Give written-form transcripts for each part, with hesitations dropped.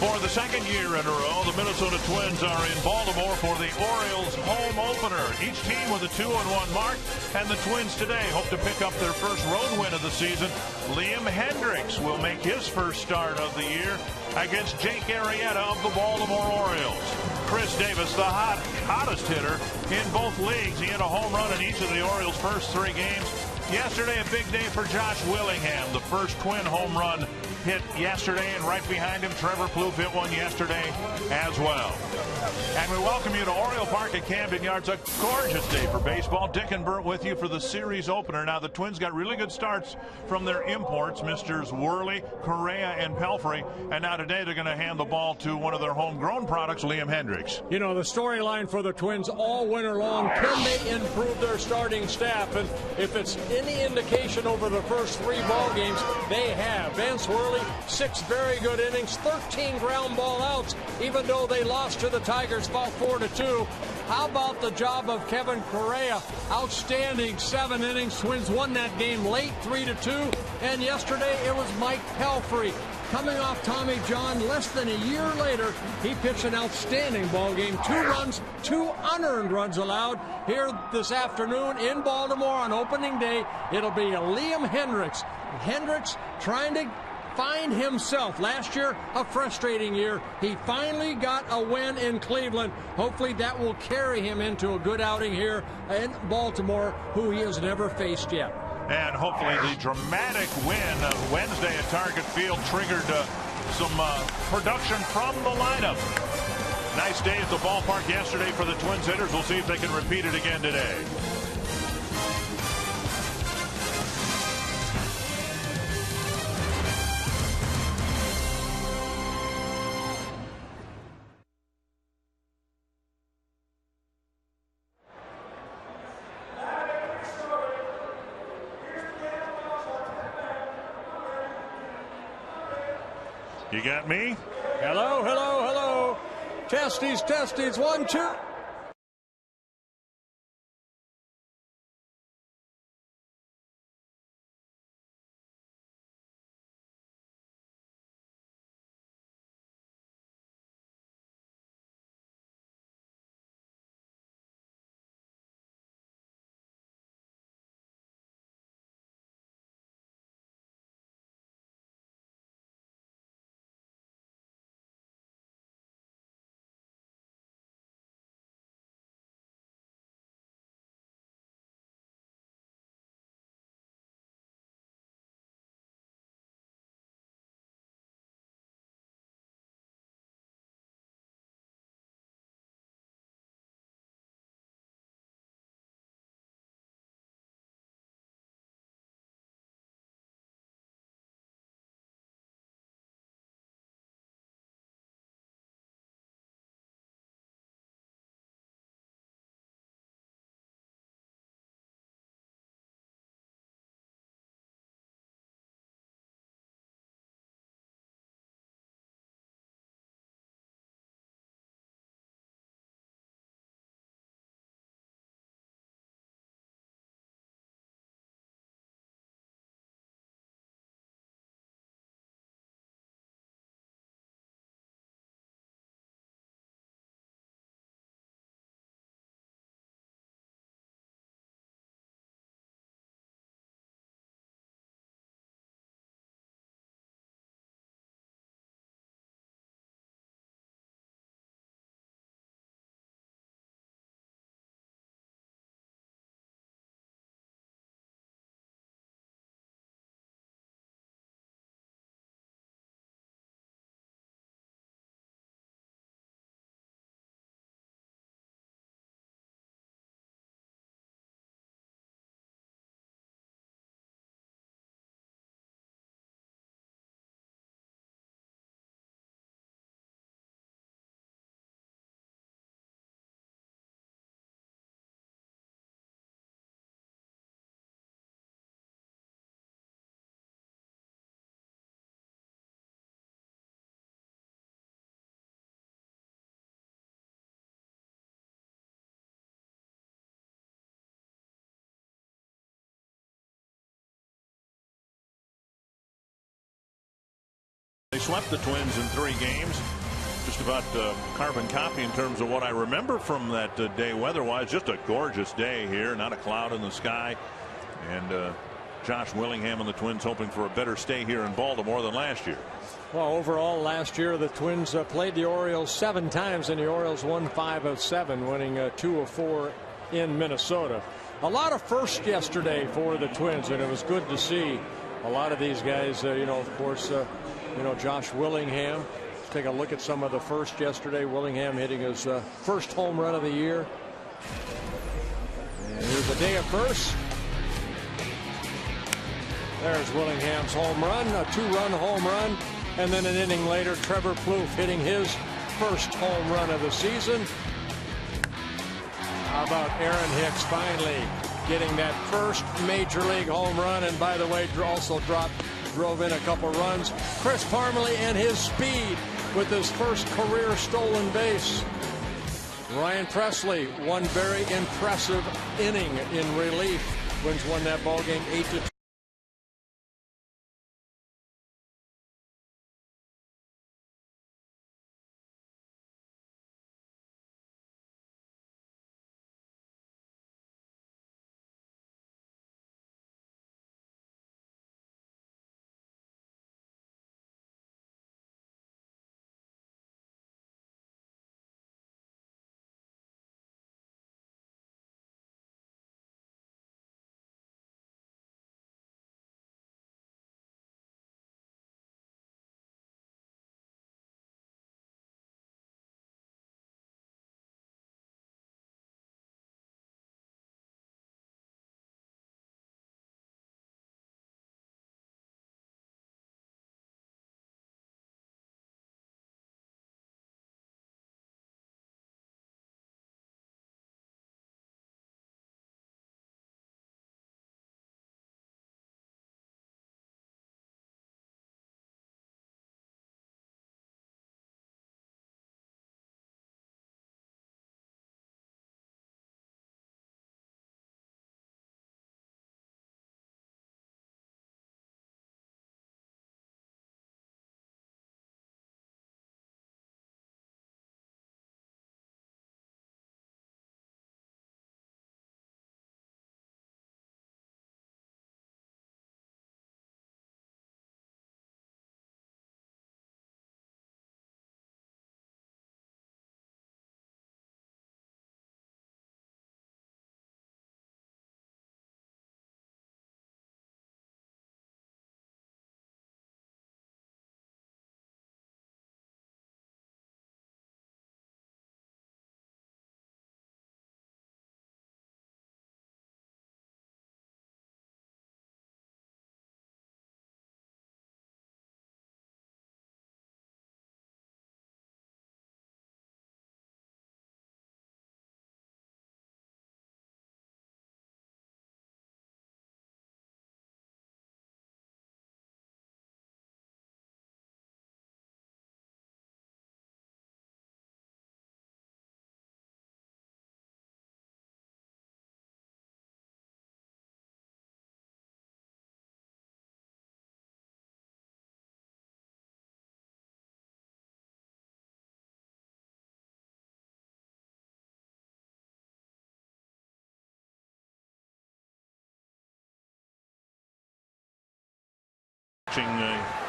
For the second year in a row, the Minnesota Twins are in Baltimore for the Orioles home opener. Each team with a 2-1 mark, and the Twins today hope to pick up their first road win of the season. Liam Hendricks will make his first start of the year against Jake Arrieta of the Baltimore Orioles. Chris Davis, the hottest hitter in both leagues. He hit a home run in each of the Orioles' first 3 games. Yesterday, a big day for Josh Willingham, the first Twin home run hit yesterday, and right behind him, Trevor Plouffe hit one yesterday as well. And we welcome you to Oriole Park at Camden Yards. A gorgeous day for baseball. Dick and Bert with you for the series opener. Now, the Twins got really good starts from their imports, Mr. Worley, Correa, and Pelfrey. And now today they're going to hand the ball to one of their homegrown products, Liam Hendricks. You know, the storyline for the Twins all winter long, can they improve their starting staff? And if it's any indication over the first 3 ball games, they have. Vance Worley, 6 very good innings, 13 ground ball outs, even though they lost to the Tigers about 4-2. How about the job of Kevin Correa? Outstanding 7 innings. Twins won that game late 3-2. And yesterday it was Mike Pelfrey. Coming off Tommy John, less than a year later, he pitched an outstanding ball game. 2 runs, 2 unearned runs allowed. Here this afternoon in Baltimore on opening day, it'll be a Liam Hendricks. Hendricks trying to find himself. Last year, a frustrating year. He finally got a win in Cleveland. Hopefully that will carry him into a good outing here in Baltimore, who he has never faced yet. And hopefully the dramatic win Wednesday at Target Field triggered some production from the lineup. Nice day at the ballpark yesterday for the Twins hitters. We'll see if they can repeat it again today. You got me? Hello, hello, hello. Testes, testes, 1, 2. swept the Twins in 3 games. Just about carbon copy in terms of what I remember from that day weather-wise. Just a gorgeous day here, not a cloud in the sky. And Josh Willingham and the Twins hoping for a better stay here in Baltimore than last year. Well, overall last year the Twins played the Orioles 7 times, and the Orioles won 5 of 7, winning 2 of 4 in Minnesota. A lot of firsts yesterday for the Twins, and it was good to see a lot of these guys. Of course, Josh Willingham. Let's take a look at some of the firsts yesterday. Willingham hitting his first home run of the year. And here's a day of firsts. There's Willingham's home run, a 2-run home run. And then an inning later, Trevor Plouffe hitting his first home run of the season. How about Aaron Hicks finally getting that first major league home run? And by the way, also drove in a couple runs. Chris Parmelee and his speed with his first career stolen base. Ryan Presley, one very impressive inning in relief. Twins won that ball game 8-2.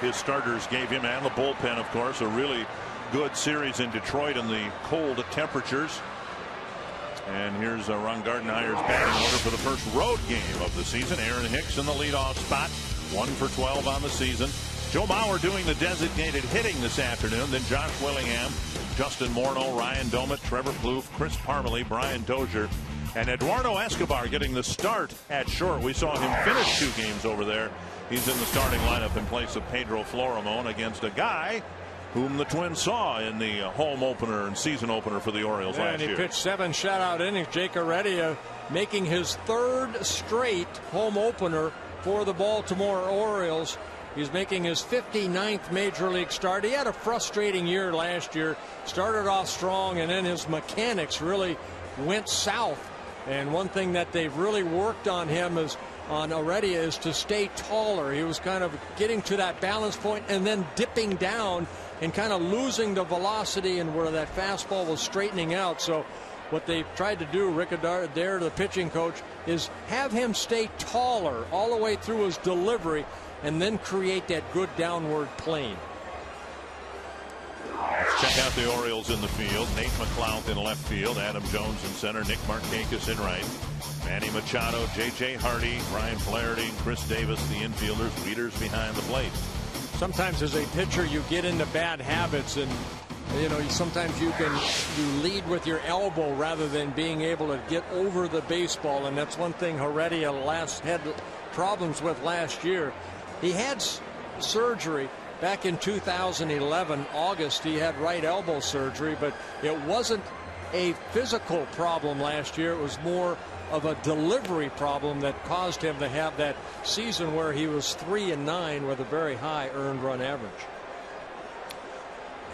His starters gave him, and the bullpen, of course, a really good series in Detroit in the cold temperatures. And here's Ron Gardenhire's batting order for the first road game of the season. Aaron Hicks in the leadoff spot, 1 for 12 on the season. Joe Mauer doing the designated hitting this afternoon. Then Josh Willingham, Justin Morneau, Ryan Doumit, Trevor Plouffe, Chris Parmelee, Brian Dozier, and Eduardo Escobar getting the start at short. We saw him finish 2 games over there. He's in the starting lineup in place of Pedro Florimon against a guy whom the Twins saw in the home opener and season opener for the Orioles last year. And he pitched 7 shutout innings. Jake Heredia making his 3rd straight home opener for the Baltimore Orioles. He's making his 59th major league start. He had a frustrating year last year. Started off strong, and then his mechanics really went south. And one thing that they've really worked on him is on Heredia is to stay taller. He was kind of getting to that balance point and then dipping down and kind of losing the velocity and where that fastball was straightening out. So what they tried to do, Rick Adair, the pitching coach, is have him stay taller all the way through his delivery and then create that good downward plane. Let's check out the Orioles in the field. Nate McLouth in left field, Adam Jones in center, Nick Markakis in right, Manny Machado, J.J. Hardy, Ryan Flaherty, Chris Davis, the infielders, leaders behind the plate. Sometimes as a pitcher you get into bad habits, and sometimes you lead with your elbow rather than being able to get over the baseball, and that's one thing Heredia had problems with last year. He had surgery back in 2011 August. He had right elbow surgery, but it wasn't a physical problem last year. It was more of a delivery problem that caused him to have that season where he was 3-9 with a very high earned run average.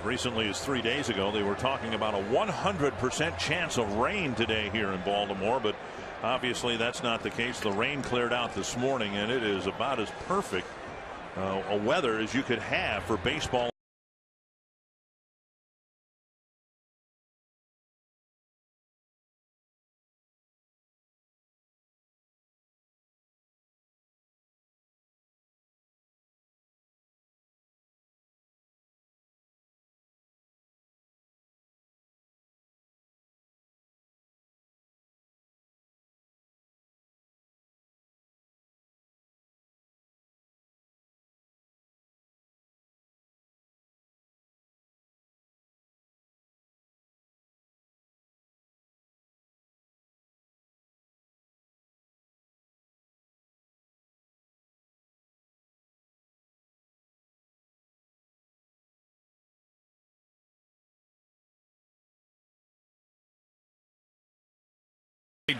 Recently as 3 days ago, they were talking about a 100% chance of rain today here in Baltimore, but obviously that's not the case. The rain cleared out this morning, and it is about as perfect a weather as you could have for baseball.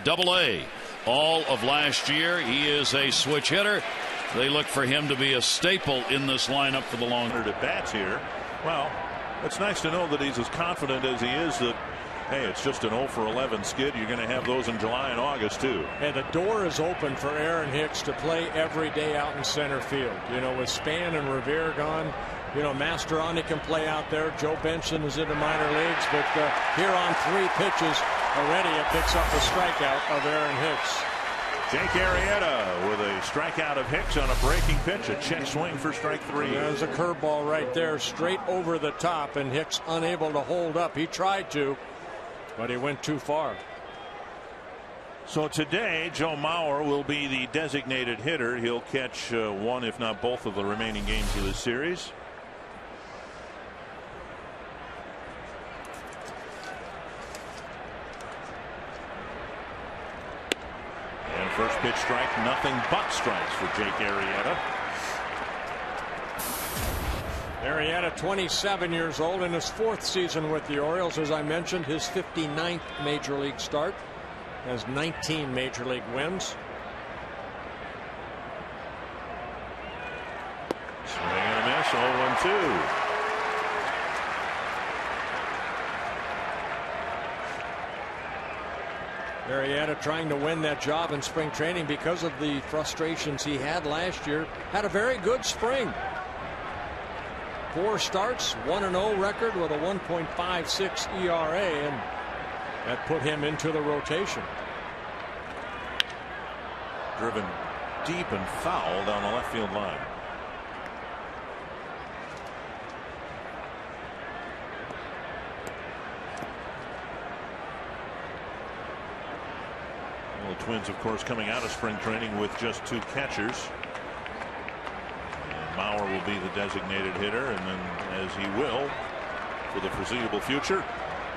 AA. All of last year, he is a switch hitter. They look for him to be a staple in this lineup for the long term. At bats here. Well, it's nice to know that he's as confident as he is that, hey, it's just an 0 for 11 skid. You're going to have those in July and August too. And the door is open for Aaron Hicks to play every day out in center field. With Span and Revere gone, Mastroianni can play out there. Joe Benson is in the minor leagues, but here on 3 pitches, Heredia picks up the strikeout of Aaron Hicks. Jake Arrieta with a strikeout of Hicks on a breaking pitch, a check swing for strike 3. There's a curveball right there, straight over the top, and Hicks unable to hold up. He tried to, but he went too far. So today, Joe Mauer will be the designated hitter. He'll catch one, if not both, of the remaining games of this series. First pitch strike, nothing but strikes for Jake Arrieta. Arrieta, 27 years old, in his 4th season with the Orioles. As I mentioned, his 59th major league start, has 19 major league wins. Swing and a miss, 0-2. Arrieta trying to win that job in spring training because of the frustrations he had last year. Had a very good spring. 4 starts, 1-0 record with a 1.56 ERA, and that put him into the rotation. Driven deep and foul down the left field line. The Twins, of course, coming out of spring training with just 2 catchers. And Mauer will be the designated hitter, and then, as he will for the foreseeable future,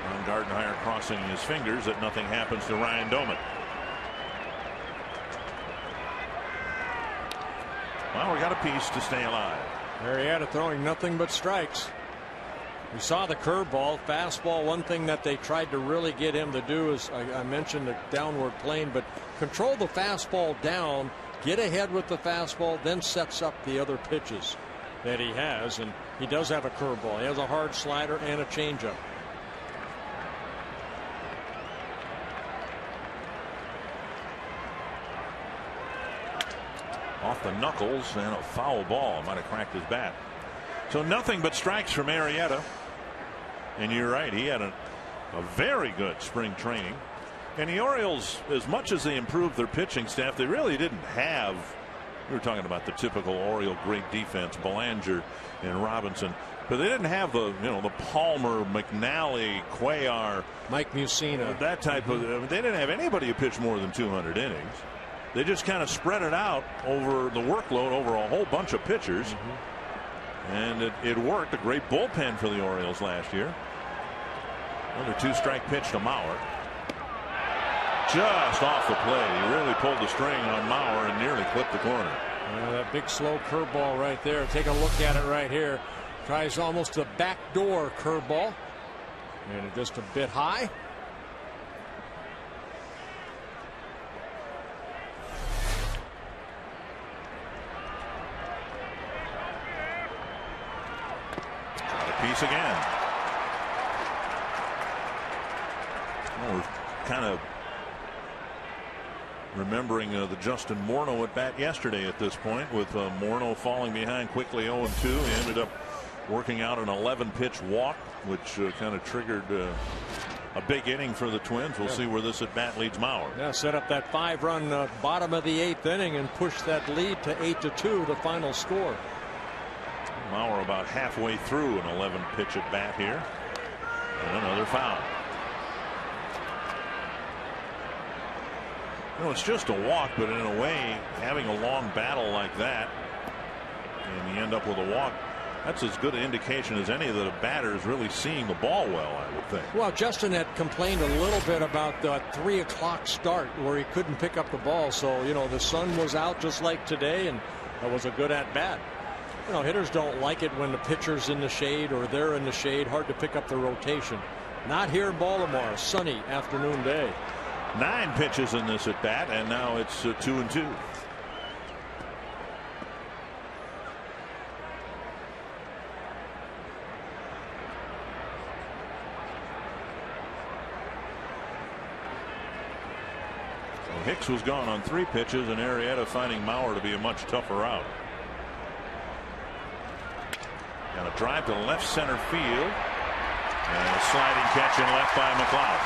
Ron Gardenhire crossing his fingers that nothing happens to Ryan Doman. Mauer got a piece to stay alive. Arrieta throwing nothing but strikes. We saw the curveball, fastball. One thing that they tried to really get him to do is, I mentioned the downward plane, but control the fastball down, get ahead with the fastball, then sets up the other pitches that he has. And he does have a curveball. He has a hard slider and a changeup. the knuckles and a foul ball. Might have cracked his bat. So nothing but strikes from Arrieta. And you're right, he had a very good spring training. And the Orioles, as much as they improved their pitching staff, they really didn't have, we were talking about the typical Oriole great defense, Belanger and Robinson, but they didn't have the, the Palmer, McNally, Cuellar, Mike Mussina, that type of, they didn't have anybody who pitched more than 200 innings. They just kind of spread it out over the workload over a whole bunch of pitchers. And it worked. A great bullpen for the Orioles last year. Another 2-strike pitch to Mauer. Just off the plate. He really pulled the string on Mauer and nearly clipped the corner. That big slow curveball right there. Take a look at it right here. Tries almost a backdoor curveball. And just a bit high. Piece again. Well, we're kind of remembering the Justin Morneau at bat yesterday at this point, with Morneau falling behind quickly 0-2. He ended up working out an 11-pitch walk, which kind of triggered a big inning for the Twins. We'll see where this at bat leads Mauer. Yeah, set up that 5-run bottom of the 8th inning and push that lead to 8-2, the final score. Mauer about halfway through an 11-pitch at bat here. And another foul. It's just a walk, but in a way, having a long battle like that, and you end up with a walk, that's as good an indication as any that a batter is really seeing the ball well, I would think. Well, Justin had complained a little bit about the 3 o'clock start where he couldn't pick up the ball. So, the sun was out just like today, and that was a good at-bat. Hitters don't like it when the pitcher's in the shade or they're in the shade. Hard to pick up the rotation. Not here in Baltimore. A sunny afternoon day. 9 pitches in this at bat, and now it's 2-2. So Hicks was gone on 3 pitches, and Arrieta finding Mauer to be a much tougher out. And a drive to left center field, and a sliding catch in left by McLeod.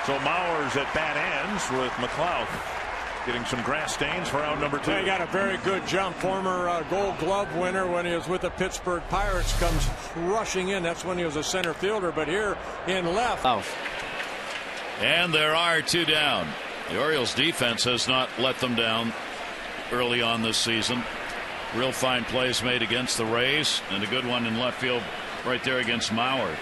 So Mauer's at bat ends with McLeod getting some grass stains for out number 2. He got a very good jump. Former Gold Glove winner when he was with the Pittsburgh Pirates comes rushing in. That's when he was a center fielder, but here in left. And there are 2 down. The Orioles defense has not let them down early on this season. Real fine plays made against the Rays, and a good one in left field right there against Mauer.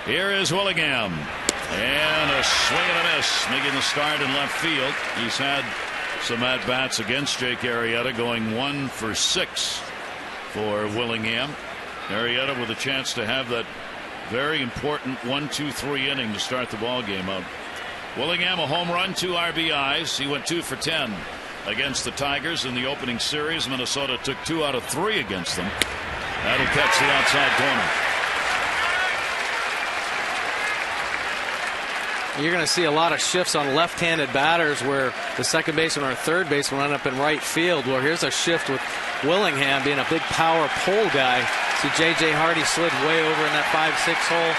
Here is Willingham, and a swing and a miss, making the start in left field. He's had some at-bats against Jake Arrieta, going 1 for 6 for Willingham. Arrieta with a chance to have that very important 1-2-3 inning to start the ball game out. Willingham, a home run, 2 RBIs. He went 2 for 10 against the Tigers in the opening series. Minnesota took 2 out of 3 against them. That'll catch the outside corner. You're going to see a lot of shifts on left-handed batters where the second baseman or third baseman end up in right field. Well, here's a shift with Willingham being a big power pole guy. See J.J. Hardy slid way over in that 5-6 hole.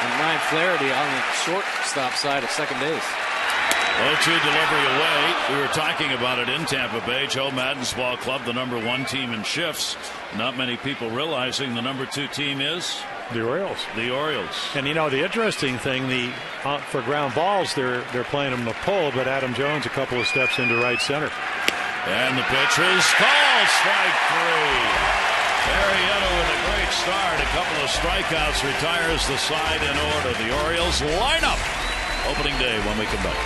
And Ryan Flaherty on the shortstop side of second base. 0-2 delivery away. We were talking about it in Tampa Bay. Joe Madden's ball club, the #1 team in shifts. Not many people realizing the #2 team is the Orioles. The Orioles. And the interesting thing, for ground balls, they're playing them to pull, but Adam Jones a couple of steps into right center. And the pitch is called. Strike 3. Arrieta with a great start. A couple of strikeouts, retires the side in order. The Orioles line up opening day when we come back.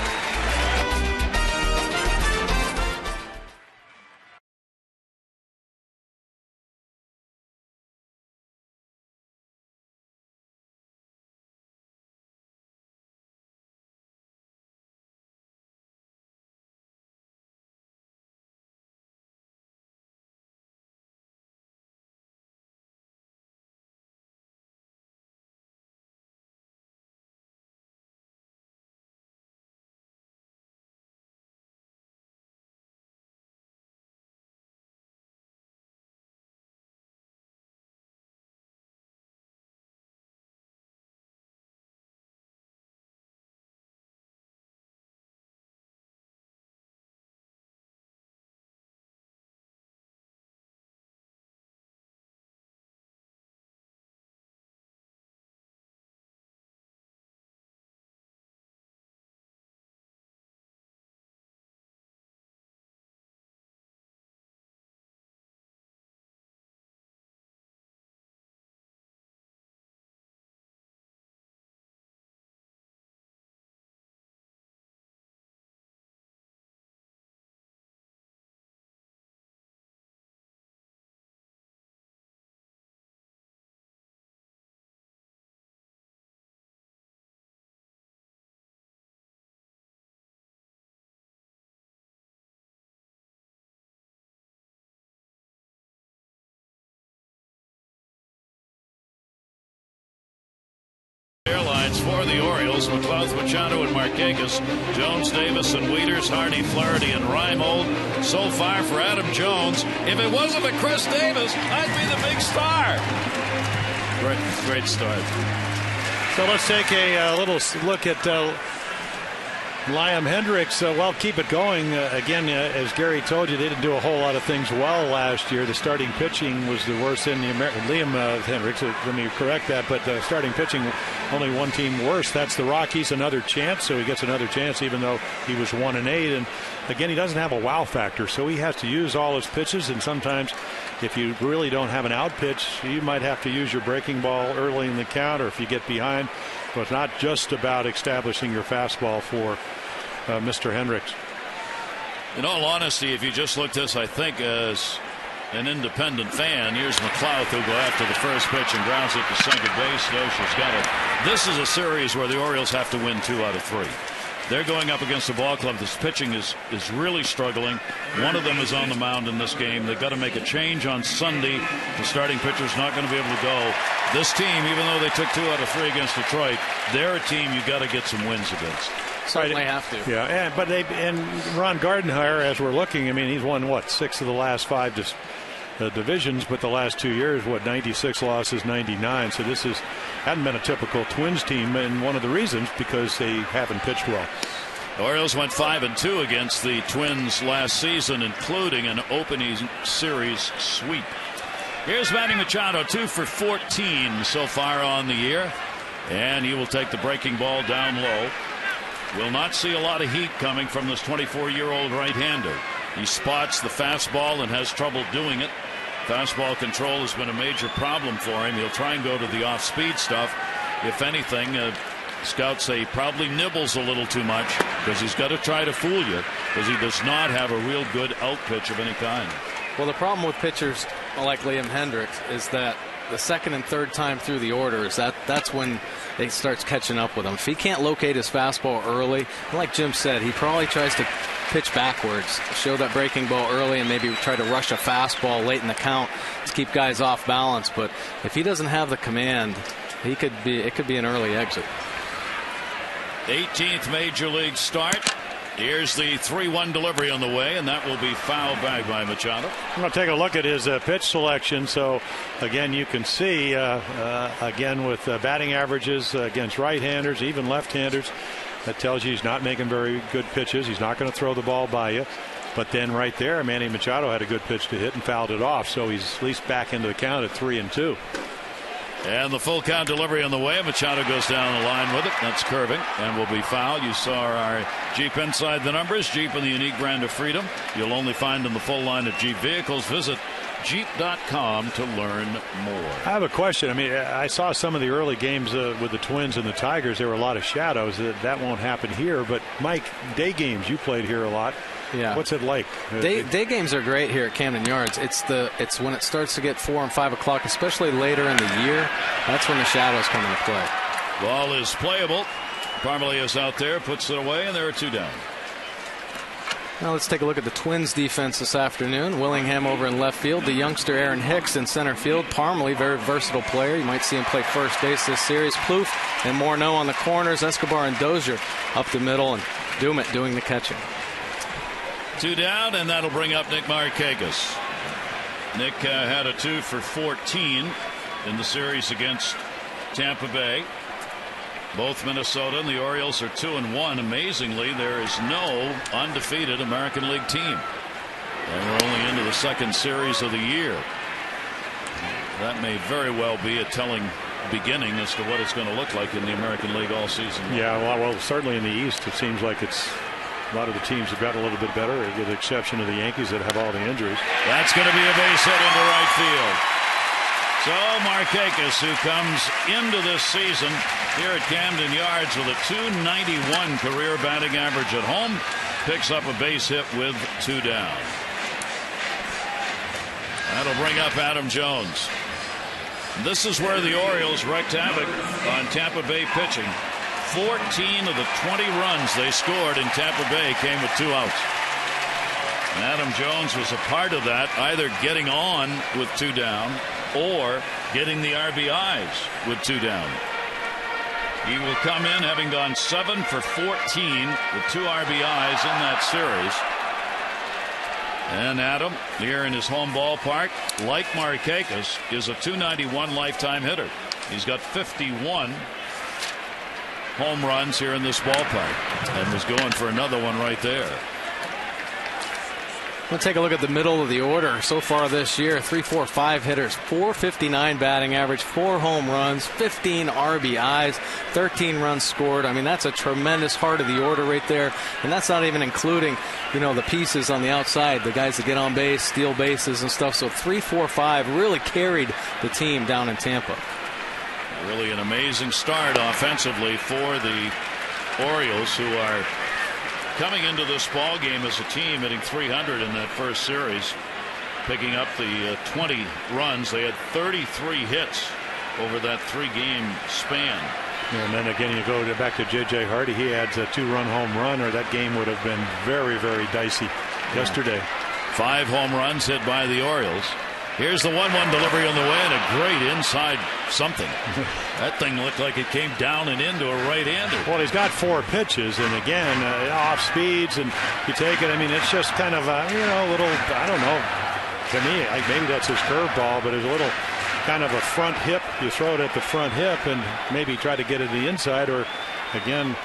Davis, McLeod, Machado, and Markakis. Jones, Davis, and Wieters, Hardy, Flaherty, and Reimold. So far for Adam Jones. If it wasn't for Chris Davis, I'd be the big star. Great start. So let's take a little look at Liam Hendriks. Well, keep it going. Again, as Gary told you, they didn't do a whole lot of things well last year. The starting pitching was the worst in the Liam Hendriks. Let me correct that. But starting pitching, only one team worse. That's the Rockies. Another chance. So he gets another chance, even though he was 1-8. And again, he doesn't have a wow factor, so he has to use all his pitches. And sometimes, if you really don't have an out pitch, you might have to use your breaking ball early in the count, or if you get behind. So it's not just about establishing your fastball for Mr. Hendriks. In all honesty, if you just look this, I think as an independent fan, here's McLeod who'll go after the first pitch and grounds it to second base. Dosha's got it. This is a series where the Orioles have to win 2 out of 3. They're going up against a ball club. This pitching is really struggling. One of them is on the mound in this game. They've got to make a change on Sunday. The starting pitcher's not going to be able to go. This team, even though they took 2 out of 3 against Detroit, they're a team you got to get some wins against. Certainly have to. Yeah, but and Ron Gardenhire, as we're looking, I mean, he's won 6 of the last 5 divisions, but the last 2 years, 96 losses, 99. So this hadn't been a typical Twins team, and one of the reasons because they haven't pitched well. The Orioles went 5-2 against the Twins last season, including an opening series sweep. Here's Manny Machado, 2 for 14 so far on the year, and he will take the breaking ball down low. Will not see a lot of heat coming from this 24-year-old right-hander. He spots the fastball and has trouble doing it. Fastball control has been a major problem for him. He'll try and go to the off-speed stuff. If anything, scouts say he probably nibbles a little too much because he's got to try to fool you because he does not have a real good out pitch of any kind. Well, the problem with pitchers like Liam Hendriks is that the second and third time through the order that's when it starts catching up with him. If he can't locate his fastball early, like Jim said, he probably tries to pitch backwards, show that breaking ball early, and maybe try to rush a fastball late in the count to keep guys off balance. But if he doesn't have the command, it could be an early exit. 18th major league start. Here's the 3-1 delivery on the way, and that will be fouled back by Machado. I'm going to take a look at his pitch selection. So, again, you can see, again, with batting averages against right-handers, even left-handers, that tells you he's not making very good pitches. He's not going to throw the ball by you. But then right there, Manny Machado had a good pitch to hit and fouled it off. So he's at least back into the count at 3-2. And the full count delivery on the way. Machado goes down the line with it. That's curving and will be fouled. You saw our Jeep Inside the Numbers. Jeep and the unique brand of freedom. You'll only find in the full line of Jeep vehicles. Visit Jeep.com to learn more. I have a question. I mean, I saw some of the early games with the Twins and the Tigers. There were a lot of shadows. That won't happen here. But, Mike, day games, you played here a lot. Yeah. What's it like? Day games are great here at Camden Yards. It's when it starts to get 4 and 5 o'clock, especially later in the year. That's when the shadows come into play. Ball is playable. Parmalee is out there, puts it away, and there are 2 down. Now let's take a look at the Twins defense this afternoon. Willingham over in left field. The youngster Aaron Hicks in center field. Parmalee, very versatile player. You might see him play first base this series. Plouffe and Morneau on the corners. Escobar and Dozier up the middle, and Dumet doing the catching. 2 down, and that'll bring up Nick Markakis. Nick had a 2 for 14 in the series against Tampa Bay. Both Minnesota and the Orioles are 2-1. Amazingly, there is no undefeated American League team. And we're only into the second series of the year. That may very well be a telling beginning as to what it's going to look like in the American League all season. Yeah, well, certainly in the East, it seems like a lot of the teams have gotten a little bit better, with the exception of the Yankees that have all the injuries. That's going to be a base hit into right field. So Markakis, who comes into this season here at Camden Yards with a .291 career batting average at home, picks up a base hit with 2 down. That'll bring up Adam Jones. This is where the Orioles wreaked havoc on Tampa Bay pitching. 14 of the 20 runs they scored in Tampa Bay came with 2 outs. And Adam Jones was a part of that, either getting on with 2 down or getting the RBIs with 2 down. He will come in having gone 7 for 14 with 2 RBIs in that series. And Adam, here in his home ballpark, like Markakis, is a .291 lifetime hitter. He's got 51 home runs here in this ballpark and was going for another one right there. We'll take a look at the middle of the order so far this year. 3, 4, 5 hitters, .459 batting average, 4 home runs, 15 RBIs, 13 runs scored. I mean, that's a tremendous heart of the order right there. And that's not even including, the pieces on the outside, the guys that get on base, steal bases and stuff. So 3, 4, 5 really carried the team down in Tampa. Really an amazing start offensively for the Orioles, who are coming into this ball game as a team hitting .300 in that first series, picking up the 20 runs. They had 33 hits over that 3-game span. And then again, you go back to J.J. Hardy. He adds a 2-run home run, or that game would have been very, very dicey yesterday. 5 home runs hit by the Orioles. Here's the 1-1 delivery on the way, and a great inside something. That thing looked like it came down and into a right-hander. Well, he's got 4 pitches, and again, off speeds, and you take it. I mean, it's just kind of a little, I don't know. To me, maybe that's his curveball, but it's a little kind of a front hip. You throw it at the front hip, and maybe try to get it to the inside, or again,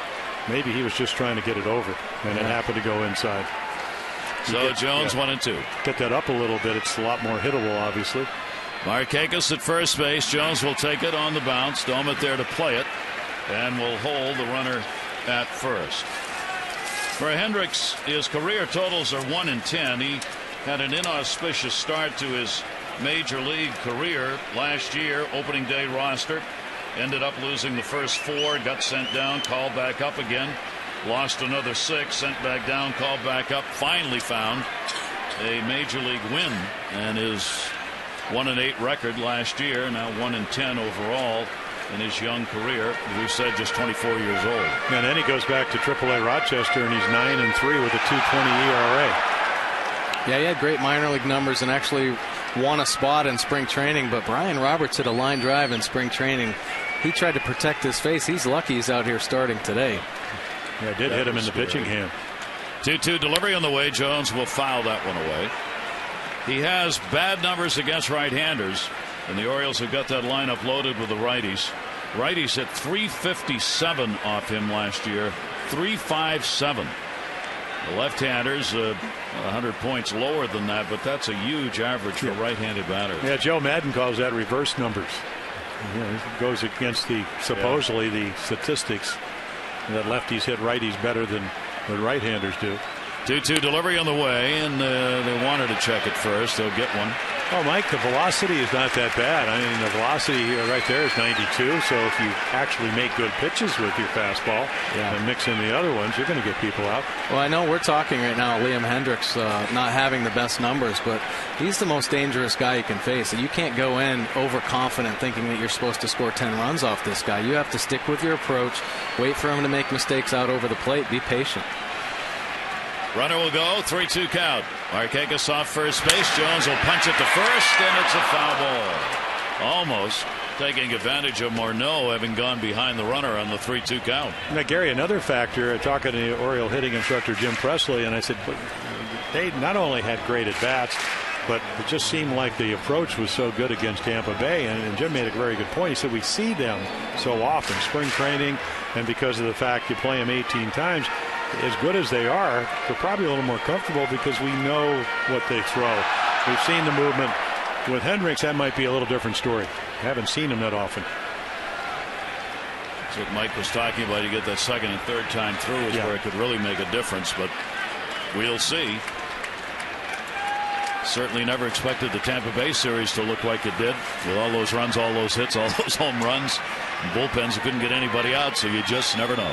maybe he was just trying to get it over, and it happened to go inside. So Jones 1-2. Get that up a little bit. It's a lot more hittable, obviously. Markakis at first base. Jones will take it on the bounce. Domit there to play it, and will hold the runner at first. For Hendricks, his career totals are 1 and 10. He had an inauspicious start to his major league career last year. Opening day roster. Ended up losing the first 4. Got sent down. Called back up again. Lost another 6, sent back down, called back up, finally found a major league win, and his 1-8 record last year, now 1-10 overall in his young career. As we've said, just 24 years old. And then he goes back to AAA Rochester, and he's 9-3 with a 2.20 ERA. Yeah, he had great minor league numbers and actually won a spot in spring training, but Brian Roberts hit a line drive in spring training. He tried to protect his face. He's lucky he's out here starting today. Yeah, it did hit him in the pitching hand. 2-2 delivery on the way. Jones will foul that one away. He has bad numbers against right-handers, and the Orioles have got that lineup loaded with the righties. Righties hit .357 off him last year, .357. The left-handers 100 points lower than that, but that's a huge average for right-handed batters. Yeah, Joe Madden calls that reverse numbers. It goes against the supposedly the statistics that lefties hit righties better than right-handers do. 2-2 delivery on the way, and they wanted to check it first. They'll get one. Oh, Mike, the velocity is not that bad. I mean, the velocity right there is 92. So if you actually make good pitches with your fastball and mix in the other ones, you're going to get people out. Well, I know we're talking right now, Liam Hendricks not having the best numbers, but he's the most dangerous guy you can face. And you can't go in overconfident thinking that you're supposed to score 10 runs off this guy. You have to stick with your approach, wait for him to make mistakes out over the plate, be patient. Runner will go, 3-2 count. Markakis off first base. Jones will punch it to first, and it's a foul ball. Almost taking advantage of Morneau having gone behind the runner on the 3-2 count. Now, Gary, another factor, talking to the Oriole hitting instructor Jim Presley, and I said, they not only had great at-bats, but it just seemed like the approach was so good against Tampa Bay. And Jim made a very good point. He said, we see them so often, spring training, and because of the fact you play them 18 times, as good as they are, they're probably a little more comfortable because we know what they throw. We've seen the movement. With Hendricks, that might be a little different story. Haven't seen him that often. That's what Mike was talking about. You get that second and third time through is where it could really make a difference, but we'll see. Certainly never expected the Tampa Bay series to look like it did, with all those runs, all those hits, all those home runs. Bullpens couldn't get anybody out, so you just never know.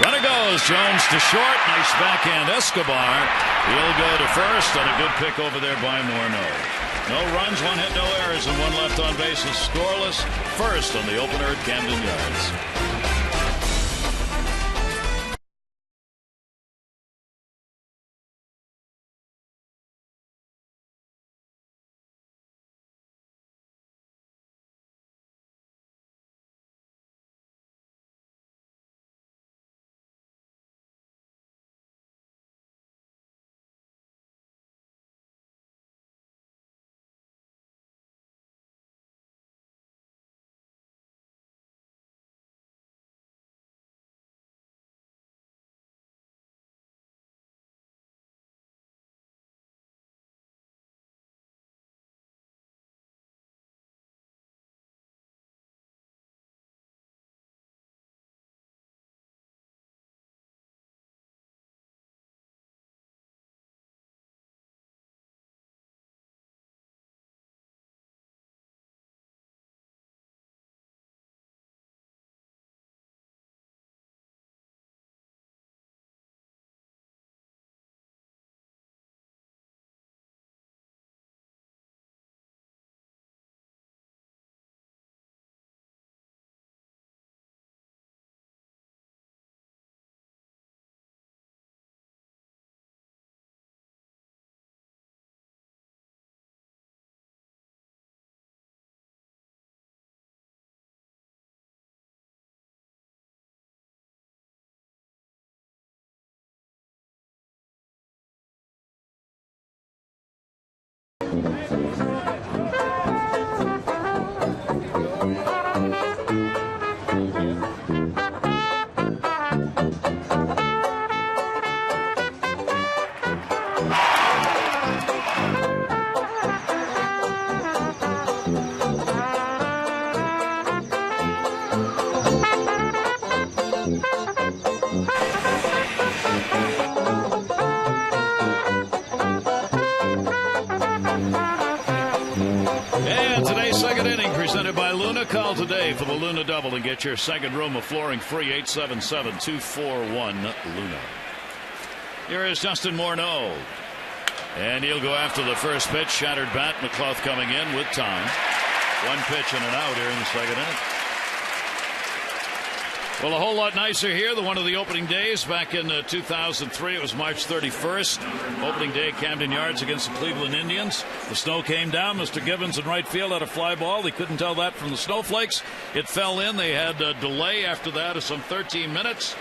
Runner goes. Jones to short. Nice backhand. Escobar. He'll go to first, and a good pick over there by Morneau. No runs, 1 hit, no errors, and 1 left on bases. Scoreless. First on the opener at Camden Yards. call today for the Luna Double and get your second room of flooring free. 877-241-LUNA. Here is Justin Morneau. And he'll go after the first pitch. Shattered bat. McClough coming in with time. One pitch and an out here in the second inning. Well, a whole lot nicer here than one of the opening days back in 2003. It was March 31st. Opening day at Camden Yards against the Cleveland Indians. The snow came down. Mr. Gibbons in right field had a fly ball. They couldn't tell that from the snowflakes. It fell in. They had a delay after that of some 13 minutes.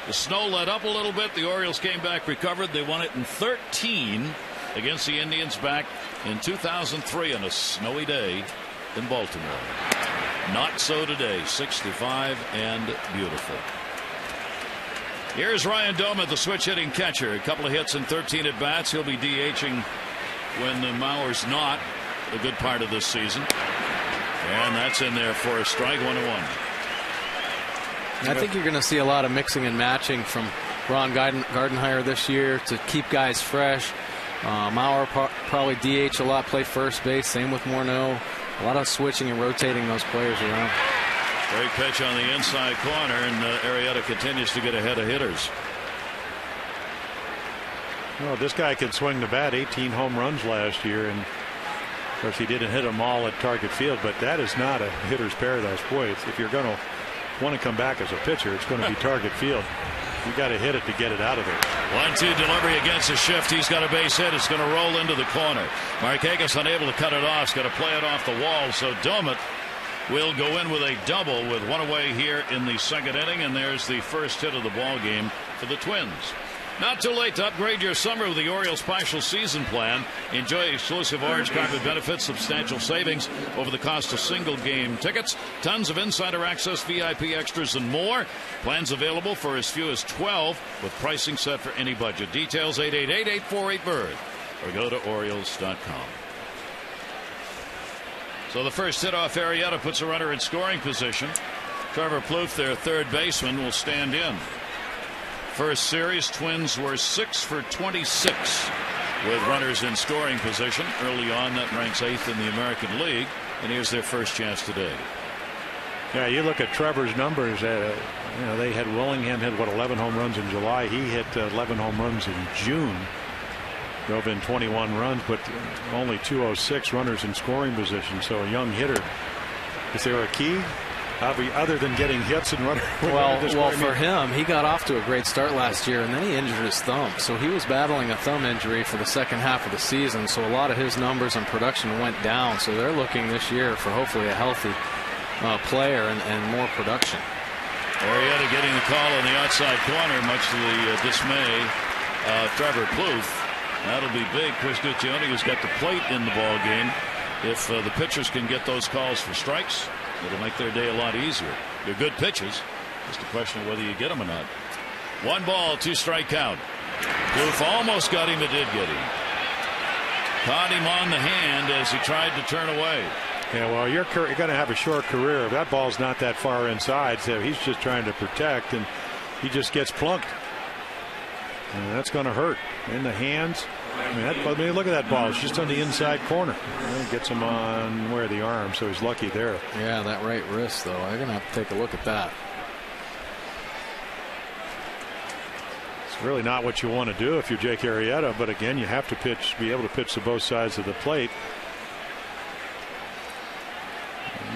The snow let up a little bit. The Orioles came back, recovered. They won it in 13 against the Indians back in 2003 on a snowy day in Baltimore. Not so today. 65 and beautiful. Here's Ryan Doma, the switch hitting catcher. A couple of hits and 13 at bats. He'll be DHing when Mauer's not a good part of this season. And that's in there for a strike. 1-1. I think you're going to see a lot of mixing and matching from Ron Gardenhire this year to keep guys fresh. Mauer probably DH a lot, play first base. Same with Morneau. A lot of switching and rotating those players around. Great pitch on the inside corner, and Arrieta continues to get ahead of hitters. Well, this guy can swing the bat. 18 home runs last year, and of course he didn't hit them all at target field, but that is not a hitter's paradise. Boy, if you're going to want to come back as a pitcher, it's going to be target field. You got to hit it to get it out of there. 1-2 delivery against the shift. He's got a base hit. It's going to roll into the corner. Markakis unable to cut it off. He's got to play it off the wall. So Domet will go in with a double with one away here in the second inning. And there's the first hit of the ball game for the Twins. Not too late to upgrade your summer with the Orioles partial season plan. Enjoy exclusive orange carpet benefits, substantial savings over the cost of single game tickets, tons of insider access, VIP extras, and more. Plans available for as few as 12 with pricing set for any budget. Details 888-848-BIRD or go to Orioles.com. So the first hit off Arrieta puts a runner in scoring position. Trevor Plouffe, their third baseman, will stand in. First series, Twins were 6 for 26 with runners in scoring position. Early on, that ranks 8th in the American League. And here's their first chance today. Yeah, you look at Trevor's numbers. They had Willingham hit 11 home runs in July. He hit 11 home runs in June. Drove in 21 runs, but only 206 runners in scoring position. So a young hitter. Is there a key? Other than getting hits and running. Well, for him, he got off to a great start last year, and then he injured his thumb. So he was battling a thumb injury for the second half of the season. So a lot of his numbers and production went down. So they're looking this year for hopefully a healthy player and more production. Arrieta getting the call on the outside corner, much to the dismay of Trevor Plouffe. That'll be big. Chris Guccione, who's got the plate in the ball game. If the pitchers can get those calls for strikes, it'll make their day a lot easier. They're good pitches. Just a question of whether you get them or not. 1 ball, 2 strike count. Plouffe almost got him, but did get him. Caught him on the hand as he tried to turn away. Yeah, well, you're going to have a short career. If that ball's not that far inside, so he's just trying to protect, and he just gets plunked. And that's going to hurt in the hands. I mean, look at that ball. It's just on the inside corner. It gets him on where the arm, so he's lucky there. Yeah, that right wrist, though. I'm going to have to take a look at that. It's really not what you want to do if you're Jake Arrieta, but again, you have to be able to pitch to both sides of the plate.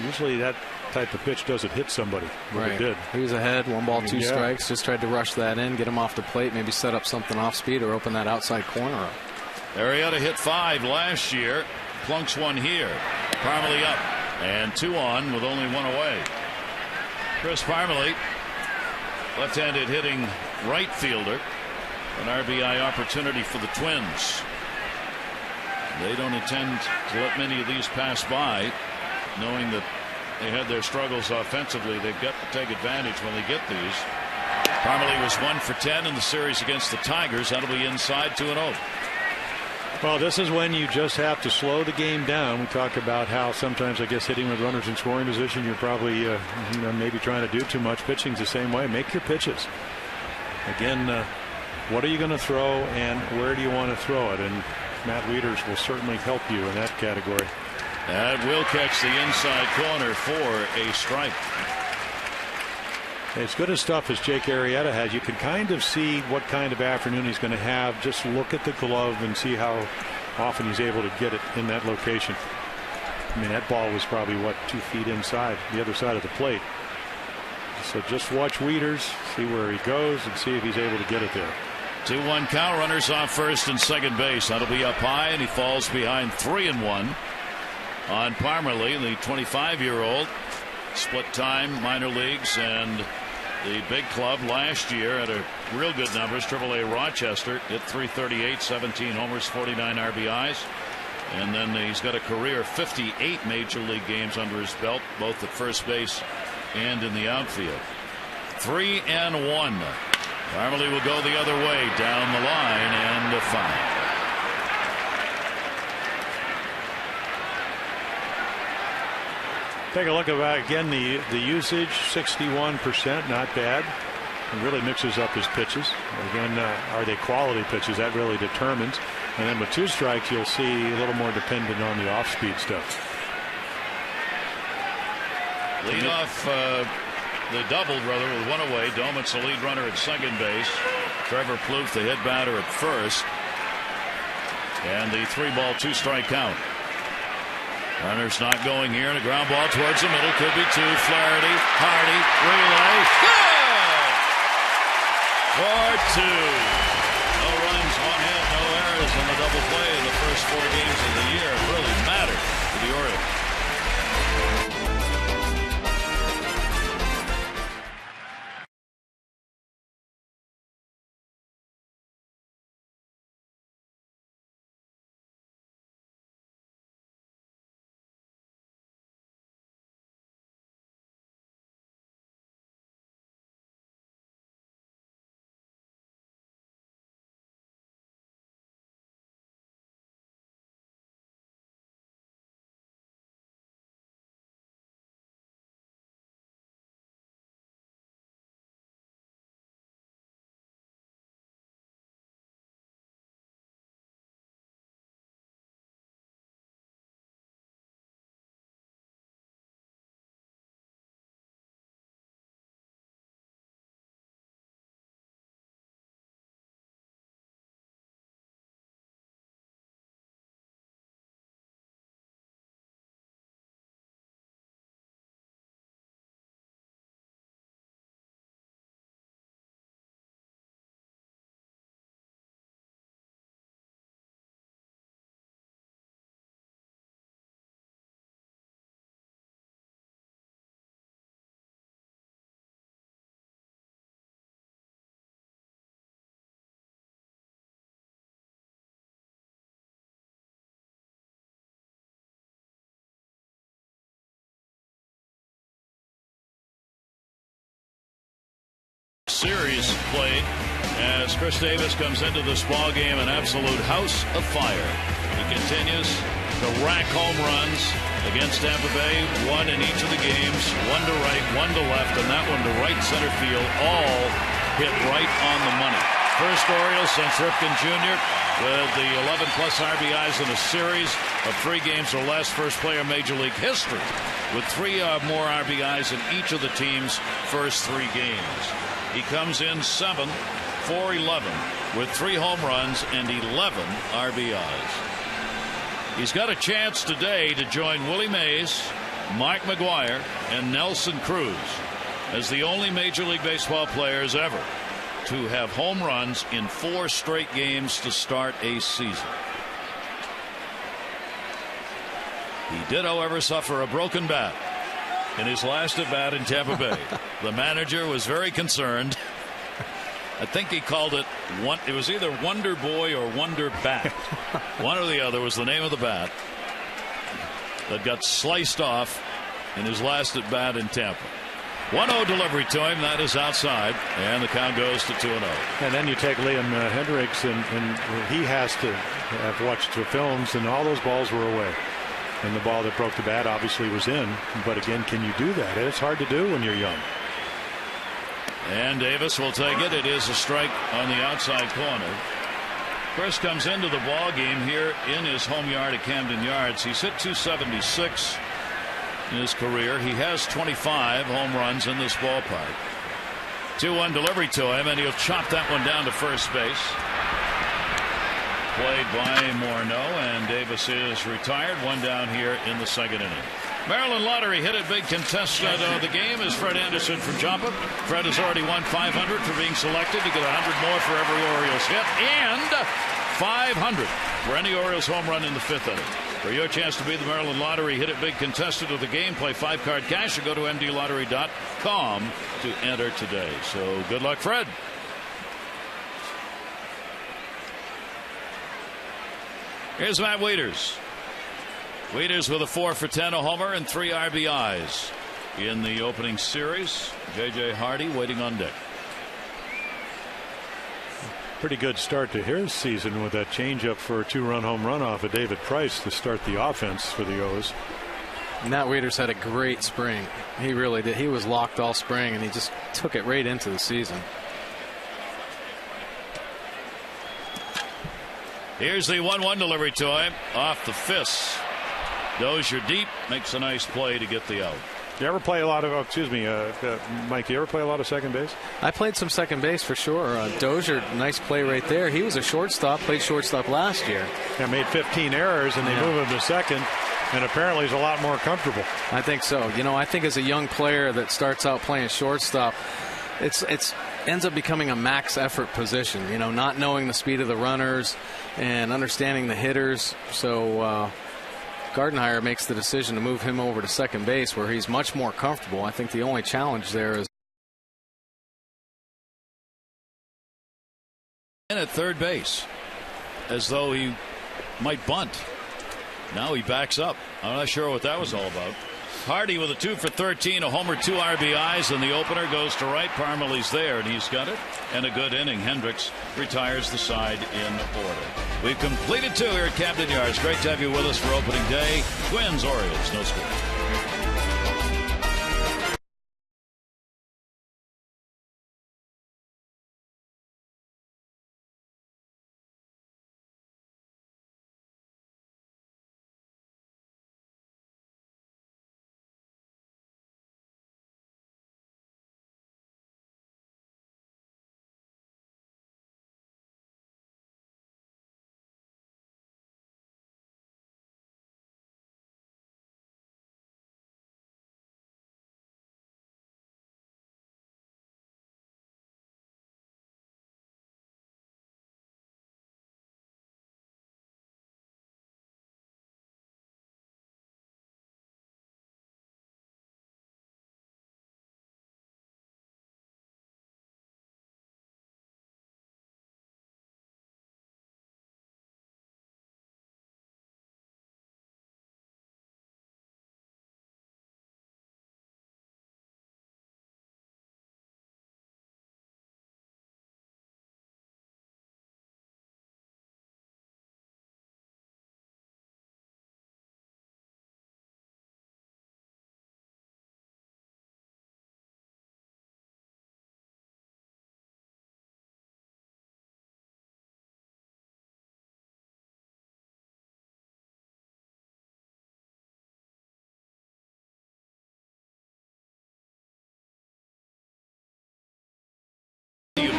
Usually that type of pitch doesn't hit somebody. Right. It did. He was ahead, 1 ball, 2 strikes. Just tried to rush that in, get him off the plate, maybe set up something off speed or open that outside corner up. Arrieta hit 5 last year. Plunks 1 here. Parmalee up and 2 on with only 1 away. Chris Parmalee, left-handed hitting right fielder. An RBI opportunity for the Twins. They don't intend to let many of these pass by, knowing that they had their struggles offensively. They've got to take advantage when they get these. Parmalee was 1 for 10 in the series against the Tigers. That'll be inside 2-0. Well, this is when you just have to slow the game down. We talk about how sometimes, I guess, hitting with runners in scoring position, you're probably maybe trying to do too much. Pitching's the same way. Make your pitches. Again, what are you going to throw and where do you want to throw it? And Matt Wieters will certainly help you in that category. That will catch the inside corner for a strike. As good a stuff as Jake Arrieta has, you can kind of see what kind of afternoon he's going to have. Just look at the glove and see how often he's able to get it in that location. I mean, that ball was probably, what, 2 feet inside the other side of the plate. So just watch Wieters, see where he goes, and see if he's able to get it there. 2-1 count, runners off first and second base. That'll be up high, and he falls behind 3-1 on Parmalee, the 25-year-old. Split time minor leagues and the big club last year at a real good numbers. AAA Rochester hit .338, 17 homers, 49 RBIs. And then he's got a career 58 major league games under his belt, both at first base and in the outfield. 3-1. Parmalee will go the other way down the line and a foul. Take a look at again the usage, 61%, not bad. He really mixes up his pitches. Again, are they quality pitches? That really determines. And then with 2 strikes, you'll see a little more dependent on the off-speed stuff. Lead off the double, brother, with 1 away. Domit's the lead runner at second base. Trevor Plouffe, the hit batter, at first. And the 3-ball, 2-strike count. Runners not going here, and a ground ball towards the middle. Could be 2. Flaherty, Hardy, relay. Good! 4-2. No runs, 1 hit, no errors in the double play in the first 4 games of the year. It really mattered to the Orioles. Series played as Chris Davis comes into this ball game an absolute house of fire. He continues to rack home runs against Tampa Bay, 1 in each of the games, 1 to right, 1 to left, and that one to right center field, all hit right on the money. First Orioles since Ripken Jr. with the 11-plus RBIs in a series of 3 games or less, first player in Major League history with 3 or more RBIs in each of the team's first 3 games. He comes in 7 for 11 with 3 home runs and 11 RBIs. He's got a chance today to join Willie Mays, Mark McGwire, and Nelson Cruz as the only Major League Baseball players ever to have home runs in 4 straight games to start a season. He did, however, suffer a broken bat in his last at bat in Tampa Bay. The manager was very concerned. I think he called it it was either Wonder Boy or Wonder Bat. One or the other was the name of the bat that got sliced off in his last at bat in Tampa. 1-0 delivery to him. That is outside, and the count goes to 2-0. And then you take Liam Hendriks, and he has to have watched the films, and all those balls were away. And the ball that broke the bat obviously was in. But again, can you do that? It's hard to do when you're young. And Davis will take it. It is a strike on the outside corner. First comes into the ball game here in his home yard at Camden Yards. He's hit .276 in his career. He has 25 home runs in this ballpark. 2-1 delivery to him, and he'll chop that one down to first base. Played by Morneau, and Davis is retired. One down here in the second inning. Maryland Lottery hit it big. Contestant of the game is Fred Anderson from Joppa. Fred has already won $500 for being selected to get $100 more for every Orioles hit, and $500 for any Orioles home run in the fifth inning. For your chance to be the Maryland Lottery hit it big contestant of the game, play 5-card cash or go to mdlottery.com to enter today. So good luck, Fred. Here's Matt Wieters. Wieters with a 4 for 10, a homer, and 3 RBIs in the opening series. J.J. Hardy waiting on deck. Pretty good start to his season with that changeup for a 2-run home run off of David Price to start the offense for the O's. Matt Wieters had a great spring. He really did. He was locked all spring, and he just took it right into the season. Here's the 1-1 delivery to him off the fist. Dozier deep, makes a nice play to get the out. You ever play a lot of, Mike, you ever play a lot of second base? I played some second base for sure. Dozier, nice play right there. He was a shortstop, played shortstop last year. Yeah, made 15 errors, and they move him to second, and apparently he's a lot more comfortable. I think so. You know, I think as a young player that starts out playing shortstop, it's ends up becoming a max effort position, you know, not knowing the speed of the runners and understanding the hitters. So Gardenhire makes the decision to move him over to second base where he's much more comfortable. I think the only challenge there is at third base, as though he might bunt. Now he backs up. I'm not sure what that was all about. Hardy with a 2 for 13, a homer, 2 RBIs, and the opener goes to right. Parmalee's there, and he's got it. And a good inning. Hendricks retires the side in order. We've completed 2 here at Camden Yards. Great to have you with us for opening day. Twins, Orioles, no score.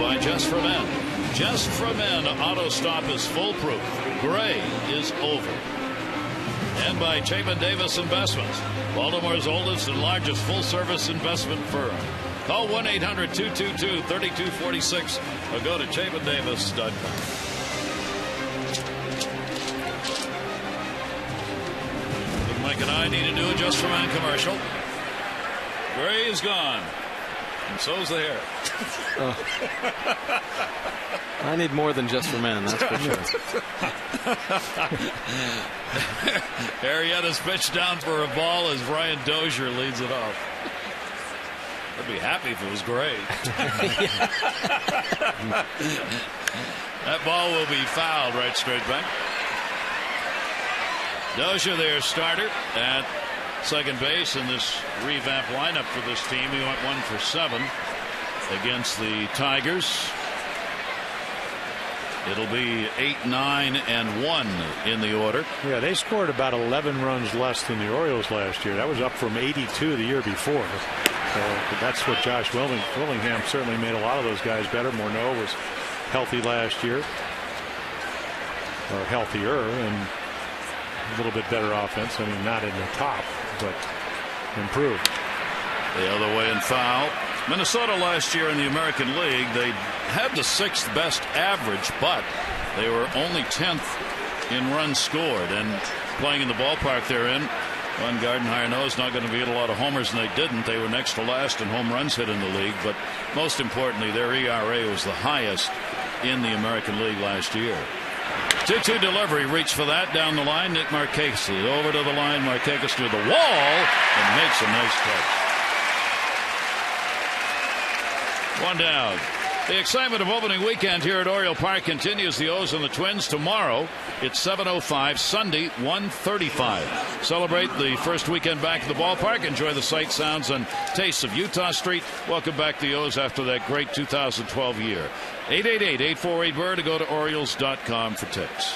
By Just for Men. Just for Men auto stop is foolproof. Gray is over. And by Chapin Davis Investments, Baltimore's oldest and largest full-service investment firm. Call 1-800-222-3246 or go to chapindavis.com. Mike and I need to do a Just for Men commercial. Gray is gone. And so's the hair. I need more than Just for Men, that's for sure. Arrieta's pitch down for a ball as Brian Dozier leads it off. I'd be happy if it was Gray. That ball will be fouled right straight back. Dozier, their starter at second base in this revamped lineup for this team. He went 1 for 7 against the Tigers. It'll be 8, 9, and 1 in the order. Yeah, they scored about 11 runs less than the Orioles last year. That was up from 82 the year before. So that's what Josh Willingham certainly made a lot of those guys better. Morneau was healthy last year, or healthier, and a little bit better offense. I mean, not in the top, but improved. The other way and foul. Minnesota last year in the American League, they had the 6th best average, but they were only 10th in runs scored. And playing in the ballpark they're in, Glenn Gardenhire knows not going to get a lot of homers, and they didn't. They were next to last in home runs hit in the league, but most importantly, their ERA was the highest in the American League last year. 2-2 delivery, reach for that down the line. Nick Markakis over to the line. Markakis to the wall and makes a nice catch. One down. The excitement of opening weekend here at Oriole Park continues. The O's and the Twins tomorrow. It's 7:05. Sunday 1:35. Celebrate the first weekend back at the ballpark. Enjoy the sights, sounds, and tastes of Utah Street. Welcome back the O's after that great 2012 year. 888-848-BIRD to go to Orioles.com for tips.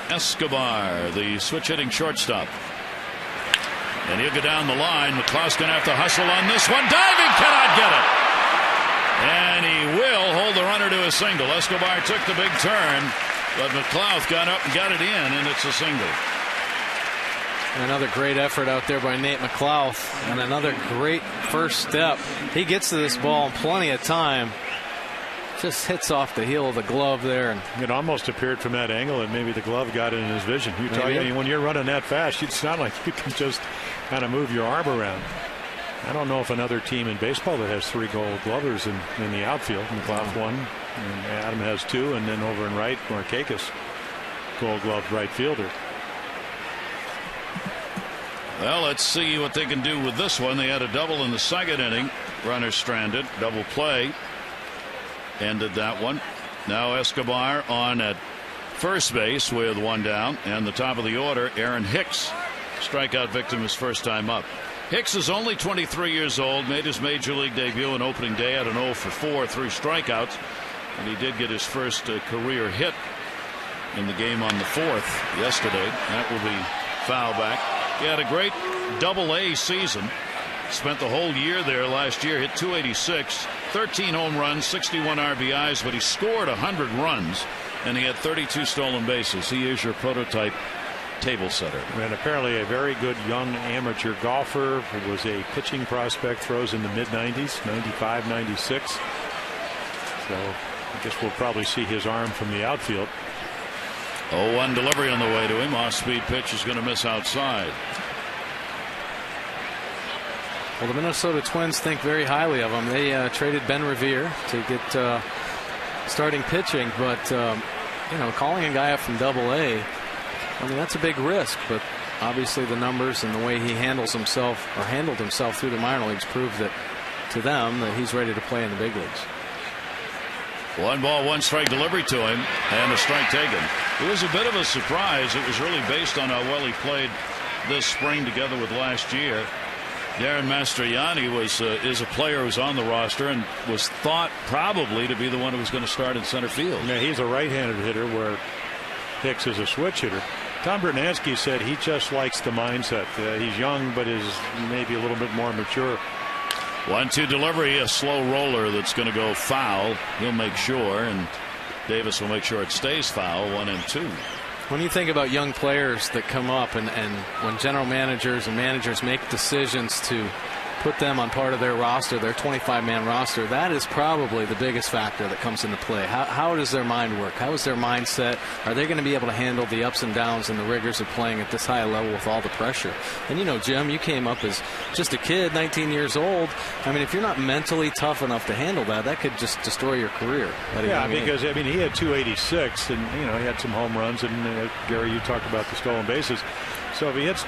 Escobar, the switch hitting shortstop. And he'll go down the line. McLouth's going to have to hustle on this one. Diving, cannot get it. And he will hold the runner to a single. Escobar took the big turn, but McLouth got up and got it in, and it's a single. Another great effort out there by Nate McLouth, and another great first step. He gets to this ball in plenty of time. Just hits off the heel of the glove there. And it almost appeared from that angle that maybe the glove got it in his vision. When you're running that fast, it's not like you can just kind of move your arm around. I don't know if another team in baseball that has 3 Gold Glovers in the outfield. McLouth 1, and Adam has 2, and then over in right, Markakis, Gold Glove right fielder. Well, let's see what they can do with this one. They had a double in the second inning. Runner stranded. Double play ended that one. Now Escobar on at first base with 1 down, and the top of the order, Aaron Hicks, strikeout victim his first time up. Hicks is only 23 years old, made his major league debut on opening day at an 0 for 4, 3 strikeouts, and he did get his first career hit in the game on the 4th yesterday. That will be foul back. He had a great Double-A season. Spent the whole year there last year, hit .286, 13 home runs, 61 RBIs, but he scored 100 runs, and he had 32 stolen bases. He is your prototype table setter. And apparently a very good young amateur golfer. He was a pitching prospect, throws in the mid-90s, 95, 96. So I guess we'll probably see his arm from the outfield. 0-1 delivery on the way to him. Off-speed pitch is going to miss outside. Well, the Minnesota Twins think very highly of him. They traded Ben Revere to get starting pitching, but calling a guy up from Double-A, I mean, that's a big risk. But obviously, the numbers and the way he handled himself through the minor leagues prove that to them that he's ready to play in the big leagues. 1 ball, 1 strike delivery to him, and a strike taken. It was a bit of a surprise. It was really based on how well he played this spring together with last year. Darren Mastroianni is a player who's on the roster and was thought probably to be the one who was going to start in center field. Yeah, he's a right-handed hitter where Hicks is a switch hitter. Tom Bernansky said he just likes the mindset. He's young, but is maybe a little bit more mature. 1-2 delivery, a slow roller that's going to go foul. He'll make sure, and Davis will make sure it stays foul. 1-2. When you think about young players that come up and when general managers and managers make decisions to put them on part of their roster, their 25-man roster, that is probably the biggest factor that comes into play. How does their mind work? How is their mindset? Are they going to be able to handle the ups and downs and the rigors of playing at this high level with all the pressure? And Jim, you came up as just a kid, 19 years old. I mean, if you're not mentally tough enough to handle that could just destroy your career. Yeah, because he had 286, and he had some home runs, and Gary, you talked about the stolen bases. So if he hits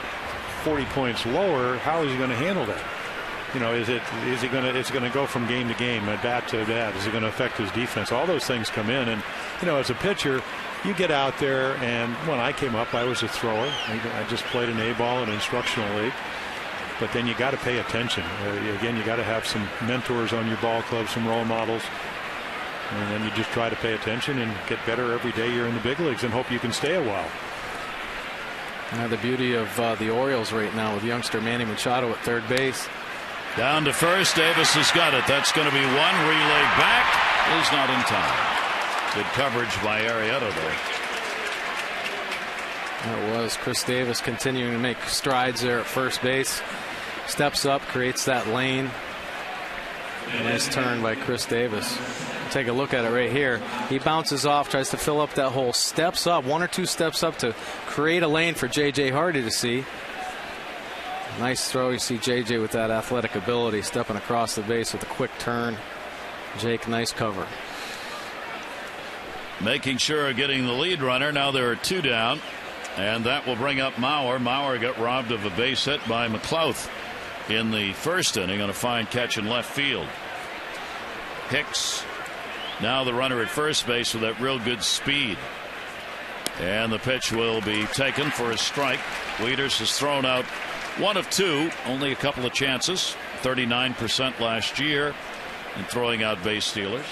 40 points lower, how is he going to handle that? Is he going to go from game to game, at bat to bat? Is it going to affect his defense? All those things come in, and as a pitcher, you get out there, and when I came up, I was a thrower. I just played an A ball in an instructional league, but then you got to pay attention. Again, you got to have some mentors on your ball club, some role models. And then you just try to pay attention and get better every day you're in the big leagues and hope you can stay a while. Now the beauty of the Orioles right now with youngster Manny Machado at third base. Down to first. Davis has got it. That's going to be one. Relay back is not in time. Good coverage by Arrieta there. That was Chris Davis continuing to make strides there at first base. Steps up, creates that lane. Nice turn by Chris Davis. Take a look at it right here. He bounces off, tries to fill up that hole, steps up, 1 or 2 steps up to create a lane for J.J. Hardy to see. Nice throw. You see J.J. with that athletic ability, stepping across the base with a quick turn. Jake, nice cover. Making sure of getting the lead runner. Now there are 2 down, and that will bring up Mauer. Mauer got robbed of a base hit by McLouth in the first inning on a fine catch in left field. Hicks now the runner at first base with that real good speed. And the pitch will be taken for a strike. Wieters has thrown out 1 of 2, only a couple of chances, 39% last year in throwing out base stealers.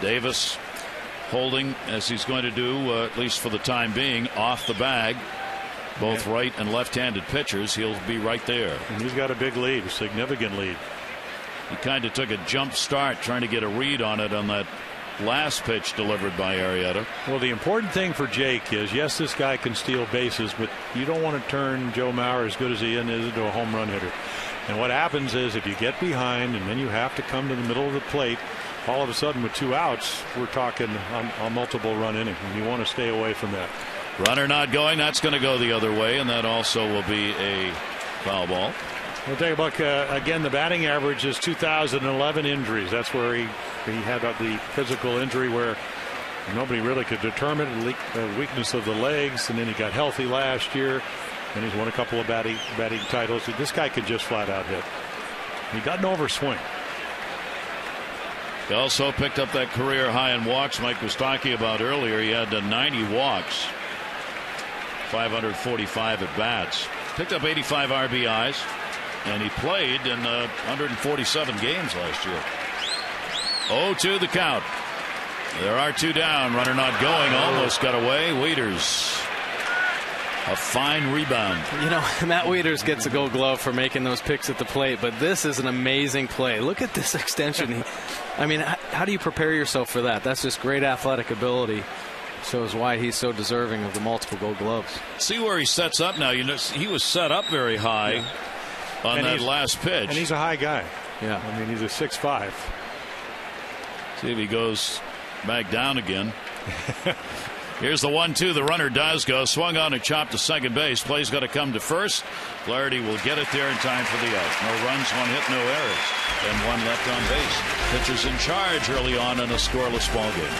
Davis holding, as he's going to do, at least for the time being, off the bag. Both right and left-handed pitchers. He'll be right there. And he's got a big lead, a significant lead. He kind of took a jump start trying to get a read on it on that last pitch delivered by Arrieta. Well, the important thing for Jake is, yes, this guy can steal bases, but you don't want to turn Joe Mauer, as good as he is, into a home run hitter. And what happens is, if you get behind and then you have to come to the middle of the plate, all of a sudden with 2 outs, we're talking a multiple run inning, and you want to stay away from that. Runner not going. That's going to go the other way, and that also will be a foul ball. We'll take a look. Again, the batting average is 2011 injuries. That's where he had the physical injury where nobody really could determine the weakness of the legs, and then he got healthy last year, and he's won a couple of batting titles. This guy could just flat out hit. He doesn't overswing. He also picked up that career high in walks Mike was talking about earlier. He had 90 walks, 545 at bats, picked up 85 RBIs, and he played in 147 games last year. 0-2 the count. There are 2 down. Runner not going. Almost got away. Wieters, a fine rebound. You know, Matt Wieters gets a Gold Glove for making those picks at the plate, but this is an amazing play. Look at this extension. I mean, how do you prepare yourself for that? That's just great athletic ability. Shows why he's so deserving of the multiple Gold Gloves. See where he sets up now. You know, he was set up very high on that last pitch. And he's a high guy. Yeah. I mean, he's a 6'5". See if he goes back down again. Here's the 1-2. The runner does go. Swung on and chopped to second base. Play's got to come to first. Flaherty will get it there in time for the out. No runs, 1 hit, no errors, and 1 left on base. Pitcher's in charge early on in a scoreless ball game.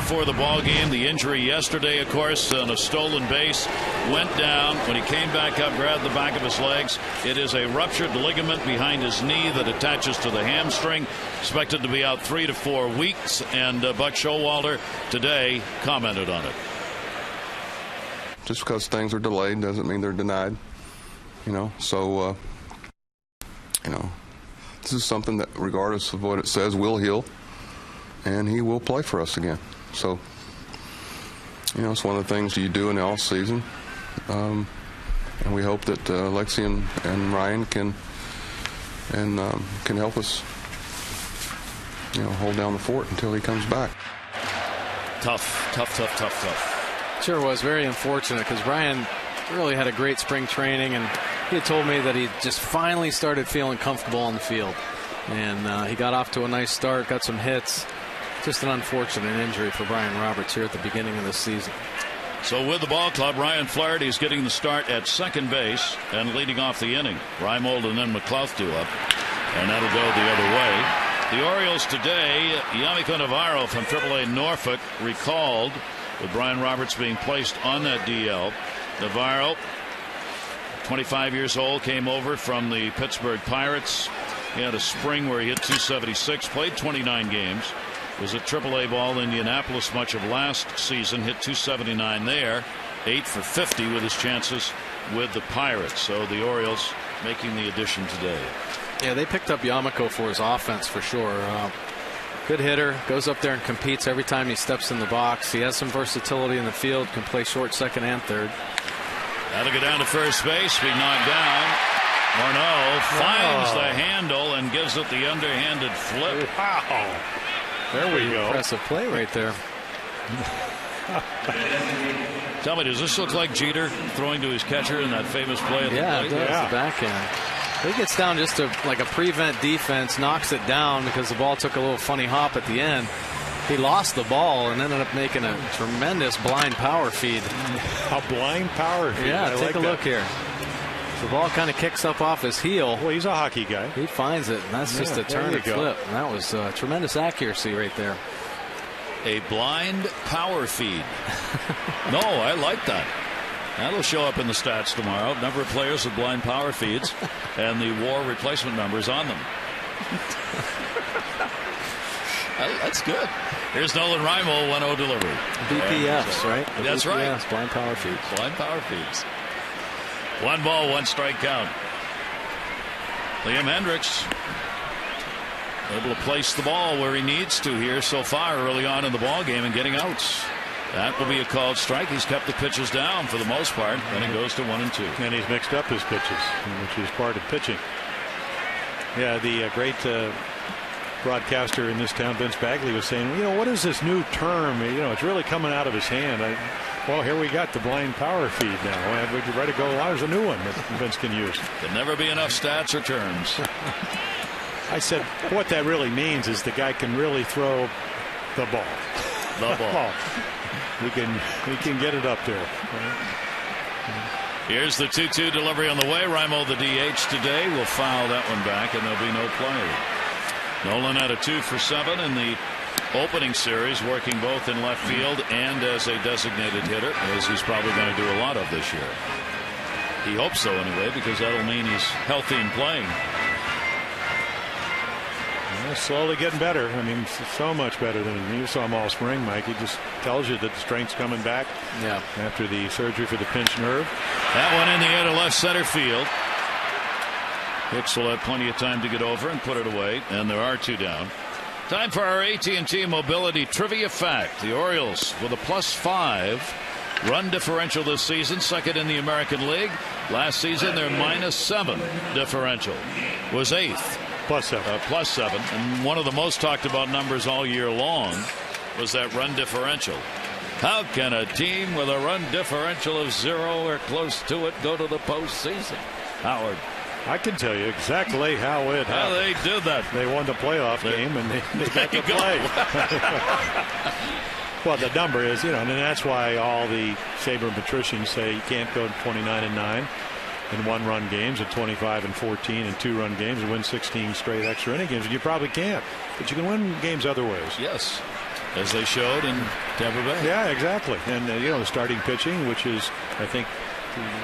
before the ball game. The injury yesterday, of course, on a stolen base, went down. When he came back up, grabbed the back of his legs. It is a ruptured ligament behind his knee that attaches to the hamstring. Expected to be out 3 to 4 weeks. And Buck Showalter today commented on it. Just because things are delayed doesn't mean they're denied. So this is something that, regardless of what it says, will heal, and he will play for us again. So, it's one of the things you do in the off season, and we hope that Lexi and Ryan can help us, hold down the fort until he comes back. Tough. Sure was very unfortunate because Ryan really had a great spring training, and he had told me that he just finally started feeling comfortable on the field, and he got off to a nice start, got some hits. Just an unfortunate injury for Brian Roberts here at the beginning of the season. So with the ball club, Ryan Flaherty is getting the start at second base and leading off the inning. Reimold and then McLeod do up, and that'll go the other way. The Orioles today, Yamiko Navarro from AAA Norfolk recalled, with Brian Roberts being placed on that DL. Navarro, 25 years old, came over from the Pittsburgh Pirates. He had a spring where he hit 276, played 29 games, was at AAA ball in Indianapolis much of last season, hit 279 there, 8 for 50 with his chances with the Pirates. So the Orioles making the addition today. Yeah, they picked up Yamiko for his offense for sure. Good hitter, goes up there and competes every time he steps in the box. He has some versatility in the field, can play short, second, and third. That'll go down to first base, be knocked down. Morneau finds the handle and gives it the underhanded flip. Wow. There we go. Impressive play right there. Tell me, does this look like Jeter throwing to his catcher in that famous play at the plate? It does, the backhand. He gets down just to like a prevent defense, knocks it down because the ball took a little funny hop at the end. He lost the ball and ended up making a tremendous blind power feed. A blind power feed? Yeah, take a look here. The ball kind of kicks up off his heel. Well, he's a hockey guy. He finds it, and that's just a turn and flip. And that was tremendous accuracy right there. A blind power feed. No, I like that. That'll show up in the stats tomorrow. Number of players with blind power feeds and the WAR replacement numbers on them. That's good. Here's Nolan Reimold, 1-0 delivery. BPFs, right? That's right. Blind power feeds. Blind power feeds. 1 ball, 1 strike count. Liam Hendricks able to place the ball where he needs to here so far early on in the ball game and getting outs. That will be a called strike. He's kept the pitches down for the most part. Then it goes to 1 and 2. And he's mixed up his pitches, which is part of pitching. Yeah, the great broadcaster in this town, Vince Bagley, was saying, what is this new term? It's really coming out of his hand. Well, here we got the blind power feed now. Would you ready to go? There's a new one that Vince can use. There'll never be enough stats or terms. I said, what that really means is the guy can really throw the ball. The ball. We can get it up there. Here's the 2-2 delivery on the way. Reimold, the DH today, will foul that one back, and there'll be no play. Nolan had a 2 for 7 in the opening series, working both in left field and as a designated hitter, as he's probably going to do a lot of this year. He hopes so anyway, because that'll mean he's healthy and playing. Slowly getting better. I mean, so much better than you saw him all spring, Mike. He just tells you that the strength's coming back. Yeah. After the surgery for the pinched nerve. That one in the air to left center field. Hicks will have plenty of time to get over and put it away, and there are 2 down. Time for our AT&T Mobility Trivia Fact. The Orioles with a +5 run differential this season, second in the American League. Last season, their -7 differential was 8th. +7. And one of the most talked about numbers all year long was that run differential. How can a team with a run differential of 0 or close to it go to the postseason? Howard. I can tell you exactly how it happened. They did that. They won the playoff game and they got to play. Well, the number is, and that's why all the Sabre patricians say you can't go 29-9 in 1-run games and 25-14 in 2-run games and win 16 straight extra inning games. You probably can't, but you can win games other ways. Yes. as they showed in Tampa Bay. Yeah, exactly. And the starting pitching, which is, I think,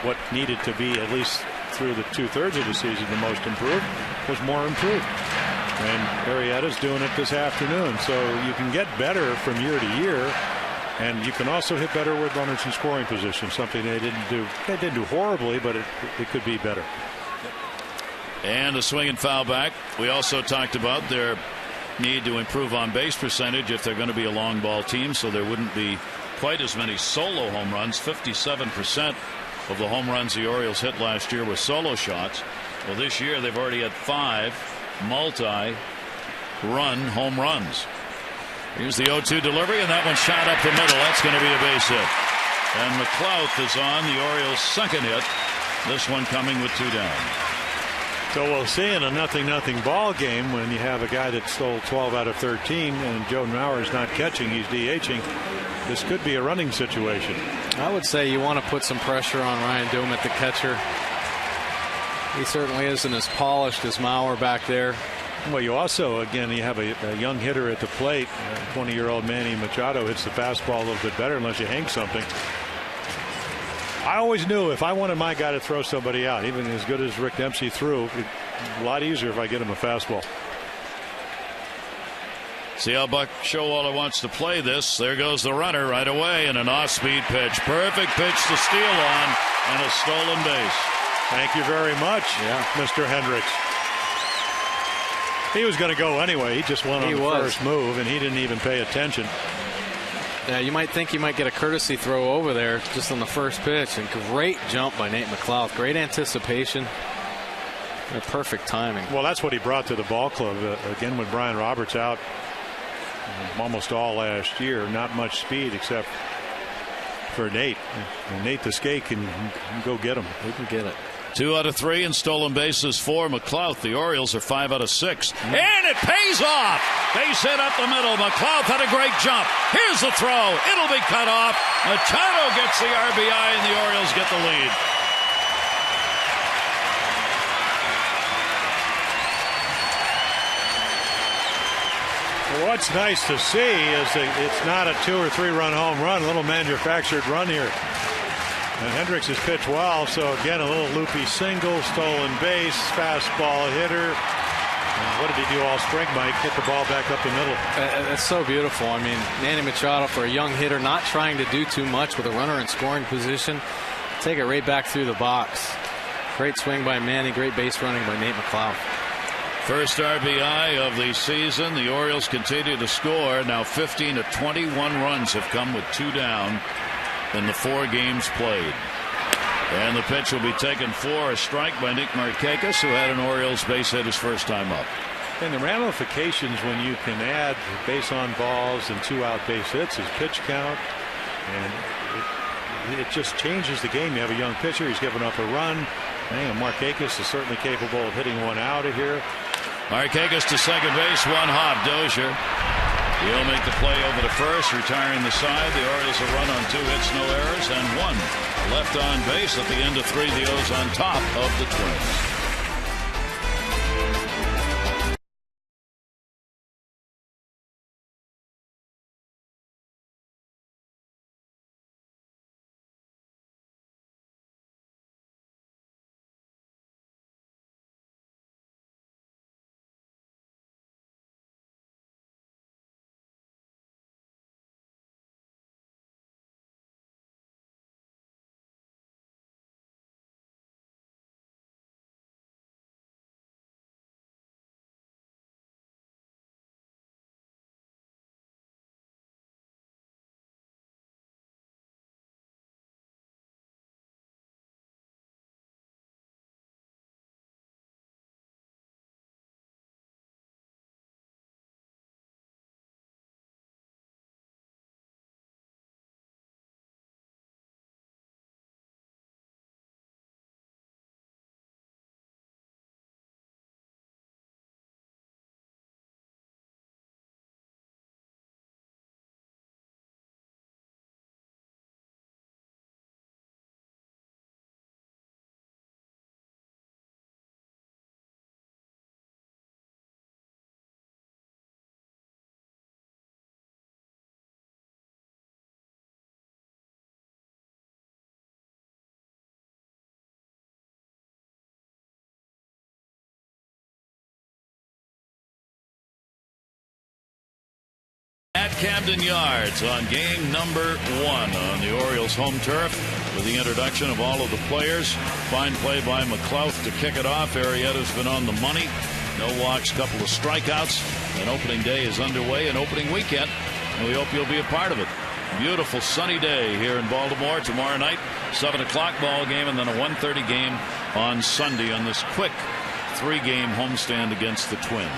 what needed to be at least through the 2/3 of the season the most improved, was more improved. And Arrieta's doing it this afternoon. So you can get better from year to year, and you can also hit better with runners in scoring position, something they didn't do. They didn't do horribly, but it could be better. And a swing and foul back. We also talked about their need to improve on base percentage if they're going to be a long ball team, so there wouldn't be quite as many solo home runs. 57% of the home runs the Orioles hit last year were solo shots. Well, this year they've already had 5 multi-run home runs. Here's the 0-2 delivery, and that one shot up the middle. That's going to be a base hit. And McLouth is on the Orioles' second hit. This one coming with 2 down. So we'll see in a 0-0 ball game, when you have a guy that stole 12 out of 13 and Joe Mauer's not catching, he's DHing. This could be a running situation. I would say you want to put some pressure on Ryan Doumit, the catcher. He certainly isn't as polished as Mauer back there. Well, you also, again, you have a young hitter at the plate. 20-year-old Manny Machado hits the fastball a little bit better unless you hang something. I always knew if I wanted my guy to throw somebody out, even as good as Rick Dempsey threw, it's a lot easier if I get him a fastball. See how Buck Showalter wants to play this. There goes the runner right away, and an off-speed pitch. Perfect pitch to steal on, and a stolen base. Thank you very much, Mr. Hendricks. He was going to go anyway. He just went on the first move, and he didn't even pay attention. Yeah, you might think you might get a courtesy throw over there just on the first pitch. And great jump by Nate McLouth. Great anticipation. And perfect timing. Well, that's what he brought to the ball club. Again, with Brian Roberts out almost all last year, not much speed except for Nate. And Nate the skate can go get him. He can get it. 2 out of 3 and stolen bases for McLouth. The Orioles are 5 out of 6. And it pays off. Base hit up the middle. McLouth had a great jump. Here's the throw. It'll be cut off. Machado gets the RBI, and the Orioles get the lead. Well, what's nice to see is that it's not a 2 or 3 run home run, a little manufactured run here. And Hendricks has pitched well, so again, a little loopy single, stolen base, fastball hitter. And what did he do all spring, Mike? Hit the ball back up the middle. That's so beautiful. I mean, Manny Machado, for a young hitter, not trying to do too much with a runner in scoring position. Take it right back through the box. Great swing by Manny, great base running by Nate McLouth. First RBI of the season. The Orioles continue to score. Now 15 of 21 runs have come with 2 down in the 4 games played. And the pitch will be taken for a strike by Nick Markakis, who had an Orioles base hit his first time up. And the ramifications when you can add base on balls and 2 out base hits is pitch count. And it just changes the game. You have a young pitcher. He's given up a run. And Markakis is certainly capable of hitting one out of here. Markakis to second base. 1 hop. Dozier. He'll make the play over to first, retiring the side. The Orioles will run on 2 hits, no errors, and 1 left on base at the end of 3. The O's on top of the Twins. Camden Yards on game number 1 on the Orioles home turf with the introduction of all of the players. Fine play by McLouth to kick it off. Arrieta's been on the money. No walks, couple of strikeouts. And opening day is underway, an opening weekend, and we hope you'll be a part of it. Beautiful sunny day here in Baltimore tomorrow night. 7 o'clock ball game and then a 1:30 game on Sunday on this quick 3-game homestand against the Twins.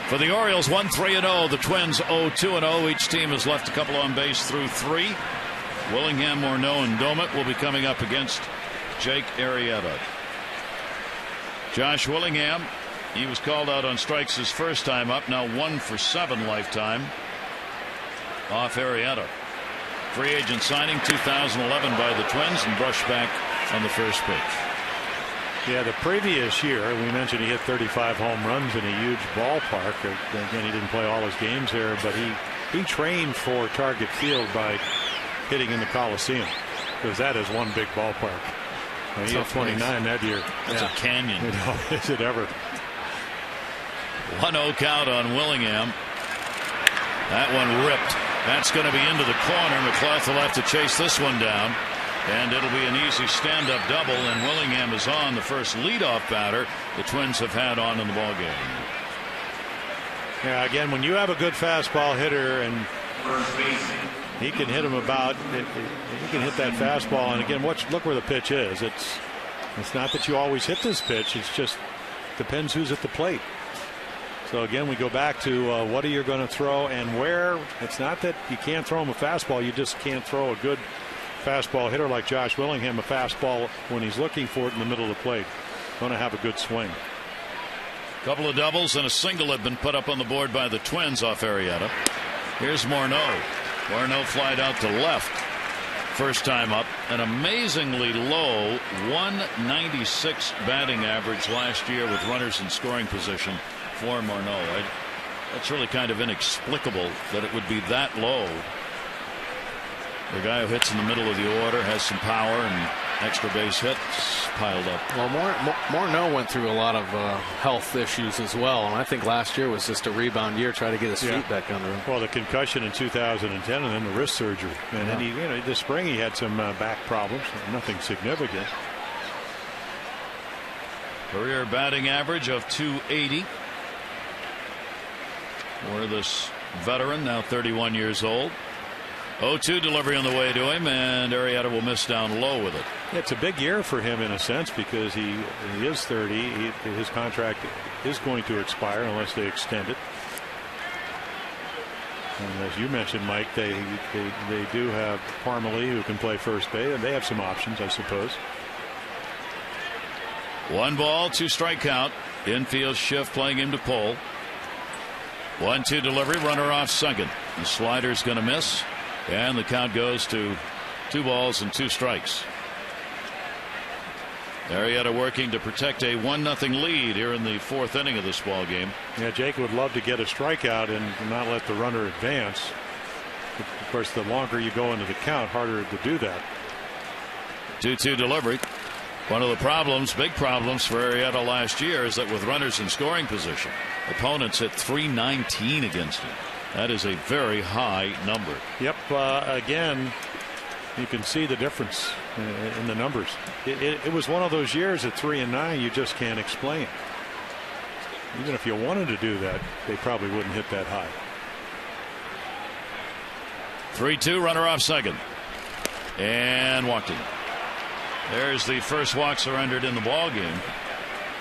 For the Orioles, 1-3-0. The Twins 0-2-0. Each team has left a couple on base through 3. Willingham, Morneau, and Domet will be coming up against Jake Arrieta. Josh Willingham, he was called out on strikes his first time up. Now 1 for 7 lifetime off Arrieta. Free agent signing 2011 by the Twins and brushed back on the first pitch. Yeah, the previous year, we mentioned he hit 35 home runs in a huge ballpark. Again, he didn't play all his games there, but he trained for Target Field by hitting in the Coliseum, because that is one big ballpark. He hit 29 that year. That's a canyon. You know, is it ever? 1-0 count on Willingham. That one ripped. That's going to be into the corner. McLouth will have to chase this one down. And it'll be an easy stand-up double, and Willingham is on, the first leadoff batter the Twins have had on in the ballgame. Yeah, again, when you have a good fastball hitter and he can hit him about, he can hit that fastball. And again, look where the pitch is. It's not that you always hit this pitch. It's just depends who's at the plate. So again, we go back to what are you going to throw and where. It's not that you can't throw him a fastball. You just can't throw a good fastball hitter like Josh Willingham a fastball when he's looking for it in the middle of the plate. Going to have a good swing. Couple of doubles and a single have been put up on the board by the Twins off Arrieta. Here's Morneau. Morneau flied out to left. First time up. An amazingly low 196 batting average last year with runners in scoring position for Morneau. That's really kind of inexplicable that it would be that low. The guy who hits in the middle of the order has some power and extra base hits piled up. Well, Morneau went through a lot of health issues as well, and I think last year was just a rebound year, try to get his feet back under him. Well, the concussion in 2010 and then the wrist surgery, and then he, this spring he had some back problems, nothing significant. Career batting average of .280 for this veteran, now 31 years old. 0-2 delivery on the way to him, and Arrieta will miss down low with it. It's a big year for him in a sense because he is 30. His contract is going to expire unless they extend it. And as you mentioned, Mike, they do have Parmalee who can play first base, and they have some options, I suppose. 1 ball, 2 strike count. Infield shift playing him to pull. 1-2 delivery, runner off second. The slider's going to miss. And the count goes to 2 balls and 2 strikes. Arrieta working to protect a 1-0 lead here in the 4th inning of this ball game. Yeah, Jake would love to get a strikeout and not let the runner advance. Of course, the longer you go into the count, harder to do that. 2-2 delivery. One of the problems, big problems for Arrieta last year is that with runners in scoring position, opponents hit .319 against him. That is a very high number. Yep. Again, you can see the difference in the numbers. It was one of those years at 3-9 you just can't explain. Even if you wanted to do that, they probably wouldn't hit that high. 3-2, runner off second. And walked in. There's the first walk surrendered in the ball game.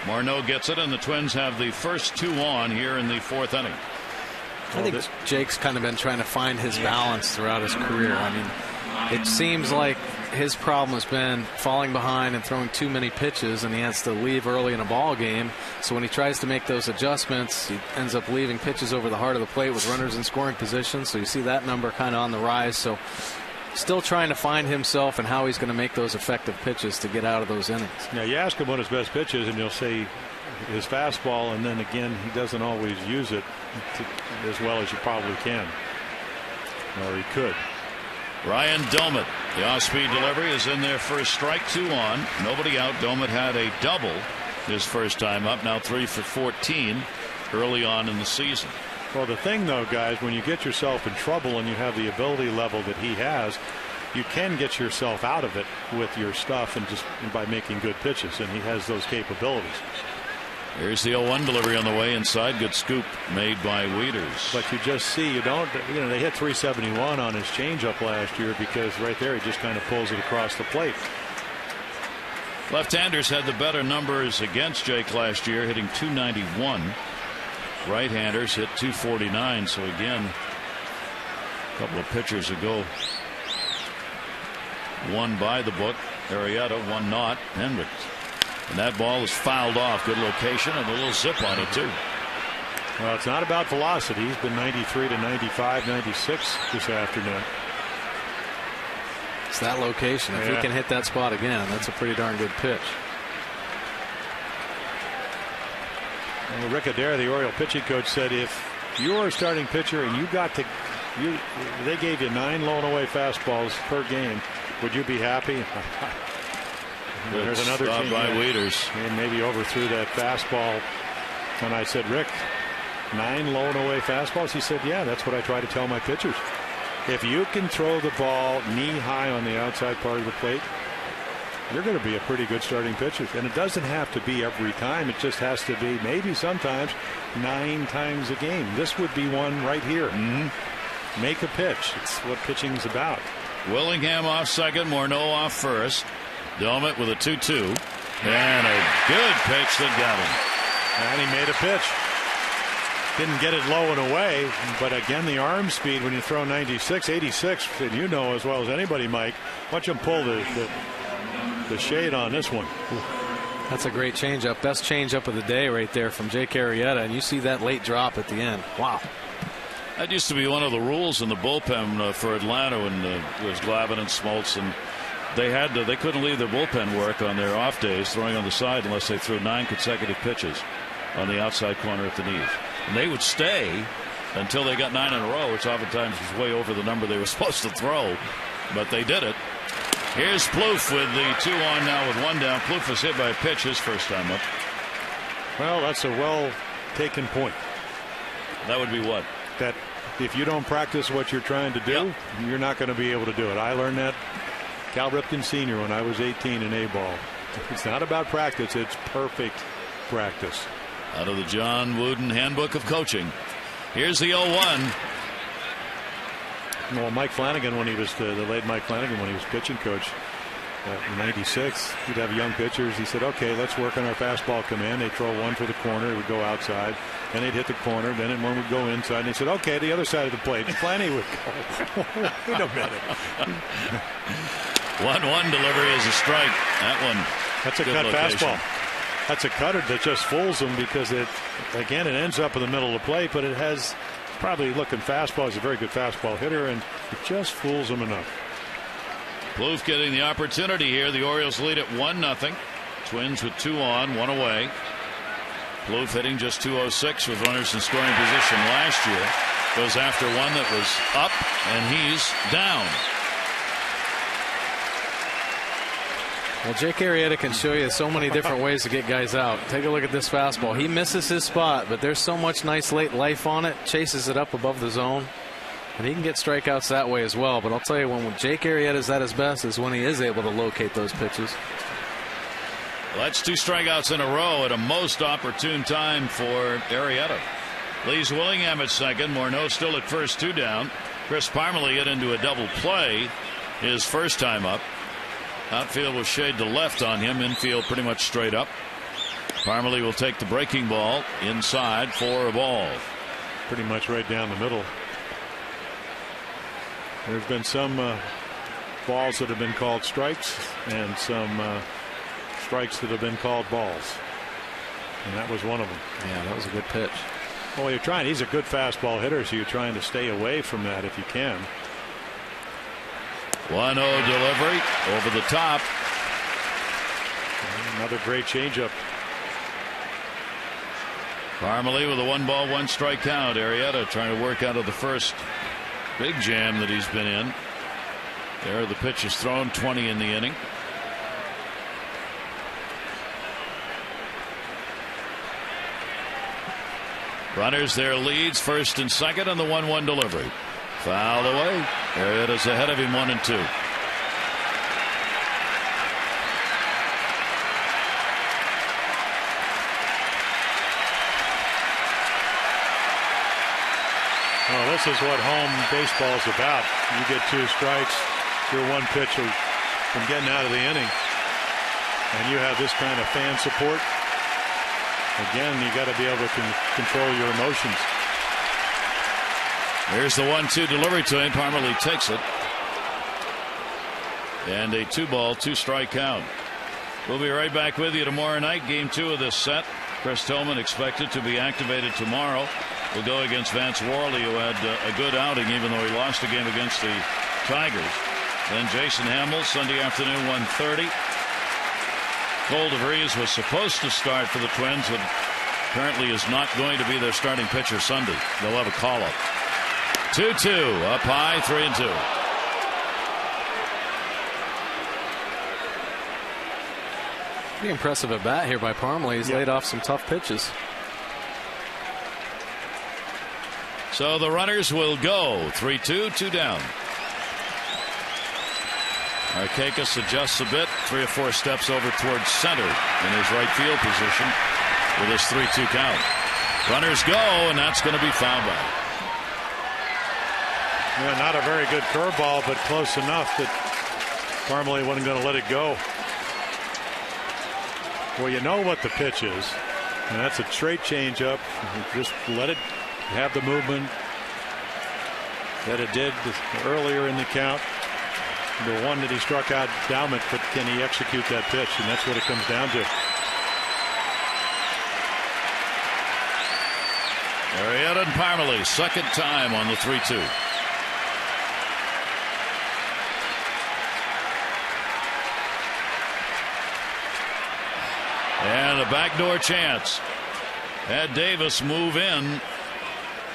Morneau gets it, and the Twins have the first 2 on here in the 4th inning. I think Jake's kind of been trying to find his balance throughout his career. I mean, it seems like his problem has been falling behind and throwing too many pitches, and he has to leave early in a ball game. So when he tries to make those adjustments, he ends up leaving pitches over the heart of the plate with runners in scoring position. So you see that number kind of on the rise. So still trying to find himself and how he's going to make those effective pitches to get out of those innings. Now, you ask him what his best pitch is, and he'll say his fastball, and then again, he doesn't always use it as well as you probably can, or he could. Ryan Domet, the off-speed delivery is in there for a strike, 2 on. Nobody out. Domet had a double his first time up, now 3 for 14 early on in the season. Well, the thing, though, guys, when you get yourself in trouble and you have the ability level that he has, you can get yourself out of it with your stuff and just by making good pitches, and he has those capabilities. Here's the 0-1 delivery on the way inside. Good scoop made by Wieters. But you just see, they hit 371 on his changeup last year because right there he just kind of pulls it across the plate. Left-handers had the better numbers against Jake last year, hitting 291. Right-handers hit 249. So again, a couple of pitchers ago, one by the book, Arrieta, one not, Hendricks. And that ball is fouled off. Good location and a little zip on it too. Well, it's not about velocity. He's been 93 to 95, 96 this afternoon. It's that location. If he can hit that spot again, that's a pretty darn good pitch. Well, Rick Adair, the Oriole pitching coach, said if you were a starting pitcher and they gave you 9 low and away fastballs per game, would you be happy? There's another stop by Wieters. And maybe overthrew that fastball. And I said, Rick, 9 low and away fastballs? He said, yeah, that's what I try to tell my pitchers. If you can throw the ball knee high on the outside part of the plate, you're going to be a pretty good starting pitcher. And it doesn't have to be every time. It just has to be maybe sometimes 9 times a game. This would be one right here. Make a pitch. It's what pitching's about. Willingham off second, Morneau off first. Delmott with a 2-2 and a good pitch that got him. And he made a pitch. Didn't get it low and away, but again, the arm speed when you throw 96, 86, and you know as well as anybody, Mike. Watch him pull the shade on this one. That's a great changeup. Best changeup of the day right there from Jake Arrieta, and you see that late drop at the end. Wow. That used to be one of the rules in the bullpen for Atlanta when it was Glavine and Smoltz, and they couldn't leave their bullpen work on their off days throwing on the side unless they threw 9 consecutive pitches on the outside corner at the knees. And they would stay until they got 9 in a row, which oftentimes was way over the number they were supposed to throw, but they did it. Here's Plouffe with the 2 on now with 1 down. Plouffe was hit by a pitch his first time up. Well, that's a well taken point. That would be what? That if you don't practice what you're trying to do, you're not going to be able to do it. I learned that Cal Ripken Sr. when I was 18 in A-ball. It's not about practice, it's perfect practice. Out of the John Wooden Handbook of Coaching. Here's the 0-1. Well, Mike Flanagan, when he was the late Mike Flanagan, when he was pitching coach in '96, he'd have young pitchers. He said, okay, let's work on our fastball command. They'd throw one for the corner. It would go outside. Then they'd hit the corner. Then one would go inside. And he said, okay, the other side of the plate. And Flanagan would go, wait a minute. 1-1 delivery is a strike. That one. That's a cut fastball. That's a cutter that just fools him because it ends up in the middle of the plate, but it has probably looking fastball. He's a very good fastball hitter, and it just fools him enough. Plouffe getting the opportunity here. The Orioles lead at 1-0. Twins with 2 on, 1 away. Plouffe hitting just .206 with runners in scoring position last year. Goes after one that was up, and he's down. Well, Jake Arrieta can show you so many different ways to get guys out. Take a look at this fastball. He misses his spot, but there's so much nice late life on it. Chases it up above the zone. And he can get strikeouts that way as well. But I'll tell you, when Jake Arrieta is at his best is when he is able to locate those pitches. Well, that's 2 strikeouts in a row at a most opportune time for Arrieta. Leaves Willingham at second. Morneau still at first, 2 down. Chris Parmalee hit into a double play his first time up. Outfield will shade to left on him. Infield pretty much straight up. Parmalee will take the breaking ball inside for a ball. Pretty much right down the middle. There's been some balls that have been called strikes and some strikes that have been called balls. And that was one of them. Yeah, that was a good pitch. Well, he's a good fastball hitter, so you're trying to stay away from that if you can. 1-0 delivery over the top. Another great changeup. Parmalee with a 1-ball, 1-strike count. Arrieta trying to work out of the first big jam that he's been in. There, the pitch is thrown, 20 in the inning. Runners their leads, first and second, on the 1-1 delivery. Fouled away. Arrieta's ahead of him, 1-2. Well, this is what home baseball is about. You get 2 strikes, you're 1 pitch from getting out of the inning, and you have this kind of fan support. Again, you got to be able to control your emotions. Here's the 1-2 delivery to him. Parmalee takes it. And a 2-ball, 2-strike count. We'll be right back with you tomorrow night. Game 2 of this set. Chris Tillman expected to be activated tomorrow. Will go against Vance Worley, who had a good outing, even though he lost a game against the Tigers. Then Jason Hamill, Sunday afternoon, 1:30. Cole DeVries was supposed to start for the Twins, but apparently is not going to be their starting pitcher Sunday. They'll have a call-up. 2-2, up high, 3-2. Pretty impressive at bat here by Parmalee. He's laid off some tough pitches. So the runners will go 3-2, 2 down. Markakis adjusts a bit, 3 or 4 steps over towards center in his right field position with his 3-2 count. Runners go, and that's going to be fouled back. Yeah, not a very good curveball, but close enough that Parmalee wasn't going to let it go. Well, you know what the pitch is, and that's a straight changeup. Just let it have the movement that it did earlier in the count. The one that he struck out Daument, but can he execute that pitch? And that's what it comes down to. Arrieta and Parmalee, second time on the 3-2. And a backdoor chance. Had Davis move in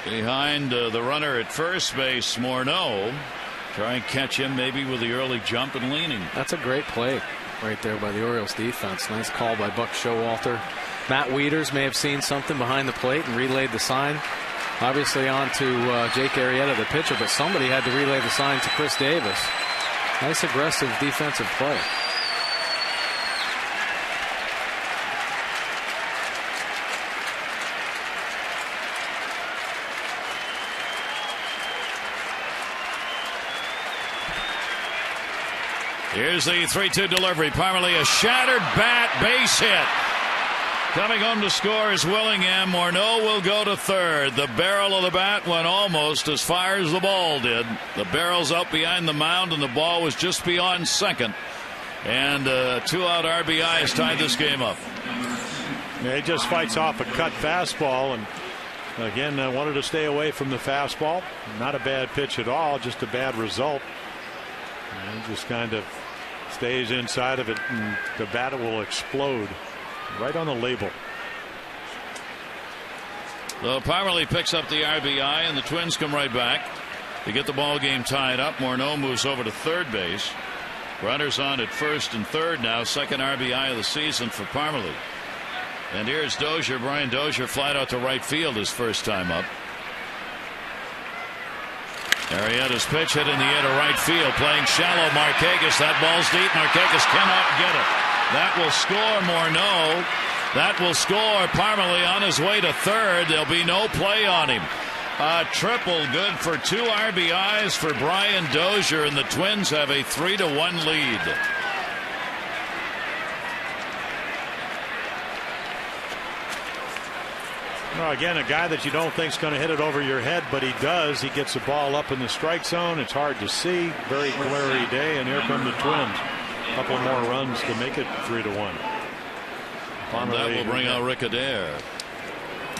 behind the runner at first base, Morneau. Try and catch him maybe with the early jump and leaning. That's a great play right there by the Orioles defense. Nice call by Buck Showalter. Matt Wieters may have seen something behind the plate and relayed the sign. Obviously on to Jake Arrieta, the pitcher, but somebody had to relay the sign to Chris Davis. Nice aggressive defensive play. Here's the 3-2 delivery. Parmalee, a shattered bat, base hit. Coming home to score is Willingham. Morneau will go to third. The barrel of the bat went almost as far as the ball did. The barrel's out behind the mound, and the ball was just beyond second. And 2-out RBI has tied this game up. Yeah, he just fights off a cut fastball, and again, I wanted to stay away from the fastball. Not a bad pitch at all, just a bad result. And he just kind of stays inside of it, and the bat will explode right on the label. So Parmalee picks up the RBI, and the Twins come right back to get the ball game tied up. Morneau moves over to third base. Runners on at first and third now. Second RBI of the season for Parmalee. And here's Dozier. Brian Dozier flied out to right field his first time up. Arrieta's pitch hit in the air to right field, playing shallow. Markakis, that ball's deep. Markakis cannot get it. That will score Morneau. That will score Parmalee on his way to third. There'll be no play on him. A triple, good for 2 RBIs for Brian Dozier, and the Twins have a 3-1 lead. Well, again, a guy that you don't think is going to hit it over your head, but he does. He gets the ball up in the strike zone. It's hard to see. Very glary day, and here come the Twins. A couple more runs to make it 3-1. And that will bring out Rick Adair.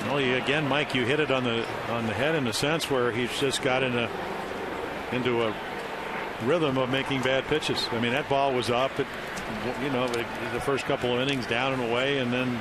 Well, again, Mike, you hit it on the head in the sense where he's just got into a rhythm of making bad pitches. I mean, that ball was up at, the first couple of innings, down and away, and then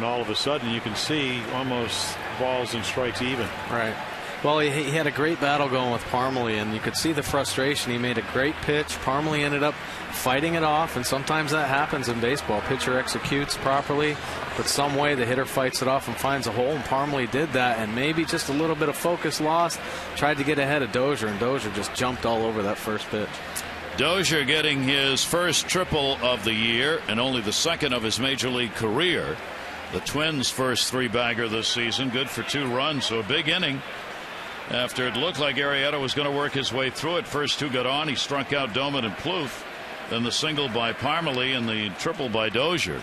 all of a sudden you can see almost balls and strikes even. Right. Well, he had a great battle going with Parmalee, and you could see the frustration. He made a great pitch. Parmalee ended up fighting it off, and sometimes that happens in baseball. Pitcher executes properly, but some way the hitter fights it off and finds a hole, and Parmalee did that, and maybe just a little bit of focus lost. Tried to get ahead of Dozier, and Dozier just jumped all over that first pitch. Dozier getting his first triple of the year and only the second of his major league career. The Twins' first three-bagger this season, good for 2 runs, so a big inning. After it looked like Arrieta was going to work his way through it, first 2 got on. He struck out Doman and Plouffe. Then the single by Parmalee and the triple by Dozier.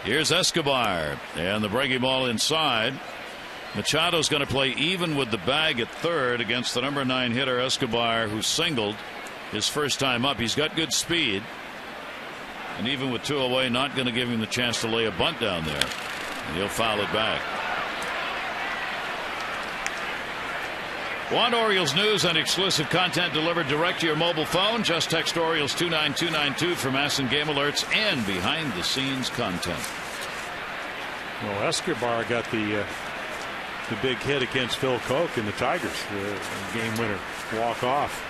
Here's Escobar and the breaking ball inside. Machado's going to play even with the bag at third against the number 9 hitter Escobar, who singled his first time up. He's got good speed, and even with 2 away, not going to give him the chance to lay a bunt down there, and he'll foul it back. Want Orioles news and exclusive content delivered direct to your mobile phone? Just text Orioles 29292 for mass and game alerts and behind the scenes content. Well, Escobar got the big hit against Phil Koch in the Tigers, the game winner walk off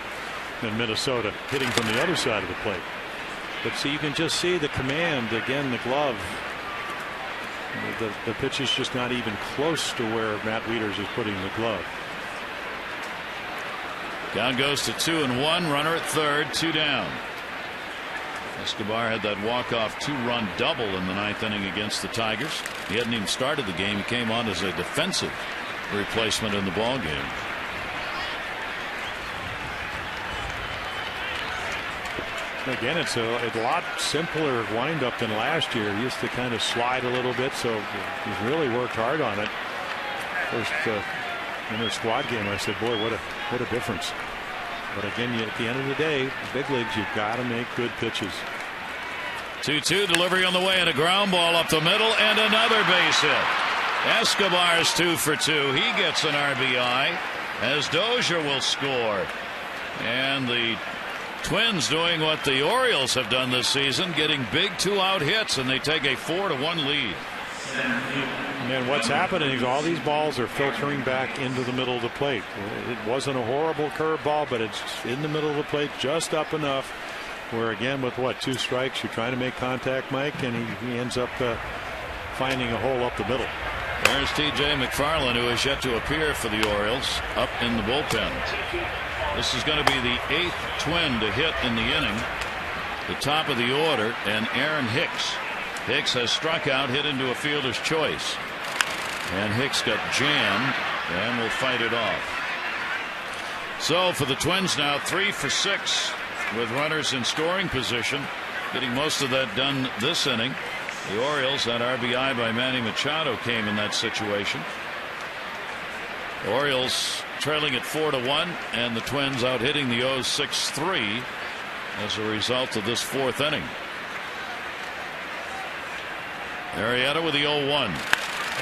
in Minnesota, hitting from the other side of the plate. But see, you can just see the command again, the glove. The pitch is just not even close to where Matt Wieters is putting the glove. Down goes to 2-1. Runner at third, 2 down. Escobar had that walk-off 2-run double in the 9th inning against the Tigers. He hadn't even started the game. He came on as a defensive replacement in the ball game. Again, it's a lot simpler windup than last year. He used to kind of slide a little bit, so he's really worked hard on it. First in their squad game, I said, boy, what a difference. But again, at the end of the day, big leagues, you've got to make good pitches. 2-2 delivery on the way, and a ground ball up the middle, and another base hit. Escobar's 2 for 2. He gets an RBI as Dozier will score. And the Twins doing what the Orioles have done this season, getting big 2-out hits, and they take a 4-1 lead. And what's happening is all these balls are filtering back into the middle of the plate. It wasn't a horrible curveball, but it's in the middle of the plate just up enough where, again, with 2 strikes, you're trying to make contact, Mike, and he ends up finding a hole up the middle. There's T.J. McFarland, who has yet to appear for the Orioles, up in the bullpen. This is going to be the 8th Twin to hit in the inning. The top of the order, and Aaron Hicks. Hicks has struck out, hit into a fielder's choice. And Hicks got jammed and will fight it off. So for the Twins now, 3 for 6 with runners in scoring position, getting most of that done this inning. The Orioles, that RBI by Manny Machado came in that situation. The Orioles trailing at 4-1, and the Twins out hitting the O's 6-3 as a result of this 4th inning. Arrieta with the 0-1,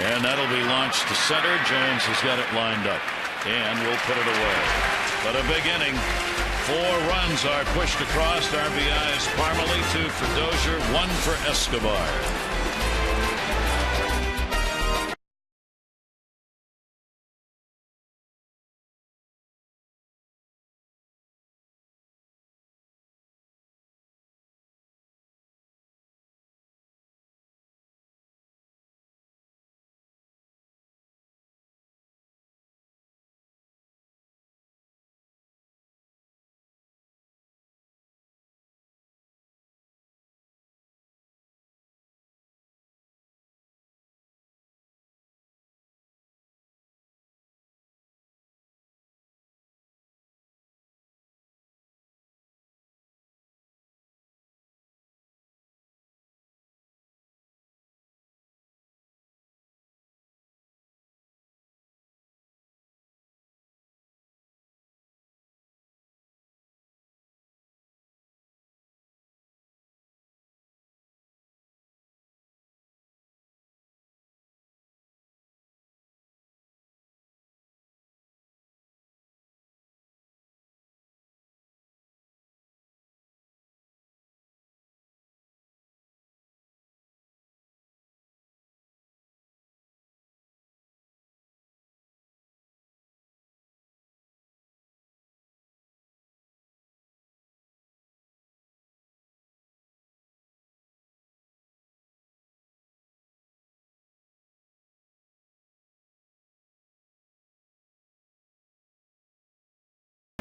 and that'll be launched to center. Jones has got it lined up and will put it away. But a big inning. 4 runs are pushed across. RBIs Parmalee, 2 for Dozier, 1 for Escobar.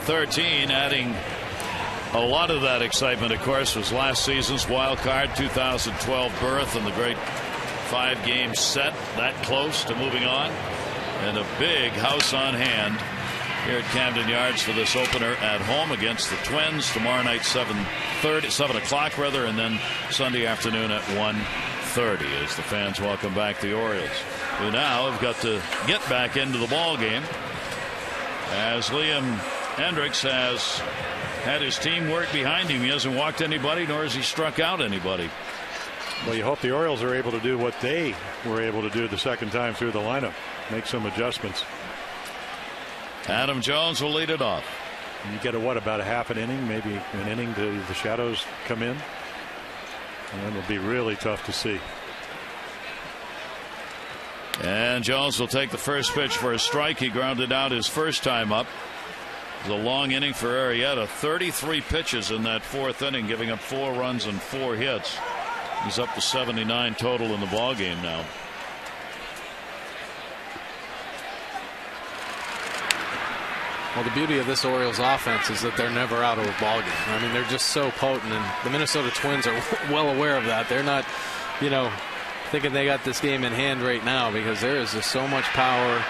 13. Adding a lot of that excitement, of course, was last season's wild card 2012 berth and the great 5-game set that close to moving on, and a big house on hand here at Camden Yards for this opener at home against the Twins tomorrow night 7 o'clock rather, and then Sunday afternoon at 1:30 as the fans welcome back the Orioles, who now have got to get back into the ball game as Liam Hendriks has had his team work behind him. He hasn't walked anybody, nor has he struck out anybody. Well, you hope the Orioles are able to do what they were able to do the second time through the lineup, make some adjustments. Adam Jones will lead it off. You get about a half an inning, maybe an inning to the shadows come in, and it'll be really tough to see. And Jones will take the first pitch for a strike. He grounded out his first time up. It was a long inning for Arrieta. 33 pitches in that fourth inning, giving up 4 runs and 4 hits. He's up to 79 total in the ball game now. Well, the beauty of this Orioles offense is that they're never out of a ball game. I mean, they're just so potent, and the Minnesota Twins are well aware of that. They're not, thinking they got this game in hand right now, because there is just so much power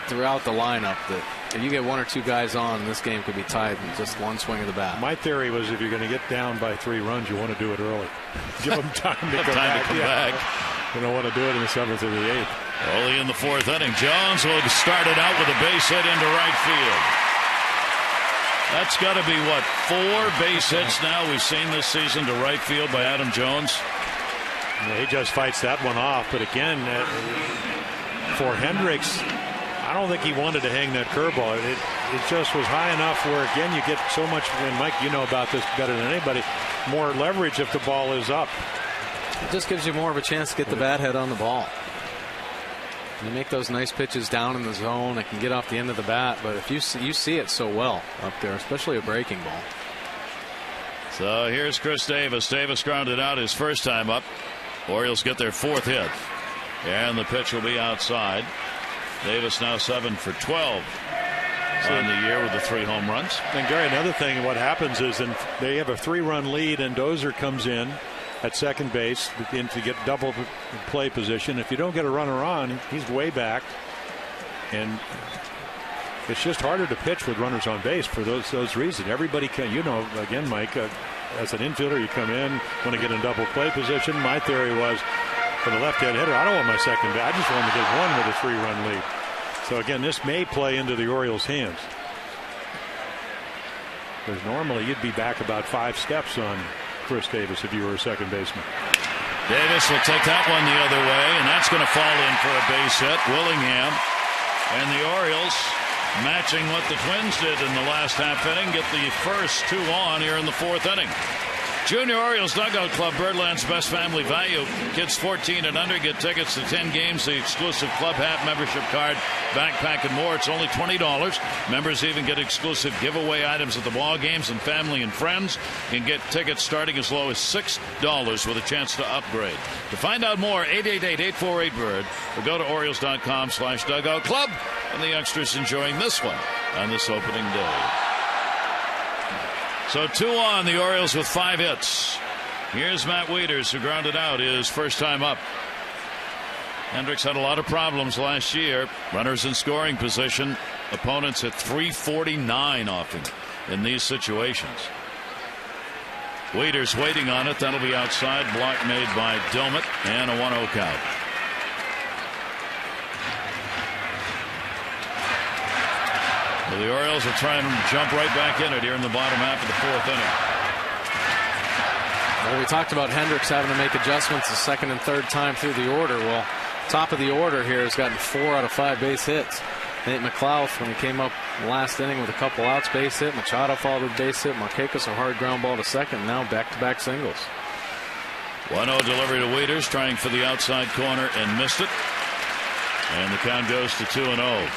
throughout the lineup that if you get 1 or 2 guys on, this game could be tied in just one swing of the bat. My theory was if you're going to get down by 3 runs, you want to do it early. Give them time to come back. You don't want to do it in the 7th or the 8th. Early in the 4th inning, Jones will start it out with a base hit into right field. That's got to be, 4 base hits now we've seen this season to right field by Adam Jones. Yeah, he just fights that one off. But again, for Hendriks, I don't think he wanted to hang that curveball. It just was high enough where, again, you get so much, and Mike, you know about this better than anybody, more leverage if the ball is up. It just gives you more of a chance to get the bat head on the ball. You make those nice pitches down in the zone. It can get off the end of the bat, but if you see it so well up there, especially a breaking ball. So here's Chris Davis. Davis grounded out his first time up. Orioles get their 4th hit, and the pitch will be outside. Davis now 7 for 12 on the year with the 3 home runs. And Gary, another thing, what happens is they have a 3-run lead, and Dozier comes in at second base to get double play position. If you don't get a runner on, he's way back, and it's just harder to pitch with runners on base for those reasons. Everybody can, again, Mike, as an infielder, you come in, want to get in double play position. My theory was, for the left-hand hitter, I don't want my second base. I just want to get one with a 3-run lead. So again, this may play into the Orioles' hands, because normally you'd be back about 5 steps on Chris Davis if you were a second baseman. Davis will take that one the other way, and that's going to fall in for a base hit. Willingham and the Orioles, matching what the Twins did in the last half inning, get the first 2 on here in the 4th inning. Junior Orioles Dugout Club, Birdland's best family value. Kids 14 and under get tickets to 10 games, the exclusive club hat, membership card, backpack, and more. It's only $20. Members even get exclusive giveaway items at the ball games, and family and friends can get tickets starting as low as $6 with a chance to upgrade. To find out more, 888-848-BIRD, or go to Orioles.com/dugout club. And the youngsters enjoying this one on this opening day. So 2 on, the Orioles with 5 hits. Here's Matt Wieters, who grounded out his first time up. Hendriks had a lot of problems last year. Runners in scoring position. Opponents at .349 often in these situations. Wieters waiting on it. That'll be outside. Block made by Dilmott, and a 1-0 count. Well, the Orioles are trying to jump right back in it here in the bottom half of the 4th inning. Well, we talked about Hendriks having to make adjustments the second and third time through the order. Well, top of the order here has gotten 4 out of 5 base hits. Nate McLouth, when he came up last inning with a couple outs, base hit. Machado followed with base hit. Markakis a hard ground ball to second. Now back-to-back singles. 1-0 delivery to Wieters, trying for the outside corner and missed it. And the count goes to 2-0.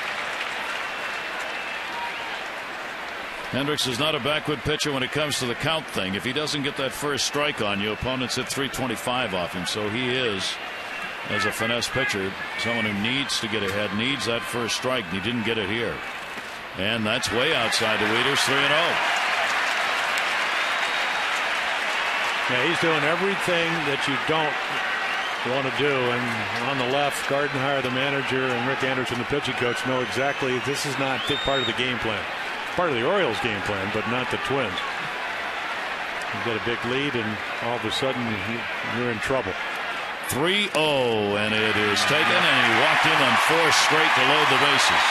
Hendriks is not a backward pitcher when it comes to the count thing. If he doesn't get that first strike on you, opponents hit .325 off him. So he is, as a finesse pitcher, someone who needs to get ahead, needs that first strike, and he didn't get it here. And that's way outside the Weeders, 3-0. Yeah, he's doing everything that you don't want to do. And on the left, Gardenhire, the manager, and Rick Anderson, the pitching coach, know exactly this is not part of the game plan. Part of the Orioles' game plan, but not the Twins. You get a big lead, and all of a sudden you're in trouble. 3-0, and it is taken, and he walked in on 4 straight to load the bases.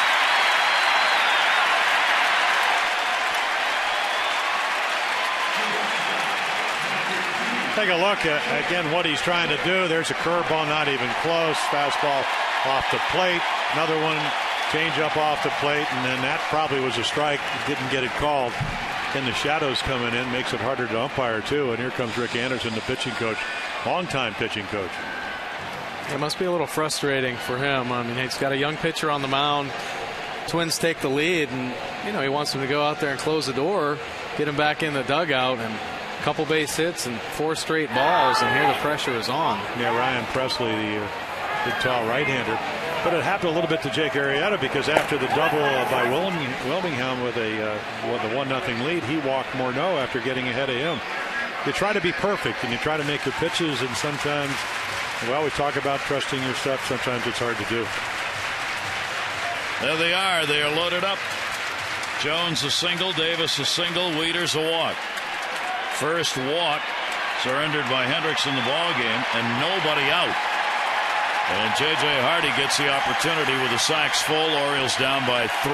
Take a look at, again, what he's trying to do. There's a curveball, not even close. Fastball off the plate. Another one, change up off the plate, and then that probably was a strike. Didn't get it called. And the shadows coming in makes it harder to umpire, too. And here comes Rick Anderson, the pitching coach, longtime pitching coach. It must be a little frustrating for him. I mean, he's got a young pitcher on the mound. Twins take the lead, and, you know, he wants him to go out there and close the door, get him back in the dugout, and a couple base hits and 4 straight balls, and here the pressure is on. Yeah, Ryan Presley, the big, tall right-hander. But it happened a little bit to Jake Arrieta because after the double by Wilmingham with a 1-0 lead, he walked Morneau after getting ahead of him. You try to be perfect and you try to make your pitches, and sometimes, well, we talk about trusting your stuff. Sometimes it's hard to do. There they are. They are loaded up. Jones a single, Davis a single, Wieters a walk. First walk surrendered by Hendricks in the ball game, and nobody out. And J.J. Hardy gets the opportunity with the sacks full. Orioles down by 3.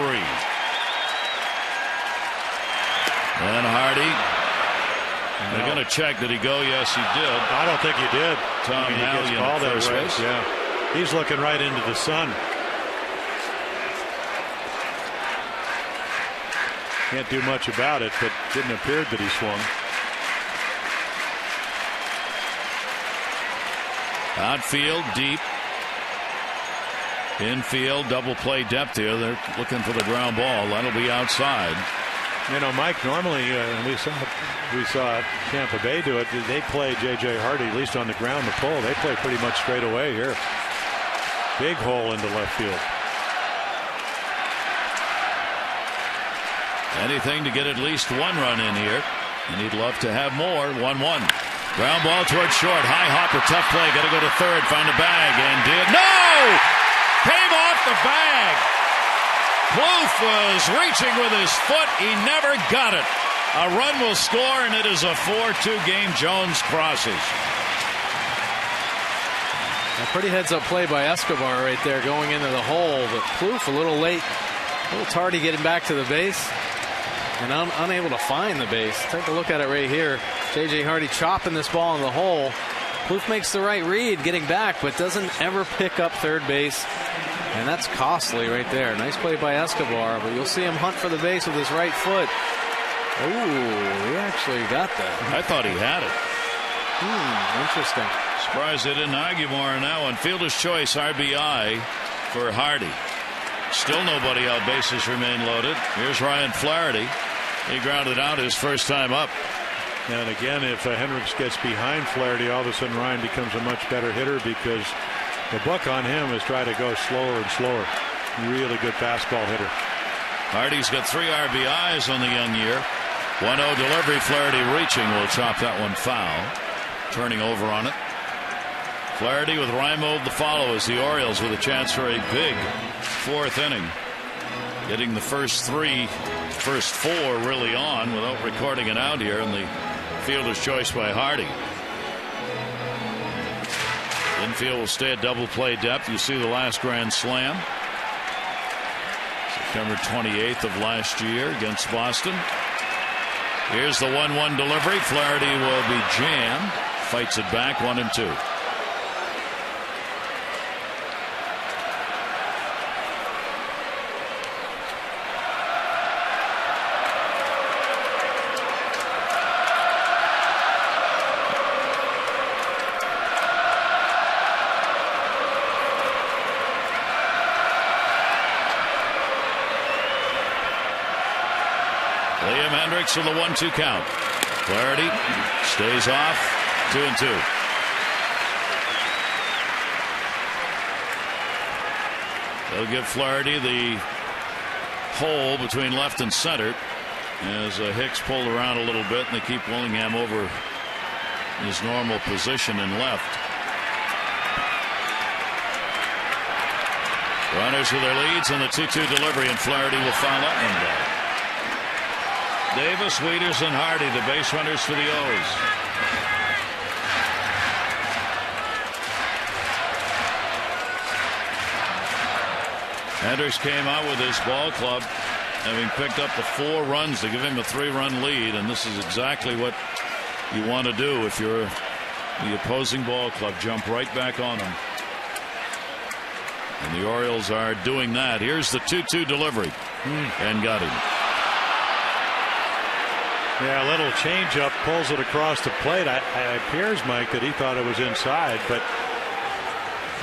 And Hardy, they're going to check. Did he go? Yes, he did. I don't think he did. Tom Hallion called at first base. Yeah, he's looking right into the sun. Can't do much about it, but didn't appear that he swung. Outfield deep. Infield double play depth here. They're looking for the ground ball. That'll be outside. You know, Mike, normally we saw Tampa Bay do it. They play J.J. Hardy, at least on the ground, the pull. They play pretty much straight away here. Big hole into left field. Anything to get at least 1 run in here. And he'd love to have more. 1-1. Ground ball towards short. High hopper. Tough play. Got to go to third. Find a bag. And did. No! Came off the bag. Plouffe was reaching with his foot. He never got it. A run will score, and it is a 4-2 game. Jones crosses. A pretty heads-up play by Escobar right there going into the hole. But Plouffe a little late. A little tardy getting back to the base. And unable to find the base. Take a look at it right here. J.J. Hardy chopping this ball in the hole. Plouffe makes the right read getting back, but doesn't ever pick up third base. And that's costly right there. Nice play by Escobar, but you'll see him hunt for the base with his right foot. Ooh, he actually got that. I thought he had it. Interesting. Surprised they didn't argue more on that one. Fielder's choice RBI for Hardy. Still nobody out. Bases remain loaded. Here's Ryan Flaherty. He grounded out his first time up. And again, if Hendricks gets behind Flaherty, all of a sudden Ryan becomes a much better hitter because the book on him is try to go slower and slower. Really good fastball hitter. Hardy's got 3 RBIs on the young year. 1-0 delivery. Flaherty reaching will chop that one foul. Turning over on it. Flaherty with Reimold to follow as the Orioles with a chance for a big 4th inning. Getting the first 4 really on without recording it out here in the fielder's choice by Hardy. Infield will stay at double play depth. You see the last grand slam. September 28th of last year against Boston. Here's the 1-1 delivery. Flaherty will be jammed. Fights it back 1-2. With the 1-2 count. Flaherty stays off. 2-2. They'll give Flaherty the hole between left and center as Hicks pulled around a little bit, and they keep Willingham over his normal position in left. Runners with their leads, and the 2-2 delivery, and Flaherty will foul that one down. Davis, Wieters, and Hardy, the base runners for the O's. Hendricks came out with his ball club, having picked up the 4 runs to give him a 3-run lead, and this is exactly what you want to do if you're the opposing ball club. Jump right back on them. And the Orioles are doing that. Here's the 2-2 delivery, and got him. Yeah, a little changeup, pulls it across the plate. It appears, Mike, that he thought it was inside, but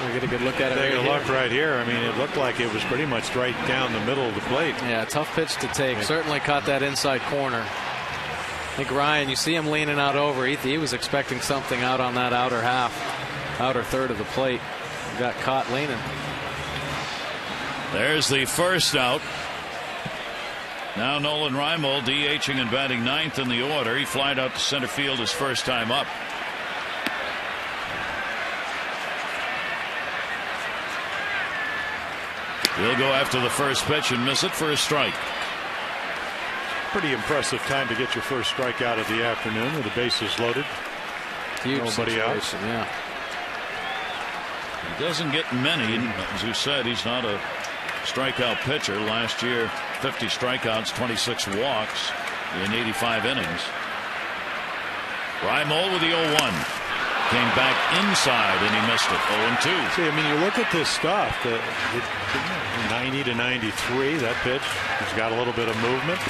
we'll get a good look at it. Take a look right here. I mean, it looked like it was pretty much right down the middle of the plate. Yeah, tough pitch to take. Certainly caught that inside corner. I think Ryan, you see him leaning out over. He was expecting something out on that outer third of the plate. Got caught leaning. There's the first out. Now Nolan Reimold DHing and batting ninth in the order. He flied out to center field his first time up. He'll go after the first pitch and miss it for a strike. Pretty impressive time to get your first strikeout of the afternoon with the bases loaded. Huge Nobody out. Yeah. He doesn't get many. As you said, he's not a strikeout pitcher. Last year, 50 strikeouts, 26 walks in 85 innings. Reimold with the 0-1. Came back inside and he missed it. 0-2. See, I mean, you look at this stuff. 90 to 93, that pitch has got a little bit of movement.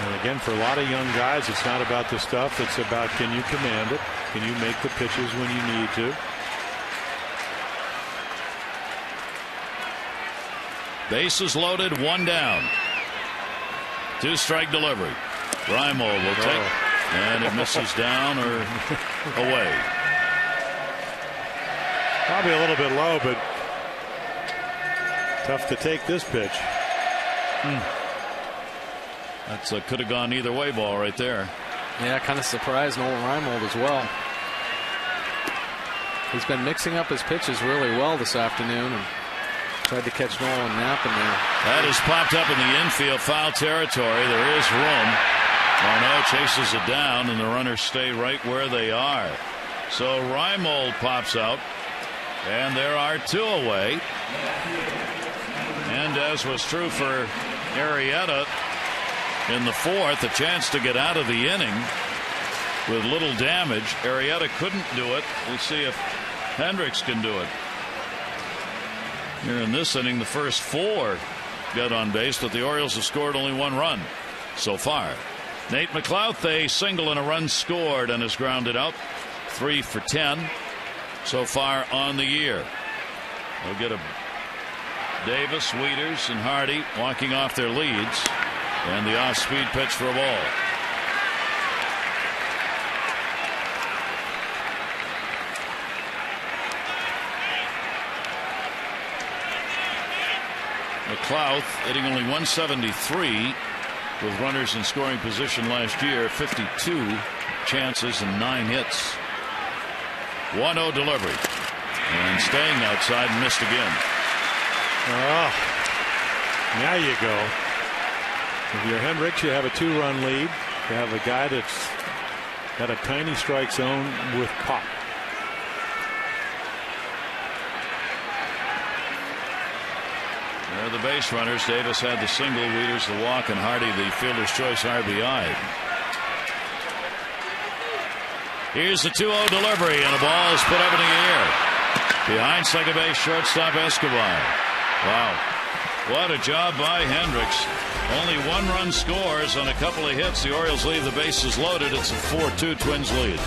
And again, for a lot of young guys, it's not about the stuff. It's about, can you command it? Can you make the pitches when you need to? Bases loaded, 1 down. 2-strike delivery. Reimold will take, and it misses down or away. Probably a little bit low, but tough to take this pitch. That's a could have gone either way ball right there. Yeah, kind of surprised Nolan Reimold as well. He's been mixing up his pitches really well this afternoon and tried to catch Nolan napping there. That is popped up in the infield, foul territory. There is room. Arnaud chases it down, and the runners stay right where they are. So Reimold pops out, and there are 2 away. And as was true for Arrieta in the 4th, a chance to get out of the inning with little damage. Arrieta couldn't do it. We'll see if Hendricks can do it. Here in this inning, the first 4 got on base, but the Orioles have scored only 1 run so far. Nate McLouth, a single and a run scored, and has grounded out. 3 for 10 so far on the year. They'll get a Davis, Wieters, and Hardy walking off their leads, and the off-speed pitch for a ball. McLouth hitting only 173 with runners in scoring position last year. 52 chances and 9 hits. 1-0 delivery, and staying outside and missed again. Oh, now you go. If you're Hendricks, you have a 2-run lead. You have a guy that's got a tiny strike zone with pop. They're the base runners. Davis had the single, Wieters the walk, and Hardy the fielder's choice RBI. Here's the 2-0 delivery, and a ball is put up in the air behind second base shortstop Escobar. Wow, what a job by Hendricks. Only 1 run scores on a couple of hits. The Orioles leave the bases loaded. It's a 4-2 Twins lead.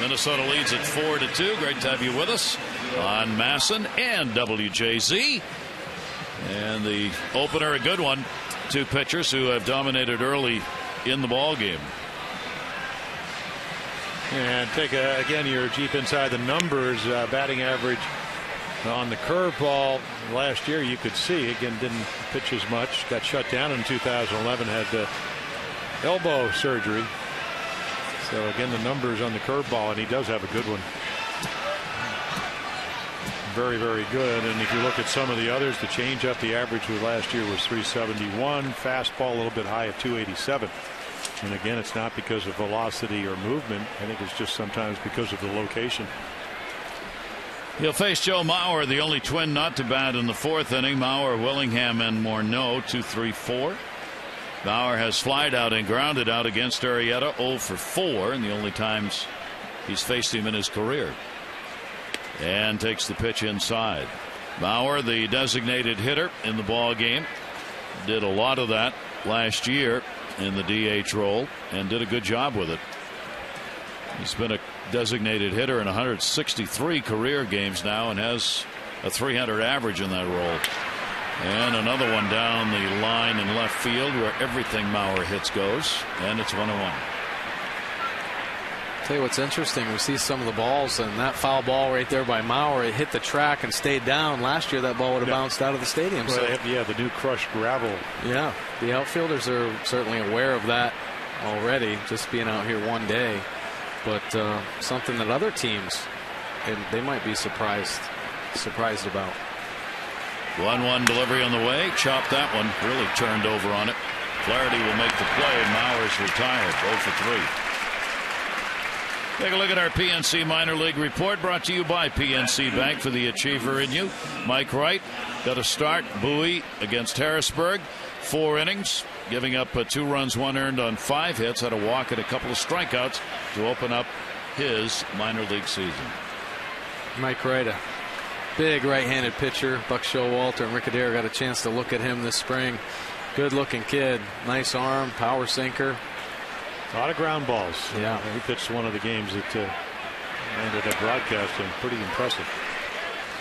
Minnesota leads at 4-2. Great to have you with us on Masson and WJZ. And the opener, a good one. Two pitchers who have dominated early in the ball game. And again, you're deep inside the numbers. Batting average on the curveball last year, you could see, again, didn't pitch as much. Got shut down in 2011, had elbow surgery. So again, the numbers on the curveball, and he does have a good one. Very, very good. And if you look at some of the others, the changeup, the average with last year was 371. Fastball a little bit high at 287. And again, it's not because of velocity or movement. I think it's just sometimes because of the location. He'll face Joe Mauer, the only Twin not to bat in the fourth inning. Mauer, Willingham, and Morneau, 2-3-4. Mauer has flied out and grounded out against Arrieta, 0 for 4, and the only times he's faced him in his career. And takes the pitch inside. Mauer, the designated hitter in the ball game, did a lot of that last year in the DH role and did a good job with it. He's been a designated hitter in 163 career games now and has a 300 average in that role. And another one down the line in left field where everything Mauer hits goes, and it's 1-1. Tell you what's interesting, we see some of the balls, and that foul ball right there by Mauer, it hit the track and stayed down. Last year that ball would have bounced out of the stadium. Well, so the new crushed gravel. Yeah, the outfielders are certainly aware of that already, just being out here one day. But something that other teams, they might be surprised about. 1-1 delivery on the way. Chopped that one. Really turned over on it. Flaherty will make the play, and Mauer's retired. 0 for 3. Take a look at our PNC Minor League report, brought to you by PNC Bank for the achiever in you. Mike Wright got a start. Bowie against Harrisburg. 4 innings, giving up 2 runs, 1 earned on 5 hits. Had a walk and a couple of strikeouts to open up his minor league season. Mike Wright, a big right-handed pitcher. Buck Showalter and Rick Adair got a chance to look at him this spring. Good-looking kid. Nice arm, power sinker. A lot of ground balls. Yeah. He pitched one of the games that ended up broadcasting. Pretty impressive.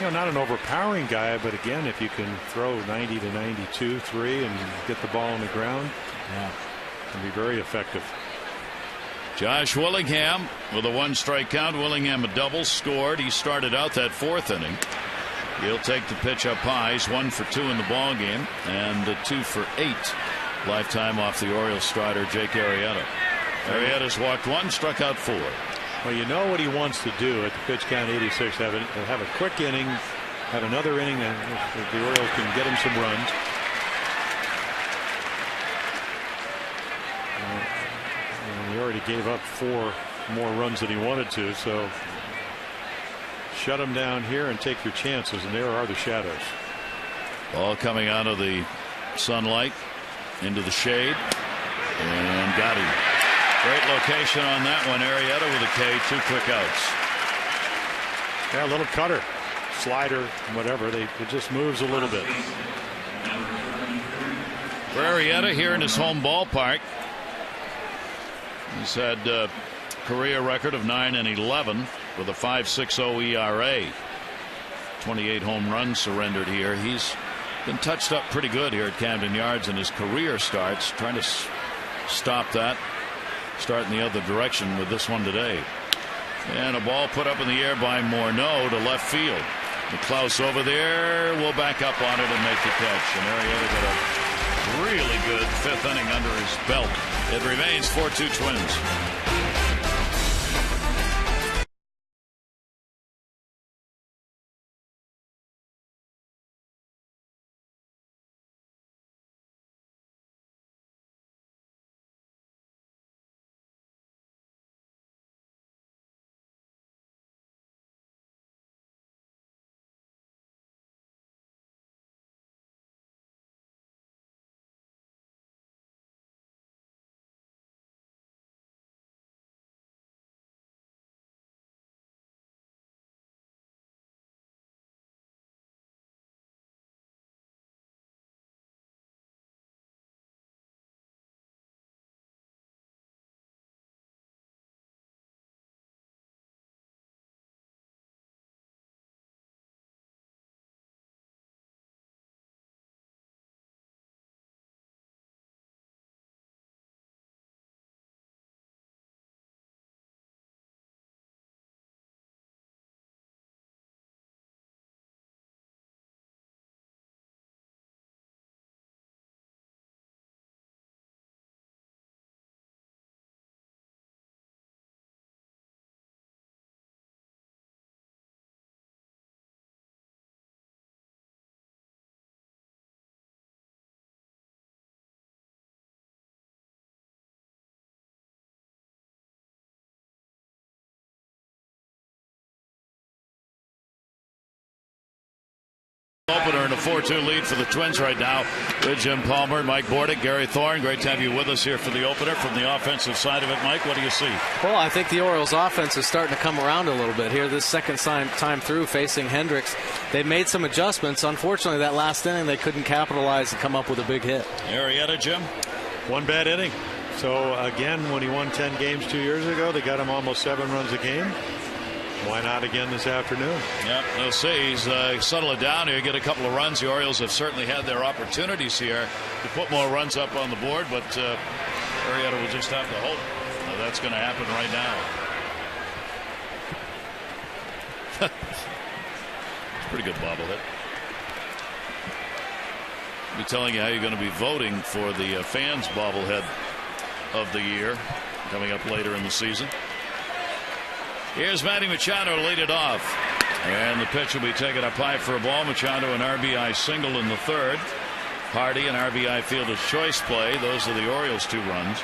Not an overpowering guy, but again, if you can throw 90 to 92, 3 and get the ball on the ground, can be very effective. Josh Willingham with a 1-strike count. Willingham a double scored. He started out that 4th inning. He'll take the pitch up high. He's 1 for 2 in the ball game and 2 for 8 lifetime off the Orioles starter Jake Arrieta. Arrieta's walked 1, struck out 4. Well, you know what he wants to do at the pitch count 86. Have a quick inning, have another inning, and the Orioles can get him some runs. And he already gave up 4 more runs than he wanted to, so shut him down here and take your chances, and there are the shadows. Ball coming out of the sunlight into the shade, and got him. Great location on that one. Arrieta with a K, 2 quick outs. Yeah, a little cutter, slider, whatever. It just moves a little bit. For Arrieta here in his home ballpark, he's had a career record of 9-11 with a 5.60 ERA. 28 home runs surrendered here. He's been touched up pretty good here at Camden Yards in his career starts. Trying to stop that. Starting the other direction with this one today. And a ball put up in the air by Morneau to left field. McClouse over there will back up on it and make the catch. And Arrieta got a really good 5th inning under his belt. It remains 4-2 Twins. Opener in a 4-2 lead for the Twins right now with Jim Palmer, Mike Bordick, Gary Thorne. Great to have you with us here for the opener. From the offensive side of it, Mike, what do you see? Well, I think the Orioles offense is starting to come around a little bit here. This second time through facing Hendricks, they've made some adjustments. Unfortunately, that last inning they couldn't capitalize and come up with a big hit. Arrieta, Jim? One bad inning. So again, when he won 10 games 2 years ago, they got him almost 7 runs a game. Why not again this afternoon? Yeah, we'll see. He's settle it down here, get a couple of runs. The Orioles have certainly had their opportunities here to put more runs up on the board, but Arrieta will just have to hope that's going to happen right now. It's pretty good bobblehead. I'll be telling you how you're going to be voting for the fans bobblehead of the year coming up later in the season. Here's Manny Machado to lead it off. And the pitch will be taken up high for a ball. Machado an RBI single in the third. Hardy an RBI fielder's choice play. Those are the Orioles' 2 runs.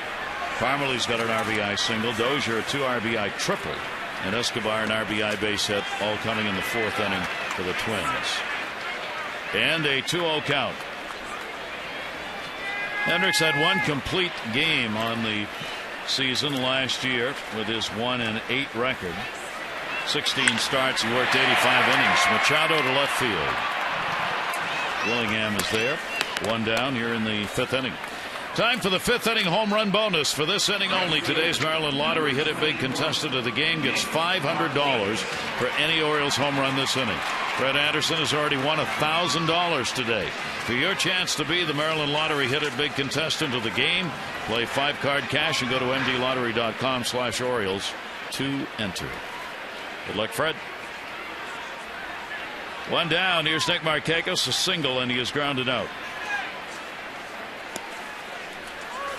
Parmalee's got an RBI single. Dozier a 2 RBI triple. And Escobar an RBI base hit, all coming in the 4th inning for the Twins. And a 2-0 count. Hendricks had 1 complete game on the season last year with his 1-8 record. 16 starts, he worked 85 innings. Machado to left field. Willingham is there. 1 down here in the 5th inning. Time for the 5th inning home run bonus. For this inning only, today's Maryland Lottery Hit It Big contestant of the game gets $500 for any Orioles home run this inning. Fred Anderson has already won $1,000 today. For your chance to be the Maryland Lottery Hit It Big contestant of the game, play 5-card cash and go to mdlottery.com/Orioles to enter. Good luck, Fred. 1 down. Here's Nick Markakis, a single, and he is grounded out.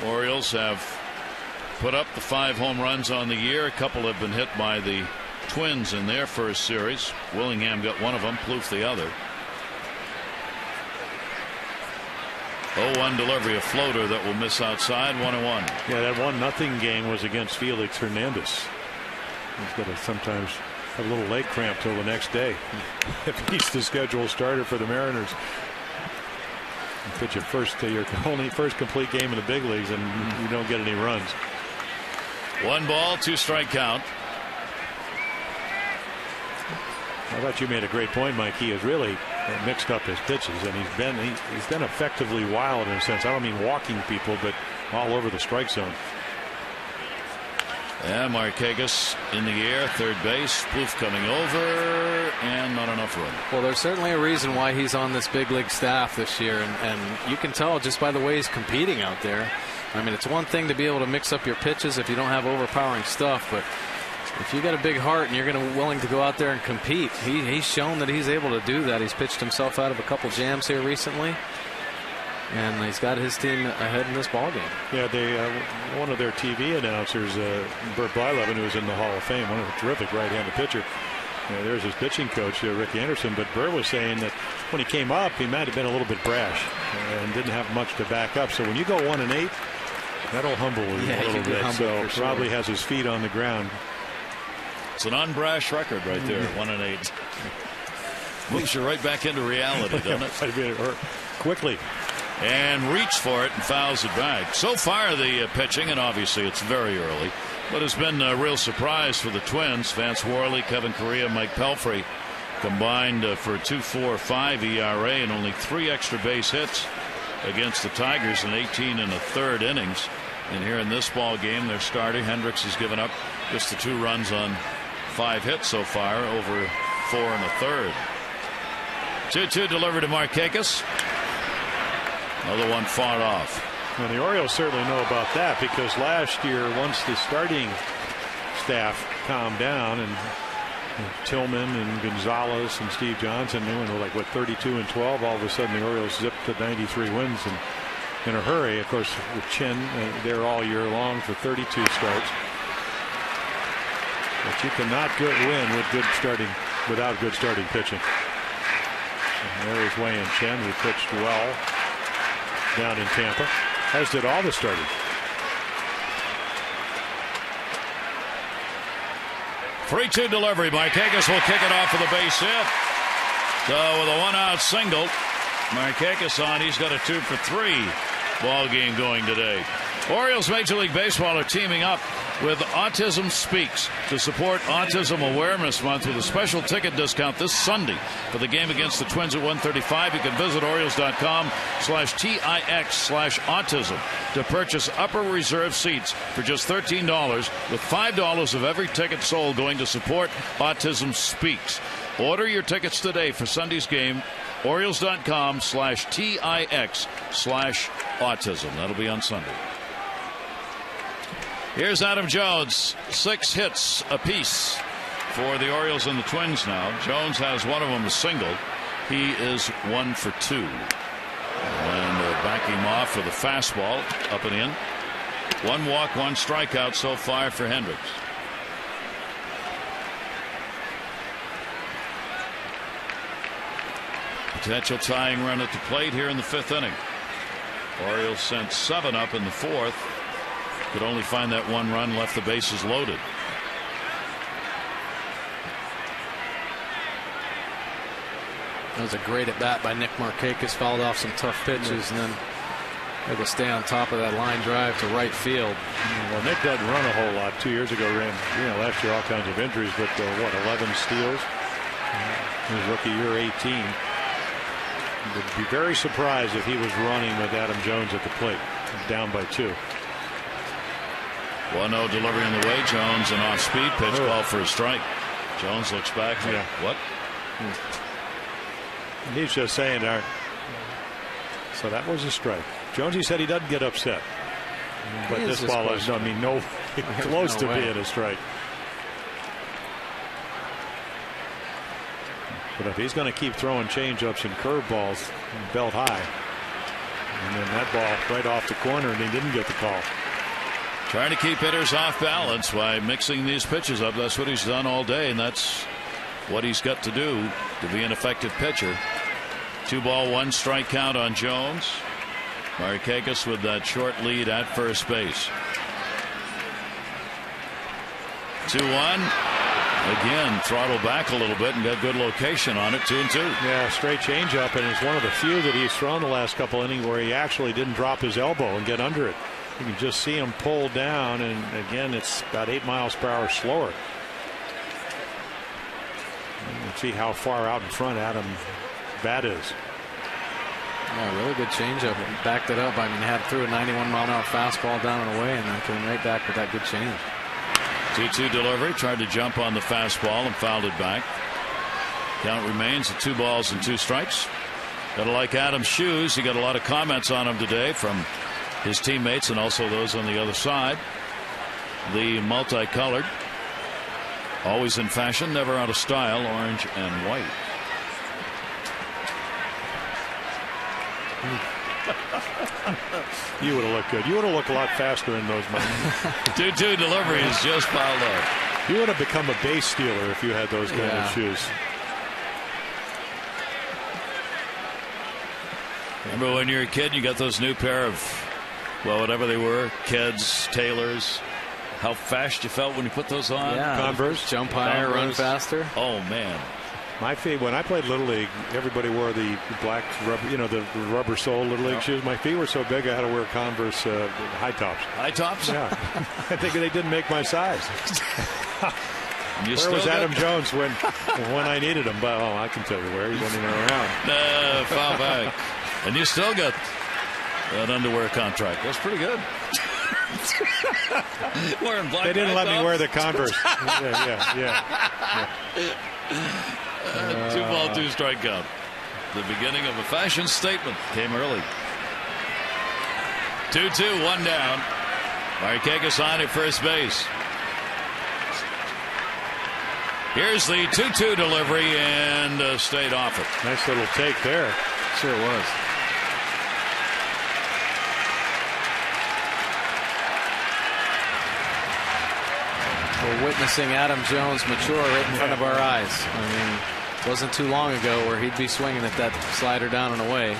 Orioles have put up the 5 home runs on the year. A couple have been hit by the Twins in their first series. Willingham got one of them, Plouffe the other. 0-1 delivery, a floater that will miss outside. 1-1. Yeah, that 1-0 game was against Felix Hernandez. He's got to sometimes have a little leg cramp till the next day if he's the scheduled starter for the Mariners. You pitch your only first complete game in the big leagues and you don't get any runs. 1 ball, 2 strike count. I thought you made a great point, Mike. He has really mixed up his pitches, and he's been effectively wild in a sense. I don't mean walking people, but all over the strike zone. And Markakis in the air, third base. Plouffe coming over, and not enough room. Well, there's certainly a reason why he's on this big league staff this year, and you can tell just by the way he's competing out there. I mean, it's one thing to be able to mix up your pitches if you don't have overpowering stuff, but if you got a big heart and you're willing to go out there and compete, he's shown that he's able to do that. He's pitched himself out of a couple jams here recently, and he's got his team ahead in this ballgame. Yeah, one of their TV announcers, Bert Blyleven, who was in the Hall of Fame, one of a terrific right-handed pitcher. There's his pitching coach, Rick Anderson. But Bert was saying that when he came up, he might have been a little bit brash and didn't have much to back up. So when you go 1-8, that'll humble you a little bit. So probably has his feet on the ground. It's an unbrash record right there, 1-8. Moves you right back into reality, doesn't it? Quickly. And reached for it and fouls it back. So far the pitching, and obviously it's very early, but it's been a real surprise for the Twins. Vance Worley, Kevin Correa, Mike Pelfrey combined for 2.45 ERA and only 3 extra base hits against the Tigers in 18 1/3 innings. And here in this ball game, their starter Hendricks has given up just the 2 runs on 5 hits so far, over 4 1/3. 2-2 delivered to Markakis. Another one fought off. Well, the Orioles certainly know about that, because last year, once the starting staff calmed down, and Tillman and Gonzalez and Steve Johnson, they went like 32-12. All of a sudden, the Orioles zipped to 93 wins and in a hurry. Of course, with Chin, they're all year long for 32 starts. But you cannot win without good starting pitching. And there is Wei and Chen, who pitched well down in Tampa, as did all the starters. 3-2 delivery. Markakis will kick it off with a base hit. So with a 1-out single, Markakis on. He's got a 2 for 3 ball game going today. Orioles Major League Baseball are teaming up with Autism Speaks to support Autism Awareness Month with a special ticket discount this Sunday for the game against the Twins at 1:35. You can visit Orioles.com/TIX/autism to purchase upper reserve seats for just $13, with $5 of every ticket sold going to support Autism Speaks. Order your tickets today for Sunday's game. Orioles.com/TIX/autism. That'll be on Sunday. Here's Adam Jones. 6 hits apiece for the Orioles and the Twins now. Jones has one of them a single. He is 1 for 2. And back him off with a fastball up and in. 1 walk, 1 strikeout so far for Hendricks. Potential tying run at the plate here in the 5th inning. Orioles sent 7 up in the 4th. Could only find that 1 run, left the bases loaded. That was a great at bat by Nick Markakis. Fouled off some tough pitches and then able to stay on top of that line drive to right field. Well, Nick doesn't run a whole lot. 2 years ago, ran last year all kinds of injuries, but 11 steals. His rookie year 18. Would be very surprised if he was running with Adam Jones at the plate, down by 2. 1-0 delivery on the way. Jones, an off-speed pitch, called for a strike. Jones looks back. Like, what? He's just saying, so that was a strike. Jonesy said he doesn't get upset, but this ball is, no close to being a strike. But if he's going to keep throwing changeups and curveballs belt high, and then that ball right off the corner, and he didn't get the call. Trying to keep hitters off balance by mixing these pitches up. That's what he's done all day, and that's what he's got to do to be an effective pitcher. 2-ball, 1 strike count on Jones. Markakis with that short lead at first base. 2-1. Again, throttle back a little bit and got good location on it. 2-2. Yeah, straight changeup, and it's one of the few that he's thrown the last couple innings where he actually didn't drop his elbow and get under it. You can just see him pull down, and again, it's about 8 miles per hour slower. Let's see how far out in front Adam's bat is. Yeah, really good changeup. Backed it up. I mean, had threw a 91-mile-an-hour fastball down and away, and then came right back with that good change. 2-2 delivery. Tried to jump on the fastball and fouled it back. Count remains at 2 balls and 2 strikes. Gotta like Adam's shoes. He got a lot of comments on him today from his teammates and also those on the other side. The multicolored, always in fashion, never out of style, orange and white. You would have looked good. You would have looked a lot faster in those moments. 2-2 delivery is just piled up. You would have become a base stealer if you had those kind of shoes. Remember when you were a kid, you got those new pair of, well, whatever they were, Keds, Taylors. How fast you felt when you put those on? Yeah, Converse. Jump higher, run faster. Oh, man. My feet, when I played Little League, everybody wore the black rubber, the rubber sole Little League shoes. My feet were so big I had to wear Converse high tops. High tops? Yeah. I think they didn't make my size. Where was Adam Jones when I needed him? But I can tell you where. He wasn't even around. Foul back. And you still got that underwear contract. That's pretty good. Wearing black. They didn't let me wear the Converse. Yeah. 2-ball, 2 strike count. The beginning of a fashion statement came early. 2-2, 1 down. Markakis on at first base. Here's the 2-2 delivery and stayed off it. Nice little take there. Sure was. We're witnessing Adam Jones mature right in front of our eyes. I mean, it wasn't too long ago where he'd be swinging at that slider down and away.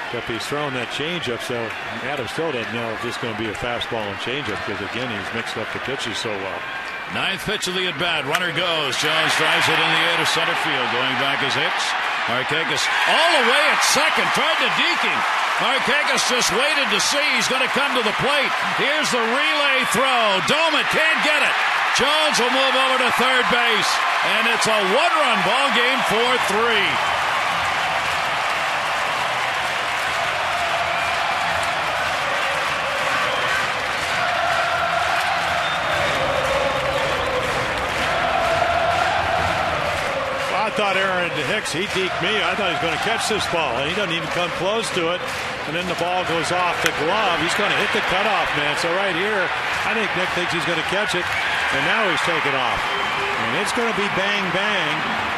Except he's throwing that changeup, so Adam still doesn't know if this is going to be a fastball and changeup because, again, he's mixed up the pitches so well. Ninth pitch of the at bat. Runner goes. Jones drives it in the air to center field. Going back is Hicks. Markakis all the way at second. Tried to deke him. Markakis just waited to see. He's going to come to the plate. Here's the relay throw. Doman can't get it. Jones will move over to third base. And it's a one-run ball game, 4-3. I thought Aaron Hicks, he deked me. I thought he was going to catch this ball, and he doesn't even come close to it. And then the ball goes off the glove. He's going to hit the cutoff, man. So right here, I think Nick thinks he's going to catch it, and now he's taken off. And it's going to be bang, bang.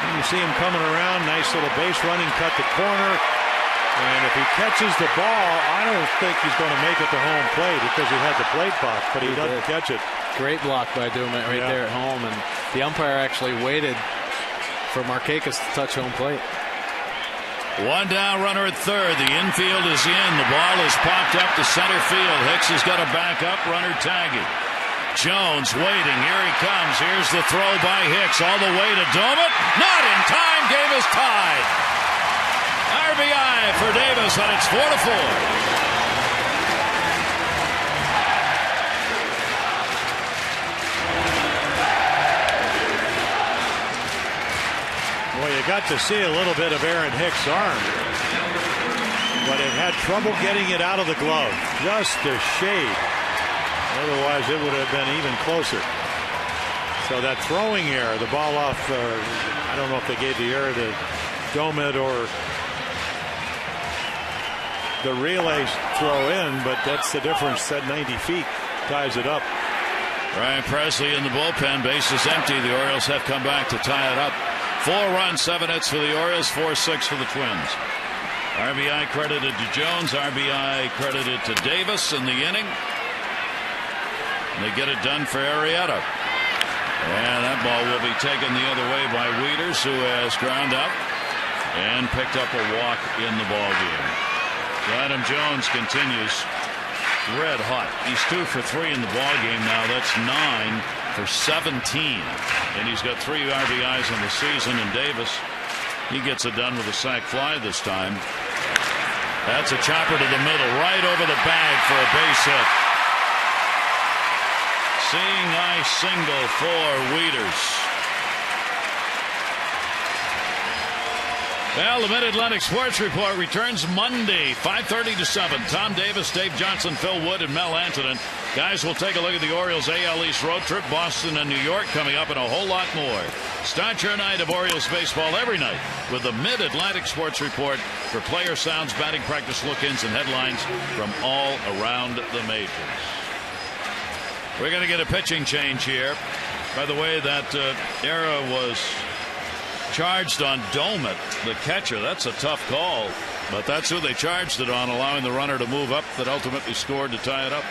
And you see him coming around, nice little base running, cut the corner. And if he catches the ball, I don't think he's going to make it to home plate because he had the plate box, but he doesn't catch it. Great block by Dumet right there at home, and the umpire actually waited for Markakis to touch home plate. One down, runner at third. The infield is in. The ball is popped up to center field. Hicks has got to back up. Runner tagging. Jones waiting. Here he comes. Here's the throw by Hicks all the way to Doman. Not in time. Game is tied. RBI for Davis, and it's 4-4. Well, you got to see a little bit of Aaron Hicks' arm, but it had trouble getting it out of the glove. Just a shade. Otherwise, it would have been even closer. So that throwing error, the ball off, I don't know if they gave the error to Domet or the relay throw in, but that's the difference. That 90 feet ties it up. Ryan Presley in the bullpen. Base is empty. The Orioles have come back to tie it up. 4 runs, 7 hits for the Orioles, 4-6 for the Twins. RBI credited to Jones, RBI credited to Davis in the inning. And they get it done for Arrieta. And that ball will be taken the other way by Wieters, who has ground out and picked up a walk in the ball game. So Adam Jones continues red hot. He's 2 for 3 in the ball game now. That's 9 for 17, and he's got 3 RBIs in the season. And Davis, he gets it done with a sac fly this time. That's a chopper to the middle, right over the bag for a base hit. Seeing eye single for Wieters. Well, the Mid-Atlantic Sports Report returns Monday, 5:30 to 7. Tom Davis, Dave Johnson, Phil Wood, and Mel Antonin. Guys, we'll take a look at the Orioles AL East road trip, Boston and New York coming up, and a whole lot more. Start your night of Orioles baseball every night with the Mid-Atlantic Sports Report for player sounds, batting practice look-ins, and headlines from all around the majors. We're going to get a pitching change here. By the way, that error was charged on Domet, the catcher. That's a tough call, but that's who they charged it on, allowing the runner to move up that ultimately scored to tie it up.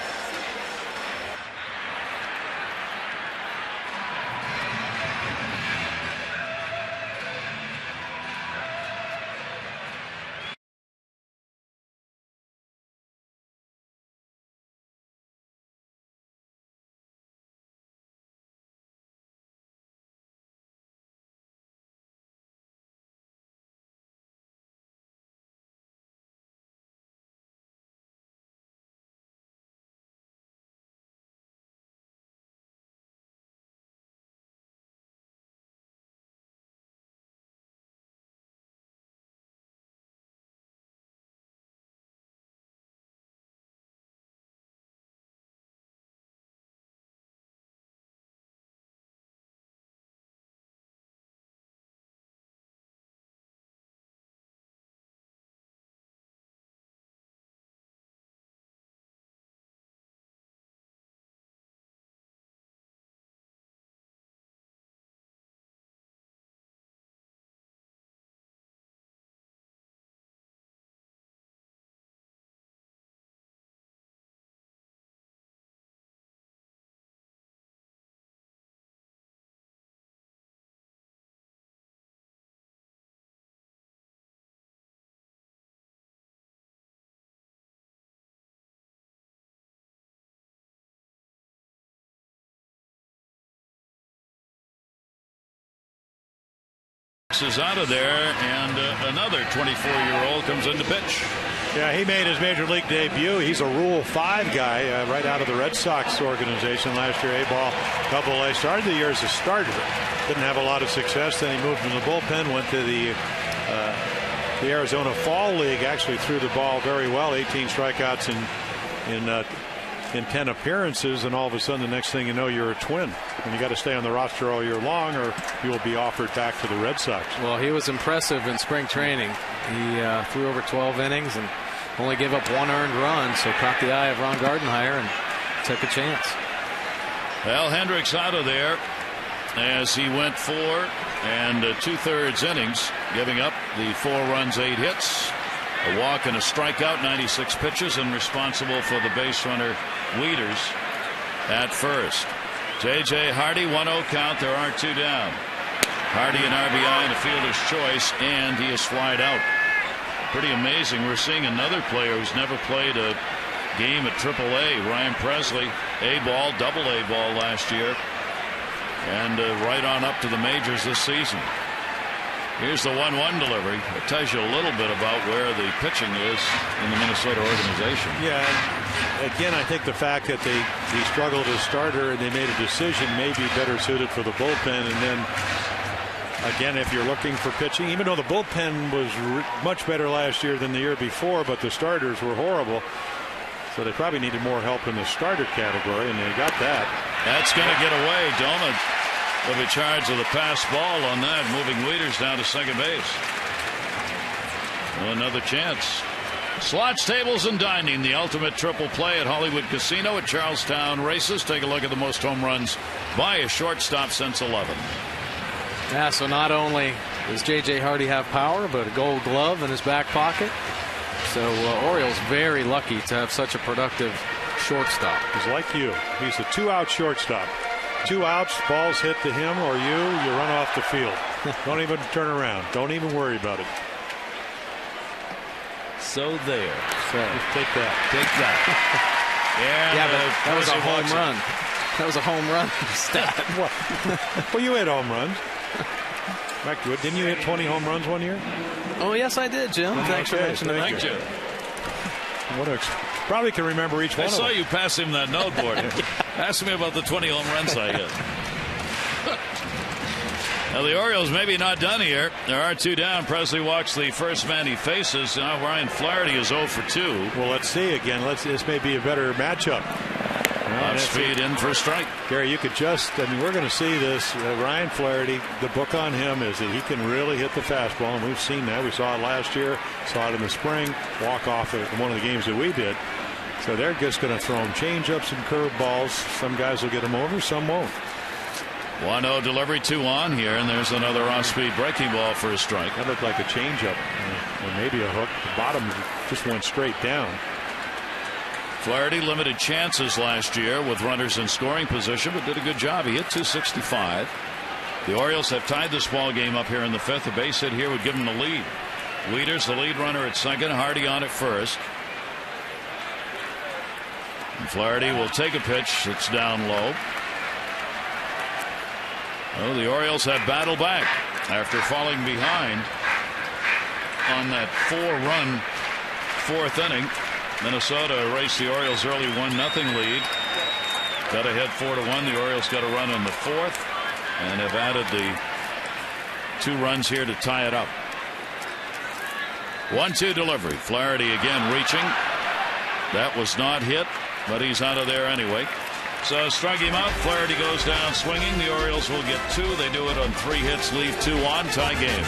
is out of there, and another 24-year-old comes in to pitch. Yeah, he made his major league debut. He's a Rule 5 guy right out of the Red Sox organization last year. A ball, AA. Started the year as a starter. Didn't have a lot of success. Then he moved from the bullpen, went to the Arizona Fall League. Actually threw the ball very well. 18 strikeouts in 10 appearances, and all of a sudden the next thing you know, you're a Twin, and you got to stay on the roster all year long or you will be offered back to the Red Sox. Well, he was impressive in spring training. He threw over 12 innings and only gave up 1 earned run, so caught the eye of Ron Gardenhire and took a chance. Well, Hendricks out of there as he went 4 and 2/3 innings, giving up the 4 runs, 8 hits, a walk and a strikeout, 96 pitches, and responsible for the base runner Wieters at first. J.J. Hardy, 1-0 count. There are 2 down. Hardy an RBI and a fielder's choice, and he is flied out. Pretty amazing. We're seeing another player who's never played a game at AAA. Ryan Presley, A ball, AA ball last year, and right on up to the majors this season. Here's the 1-1 delivery. It tells you a little bit about where the pitching is in the Minnesota organization. Yeah, again, I think the fact that he struggled as starter and they made a decision may be better suited for the bullpen. And then again, if you're looking for pitching, even though the bullpen was much better last year than the year before, but the starters were horrible. So they probably needed more help in the starter category, and they got that. That's going to get away. Doma will be charged with a pass ball on that, moving Wieters down to second base. Well, another chance. Slots, tables, and dining, the ultimate triple play at Hollywood Casino at Charlestown Races. Take a look at the most home runs by a shortstop since 11. Yeah, so not only does J.J. Hardy have power, but a gold glove in his back pocket. So Orioles very lucky to have such a productive shortstop. He's like you. He's a 2-out shortstop. 2 outs, balls hit to him or you run off the field. Don't even turn around. Don't even worry about it. So there. So just take that. Take that. Yeah, but that was a home run. That was a home run stat. Well, you hit home runs. Back to it. Didn't you hit 20 home runs one year? Oh, yes, I did, Jim. Thanks for mentioning that. Thank you. Probably can remember each one. I saw you pass him that noteboard. Ask me about the 20 home runs I hit. Now the Orioles maybe not done here. There are 2 down. Presley walks the first man he faces. Now Ryan Flaherty is 0 for 2. Well, let's see again. This may be a better matchup. Off speed in for a strike. Gary, you could we're going to see this. Ryan Flaherty, the book on him is that he can really hit the fastball, and we've seen that. We saw it last year, saw it in the spring, walk off at one of the games that we did. So they're just going to throw him changeups and curveballs. Some guys will get them over, some won't. 1-0 delivery, 2 on here, and there's another off-speed breaking ball for a strike. That looked like a changeup, or maybe a hook. The bottom just went straight down. Flaherty limited chances last year with runners in scoring position, but did a good job. He hit .265. The Orioles have tied this ball game up here in the 5th. A base hit here would give them the lead. Wieters, the lead runner at second. Hardy on at first. And Flaherty will take a pitch that's down low. Well, the Orioles have battled back after falling behind on that 4-run 4th inning. Minnesota erased the Orioles' early 1-0 lead. Got ahead 4-1. The Orioles got a run in the 4th and have added the 2 runs here to tie it up. 1-2 delivery. Flaherty again reaching. That was not hit, but he's out of there anyway. So strike him out. Flaherty goes down swinging. The Orioles will get 2. They do it on 3 hits, leave 2 on. Tie game.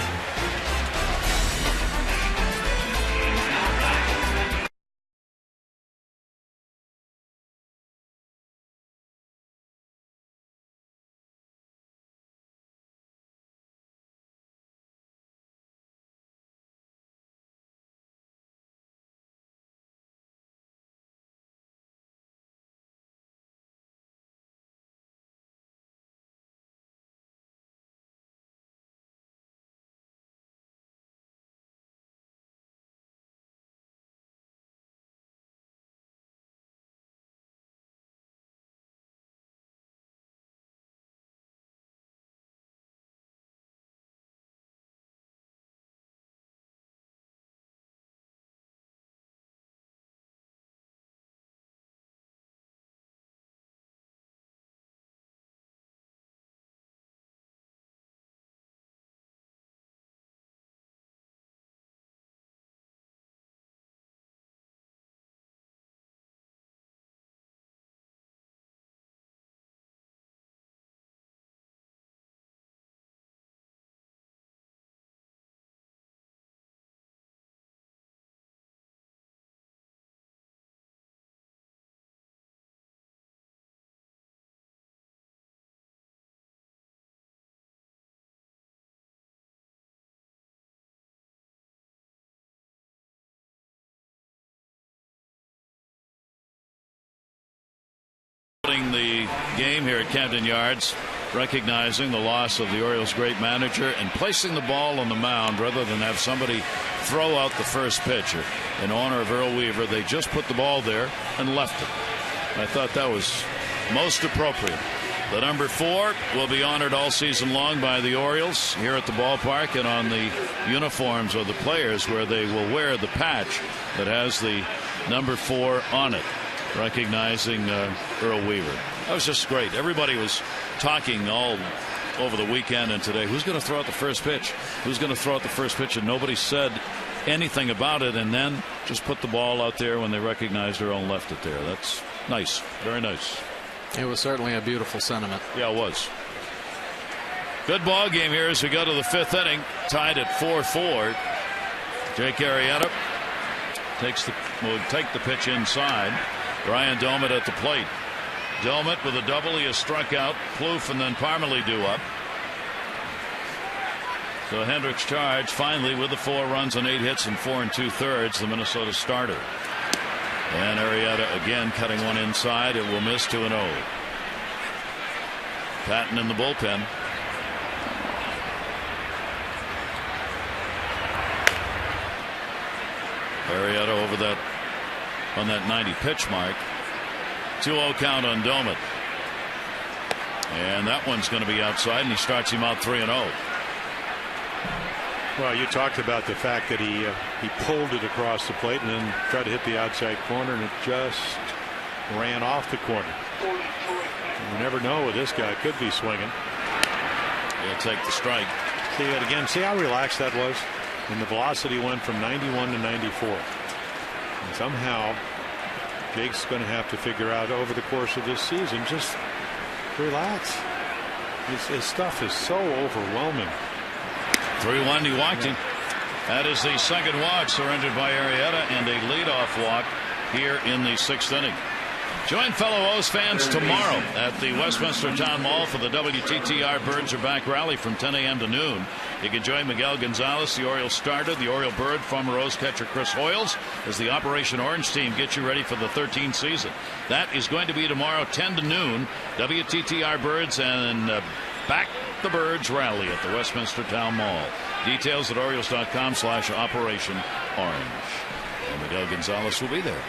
The game here at Camden Yards, recognizing the loss of the Orioles' great manager and placing the ball on the mound rather than have somebody throw out the first pitch. In honor of Earl Weaver, they just put the ball there and left it. I thought that was most appropriate. The number 4 will be honored all season long by the Orioles here at the ballpark and on the uniforms of the players, where they will wear the patch that has the number 4 on it, recognizing Earl Weaver. That was just great. Everybody was talking all over the weekend and today. Who's going to throw out the first pitch? Who's going to throw out the first pitch? And nobody said anything about it, and then just put the ball out there when they recognized Earl and left it there. That's nice. Very nice. It was certainly a beautiful sentiment. Yeah, it was. Good ball game here as we go to the 5th inning. Tied at 4-4. Jake Arrieta will take the pitch inside. Ryan Domet at the plate. Domet with a double. He has struck out Plouffe and then Parmelee due up. So Hendricks charged finally with the 4 runs and 8 hits and 4 2/3, the Minnesota starter. And Arrieta again cutting one inside. It will miss 2-0. Patton in the bullpen. Arrieta over that on that 90 pitch mark. 2-0 count on Domet. And that one's going to be outside, and he starts him out 3-0. Well, you talked about the fact that he pulled it across the plate and then tried to hit the outside corner, and it just ran off the corner. You never know with this guy. Could be swinging. He'll take the strike. See that again. See how relaxed that was? And the velocity went from 91 to 94. And somehow Jake's going to have to figure out over the course of this season, just relax. His stuff is so overwhelming. 3-1, he walked him. That is the second walk surrendered by Arrieta, and a leadoff walk here in the 6th inning. Join fellow O's fans tomorrow at the Westminster Town Mall for the WTTR Birds Are Back rally from 10 a.m. to noon. You can join Miguel Gonzalez, the Orioles starter, the Oriole Bird, former O's catcher Chris Hoyles, as the Operation Orange team gets you ready for the 13th season. That is going to be tomorrow, 10 to noon. WTTR Birds and Back the Birds rally at the Westminster Town Mall. Details at Orioles.com/Operation Orange. And Miguel Gonzalez will be there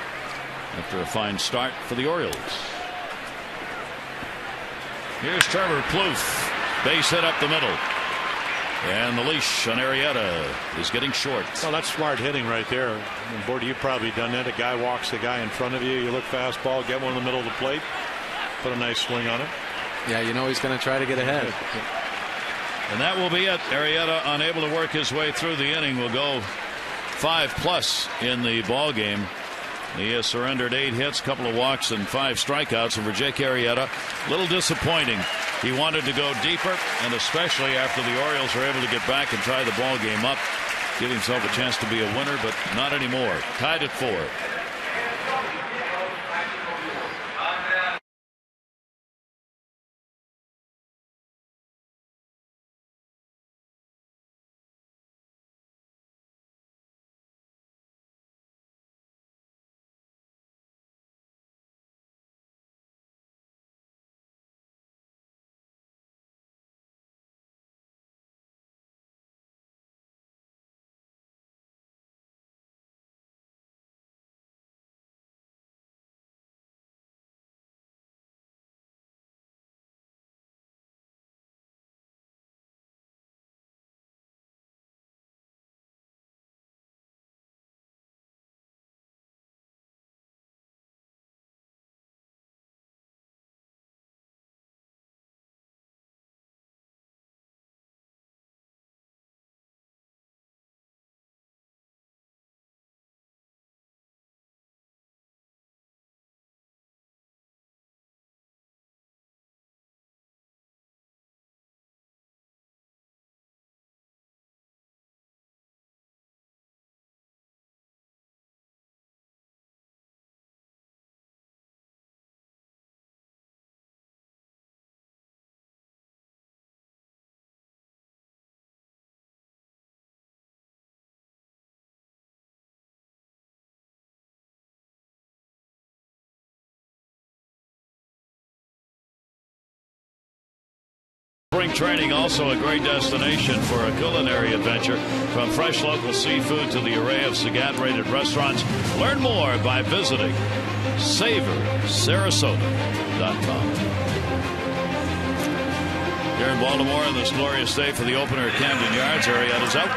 after a fine start for the Orioles. Here's Trevor Plouffe. Base hit up the middle. And the leash on Arrieta is getting short. Well, that's smart hitting right there. And Bordy, you've probably done that. A guy walks the guy in front of you. You look fastball, get one in the middle of the plate, put a nice swing on it. Yeah, you know he's going to try to get ahead. And that will be it. Arrieta, unable to work his way through the inning, will go 5+ in the ball game. He has surrendered 8 hits, couple of walks, and 5 strikeouts. And for Jake Arrieta, a little disappointing. He wanted to go deeper, and especially after the Orioles were able to get back and tie the ball game up, give himself a chance to be a winner, but not anymore. Tied at 4. spring training, also a great destination for a culinary adventure. From fresh local seafood to the array of Sagat-rated restaurants. Learn more by visiting SavorSarasota.com. Here in Baltimore on this glorious day for the opener at Camden Yards, Arrieta's out.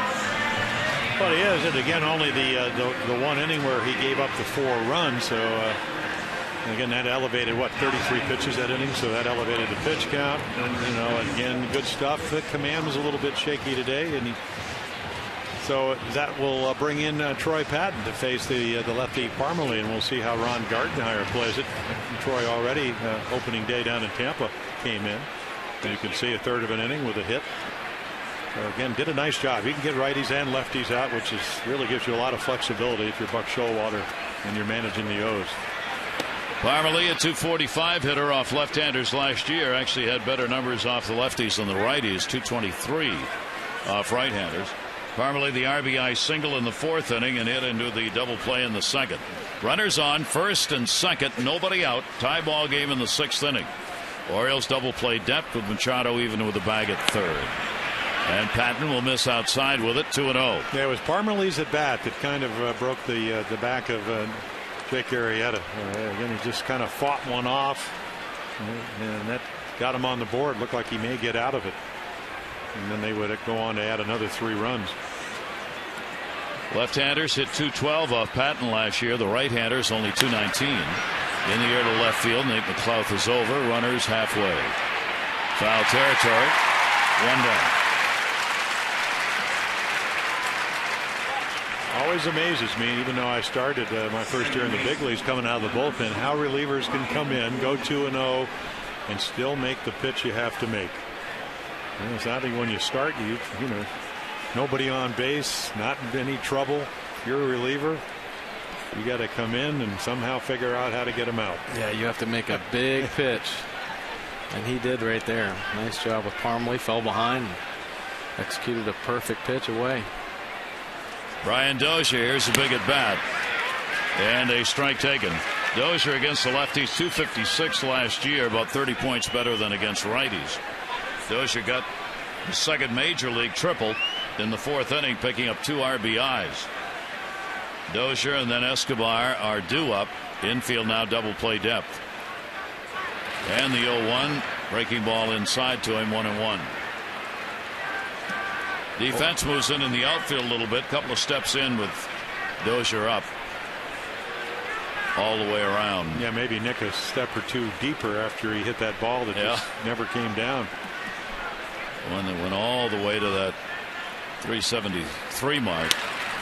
Well, he is, and again, only the one inning where he gave up the 4 runs. So again, that elevated 33 pitches that inning, so that elevated the pitch count. And again, good stuff. The command was a little bit shaky today, and so that will bring in Troy Patton to face the lefty Parmalee, and we'll see how Ron Gardenhire plays it. Troy already opening day down in Tampa came in. And you can see a third of an inning with a hit. So again, did a nice job. He can get righties and lefties out, which really gives you a lot of flexibility if you're Buck Showalter and you're managing the O's. Parmalee, a .245 hitter off left-handers last year, actually had better numbers off the lefties than the righties. .223 off right-handers. Parmalee, the RBI single in the 4th inning and hit into the double play in the 2nd. Runners on first and second, nobody out. Tie ball game in the 6th inning. Orioles double play depth with Machado even with a bag at 3rd. And Patton will miss outside with it, 2-0. Yeah, it was Parmalee's at bat that kind of broke the back of Jake Arrieta. Again, he just kind of fought one off, and that got him on the board. Looked like he may get out of it. And then they would go on to add another 3 runs. Left-handers hit .212 off Patton last year. The right-handers only .219. In the air to left field. Nate McLouth is over. Runners halfway. Foul territory. 1 down. Always amazes me, even though I started my first year in the big leagues coming out of the bullpen, how relievers can come in, go 2-0, and still make the pitch you have to make. It's not when you start, you know, nobody on base, not in any trouble. If you're a reliever, you got to come in and somehow figure out how to get them out. Yeah, you have to make a big pitch. And he did right there. Nice job with Parmalee. Fell behind and executed a perfect pitch away. Brian Dozier, here's a big at bat. And a strike taken. Dozier against the lefties, .256 last year, about 30 points better than against righties. Dozier got the 2nd major league triple in the 4th inning, picking up 2 RBIs. Dozier and then Escobar are due up. Infield now double play depth. And the 0-1 breaking ball inside to him, 1-1. Defense moves in the outfield a little bit. Couple of steps in with Dozier up. All the way around. Yeah, maybe Nick a step or 2 deeper after he hit that ball that just never came down. One that went all the way to that 373 mark.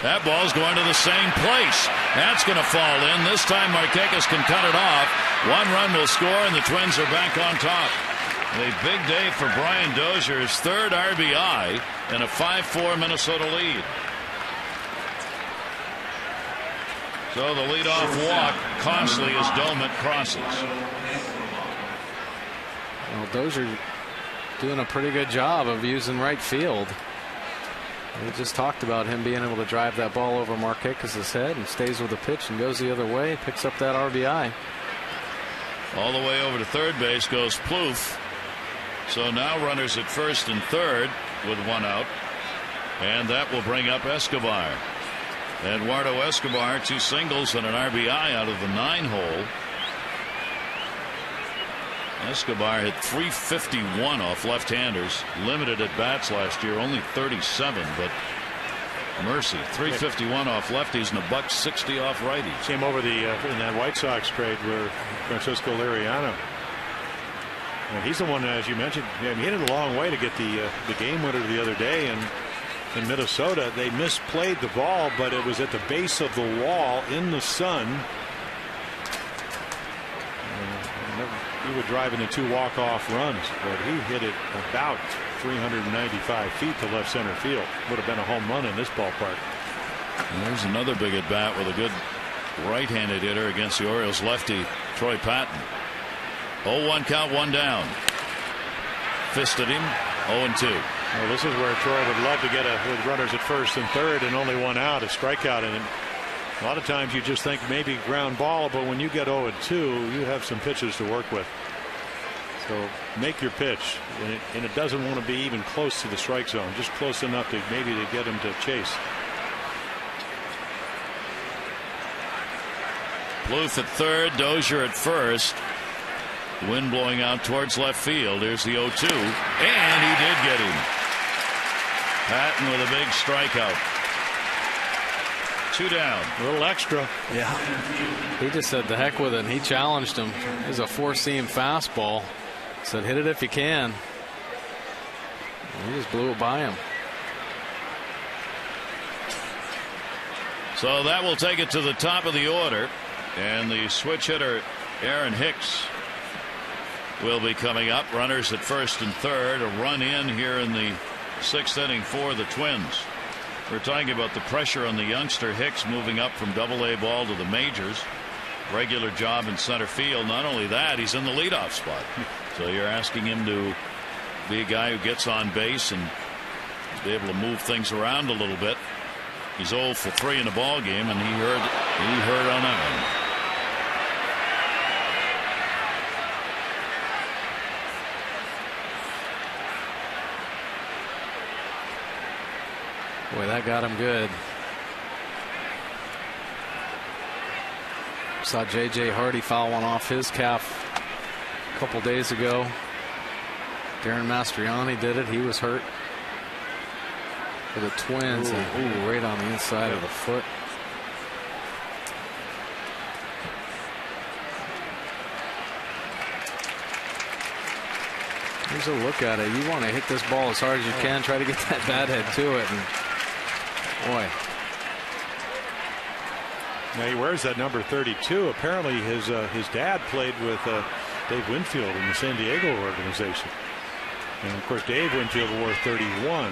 That ball's going to the same place. That's going to fall in. This time Markakis can cut it off. 1 run will score and the Twins are back on top. A big day for Brian Dozier, his 3rd RBI and a 5-4 Minnesota lead. So the leadoff walk costly as Domet crosses. Well, Dozier doing a pretty good job of using right field. We just talked about him being able to drive that ball over Markakis' head and stays with the pitch and goes the other way, picks up that RBI. All the way over to 3rd base goes Plouffe. So now runners at 1st and 3rd with 1 out. And that will bring up Escobar. Eduardo Escobar, 2 singles and an RBI out of the 9-hole. Escobar hit .351 off left-handers. Limited at bats last year, only 37, but mercy. .351 off lefties and a $160 off righties. Came over in that White Sox trade where Francisco Liriano. And he's the one, as you mentioned, he hit it a long way to get the game winner the other day. And in Minnesota, they misplayed the ball, but it was at the base of the wall in the sun. He would drive into 2 walk-off runs, but he hit it about 395 feet to left center field. Would have been a home run in this ballpark. And there's another big at bat with a good right-handed hitter against the Orioles lefty Troy Patton. 0-1 count, 1 down. Fisted him. 0-2. Well, this is where Troy would love to get with runners at 1st and 3rd and only 1 out, a strikeout in him. A lot of times you just think maybe ground ball, but when you get 0-2, you have some pitches to work with. So make your pitch, and it doesn't want to be even close to the strike zone, just close enough to maybe to get him to chase. Bluth at third, Dozier at first. Wind blowing out towards left field. Here's the 0-2, and he did get him. Patton with a big strikeout. 2 down. A little extra. Yeah. He just said the heck with it, and he challenged him. There's a 4-seam fastball. Said hit it if you can. And he just blew it by him. So that will take it to the top of the order. And the switch hitter, Aaron Hicks, will be coming up. Runners at first and third. A run in here in the 6th inning for the Twins. We're talking about the pressure on the youngster Hicks moving up from Double-A ball to the majors. Regular job in center field. Not only that, he's in the leadoff spot. So you're asking him to be a guy who gets on base and be able to move things around a little bit. He's 0 for 3 in the ball game, and he hurt on that one. Boy, that got him good. Saw J.J. Hardy foul one off his calf a couple days ago. Darren Mastriani did it. He was hurt for the Twins. And, right on the inside of the foot. Here's a look at it. You want to hit this ball as hard as you can. Try to get that bat head to it. And boy. Now he wears that number 32. Apparently his dad played with Dave Winfield in the San Diego organization. And of course Dave Winfield wore 31.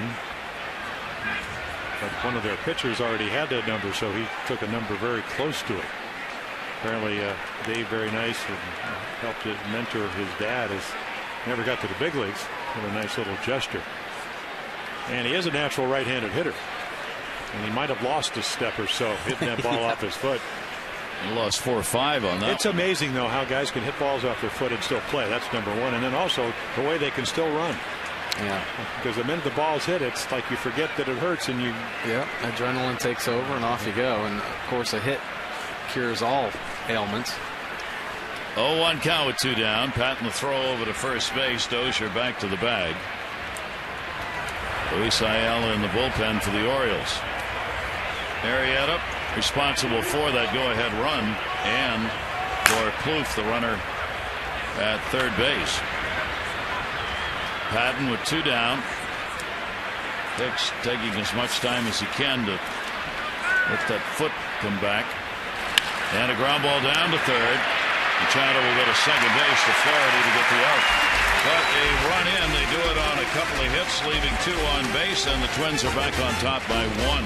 But one of their pitchers already had that number, so he took a number very close to it. Apparently Dave, very nice, and helped mentor his dad. Has never got to the big leagues. What a nice little gesture. And he is a natural right-handed hitter. And he might have lost a step or so hitting that ball off his foot. He lost 4 or 5 on that. It's amazing, though, how guys can hit balls off their foot and still play. That's number one. And then also the way they can still run. Yeah. Because the minute the ball's hit, it's like you forget that it hurts and you. Yeah. Adrenaline takes over and off you go. And of course, a hit cures all ailments. 0-1 count with 2 down. Patton the throw over to first base. Dozier back to the bag. Luis Ayala in the bullpen for the Orioles. Arrieta responsible for that go-ahead run, and for Plouffe, the runner at third base. Patton with 2 down. Hicks taking as much time as he can to let that foot come back. And a ground ball down to third. Machado will go to second base to Flaherty to get the out. But a run in, they do it on a couple of hits, leaving 2 on base, and the Twins are back on top by 1.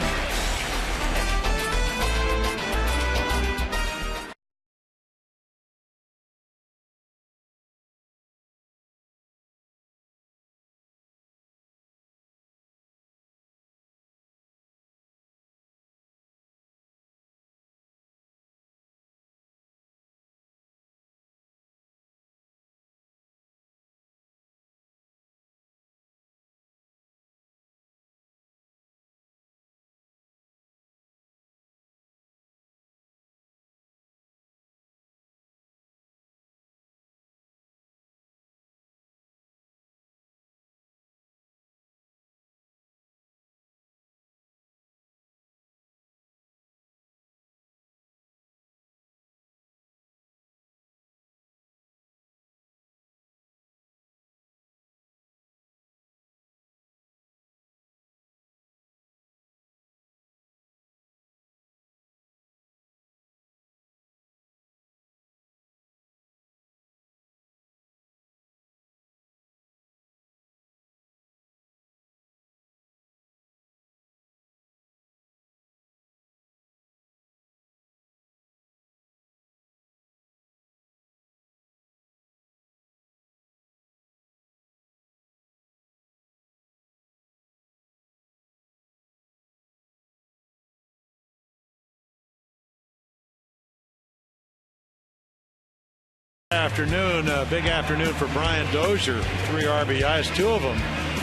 Afternoon, big afternoon for Brian Dozier. 3 RBIs, 2 of them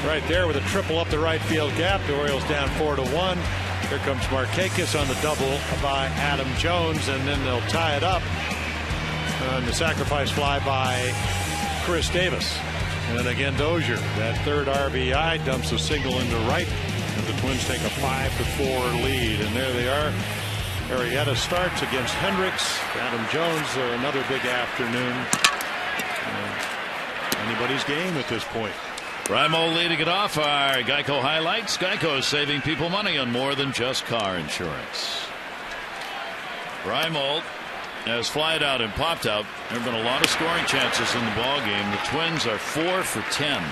right there with a triple up the right field gap. The Orioles down 4-1. Here comes Markakis on the double by Adam Jones, and then they'll tie it up on the sacrifice fly by Chris Davis. And again, Dozier, that 3rd RBI, dumps a single into right, and the Twins take a 5-4 lead. And there they are. Arrieta starts against Hendricks. Adam Jones, another big afternoon. Anybody's game at this point. Reimold leading it off. Our Geico highlights. Geico is saving people money on more than just car insurance. Reimold has flied out and popped out. There have been a lot of scoring chances in the ball game. The Twins are 4 for 10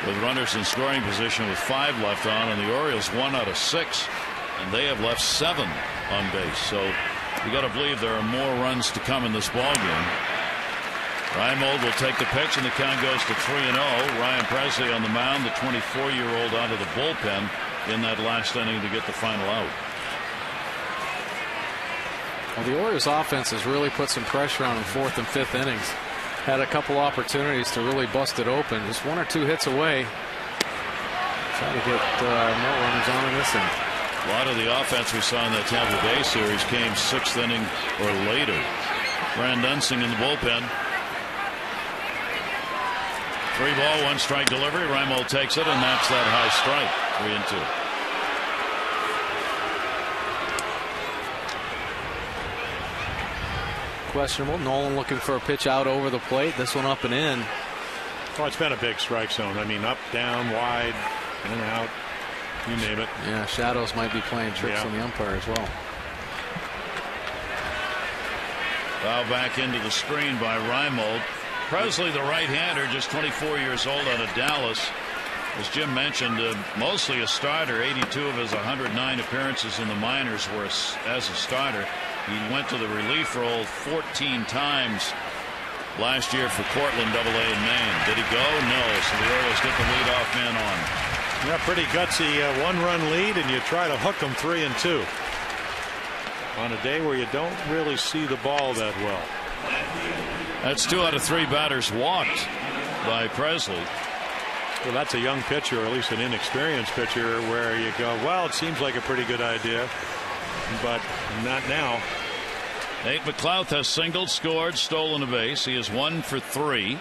with runners in scoring position with 5 left on, and the Orioles 1 out of 6, and they have left 7 on base. So you got to believe there are more runs to come in this ball game. Reimold will take the pitch, and the count goes to 3-0. Ryan Presley on the mound, the 24-year-old out of the bullpen in that last inning to get the final out. Well, the Orioles offense has really put some pressure on in 4th and 5th innings. Had a couple opportunities to really bust it open. Just 1 or 2 hits away. Try to get no runners on in this inning. A lot of the offense we saw in that Tampa Bay series came 6th inning or later. Brand Dunsing in the bullpen. 3-ball, 1-strike delivery. Reimold takes it, and that's that high strike. 3-2. Questionable. Nolan looking for a pitch out over the plate. This one up and in. Well, it's been a big strike zone. I mean, up, down, wide, in and out. You name it. Yeah, shadows might be playing tricks on the umpire as well. Foul back into the screen by Reimold. Presley, the right-hander, just 24 years old, out of Dallas. As Jim mentioned, mostly a starter. 82 of his 109 appearances in the minors were as a starter. He went to the relief role 14 times last year for Cortland AA in Maine. Did he go? No. So the Orioles get the leadoff man on. Yeah, pretty gutsy 1-run lead, and you try to hook them 3-2 on a day where you don't really see the ball that well. That's 2 out of 3 batters walked by Presley. Well, that's a young pitcher, or at least an inexperienced pitcher, where you go, well, it seems like a pretty good idea, but not now. Nate McLouth has singled, scored, stolen a base. He is 1 for 3.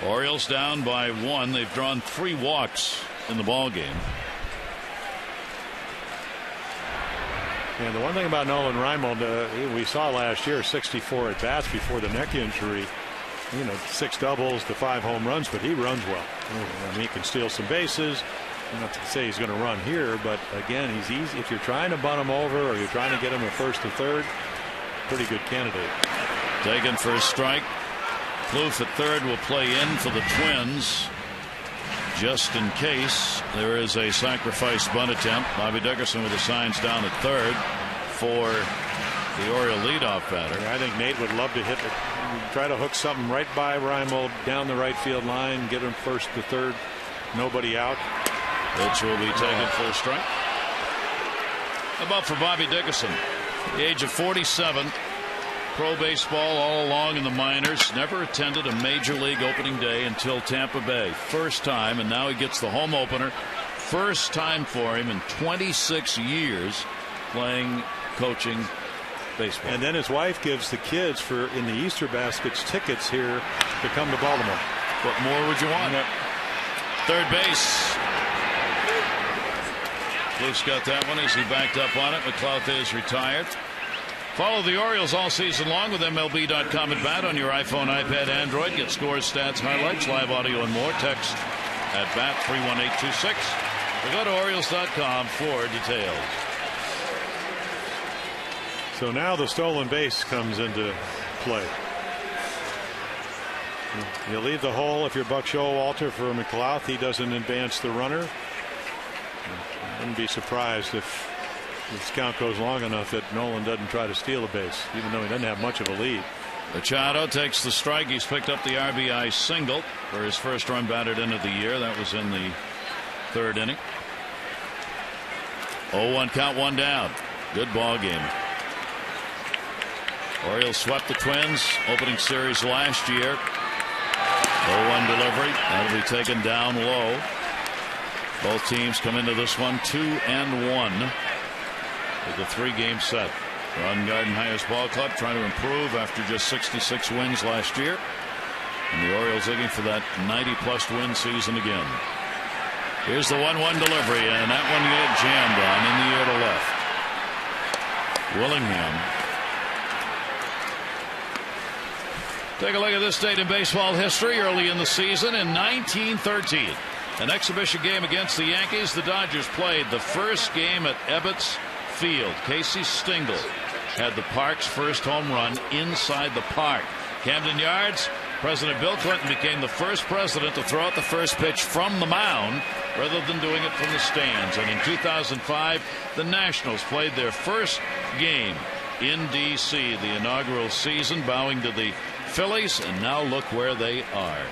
Orioles down by 1. They've drawn 3 walks in the ball game. And the one thing about Nolan Reimold, we saw last year 64 at bats before the neck injury. 6 doubles to 5 home runs, but he runs well. I mean, he can steal some bases. I'm not to say he's going to run here, but again, he's easy. If you're trying to bunt him over or you're trying to get him a 1st or 3rd, pretty good candidate. Taken for a strike. Plouffe at 3rd will play in for the Twins just in case there is a sacrifice bunt attempt. Bobby Dickerson with the signs down at 3rd for the Oriole leadoff batter. I think Nate would love to hit it. Try to hook something right by Reimold down the right field line, get him 1st to 3rd, nobody out. Which will be taken for a strike. How about for Bobby Dickerson? The age of 47. Pro baseball all along in the minors. Never attended a major league opening day until Tampa Bay. First time, and now he gets the home opener. First time for him in 26 years playing, coaching baseball. And then his wife gives the kids in the Easter baskets tickets here to come to Baltimore. What more would you want? Yep. 3rd base. Blue's got that one as he backed up on it. McLouth is retired. Follow the Orioles all season long with MLB.com at bat on your iPhone, iPad, Android. Get scores, stats, highlights, live audio, and more. Text at bat 31826. Or go to Orioles.com for details. So now the stolen base comes into play. You leave the hole if you're Buck Showalter for McLouth. He doesn't advance the runner. I wouldn't be surprised if this count goes long enough that Nolan doesn't try to steal a base, even though he doesn't have much of a lead. Machado takes the strike. He's picked up the RBI single for his first run batted in of the year. That was in the 3rd inning. 0-1 count, 1 down. Good ball game. Orioles swept the Twins opening series last year. 0-1 delivery. That'll be taken down low. Both teams come into this one 2-1 with a 3-game set. Ron Garden Hires Ball Club trying to improve after just 66 wins last year. And the Orioles looking for that 90-plus win season again. Here's the 1-1 delivery, and that one get jammed on in the air to left. Willingham. Take a look at this date in baseball history. Early in the season in 1913, an exhibition game against the Yankees. The Dodgers played the first game at Ebbets Field. Casey Stengel had the park's first home run inside the park. Camden Yards. President Bill Clinton became the first president to throw out the first pitch from the mound rather than doing it from the stands. And in 2005, the Nationals played their first game in D.C. the inaugural season, bowing to the Phillies, and now look where they are.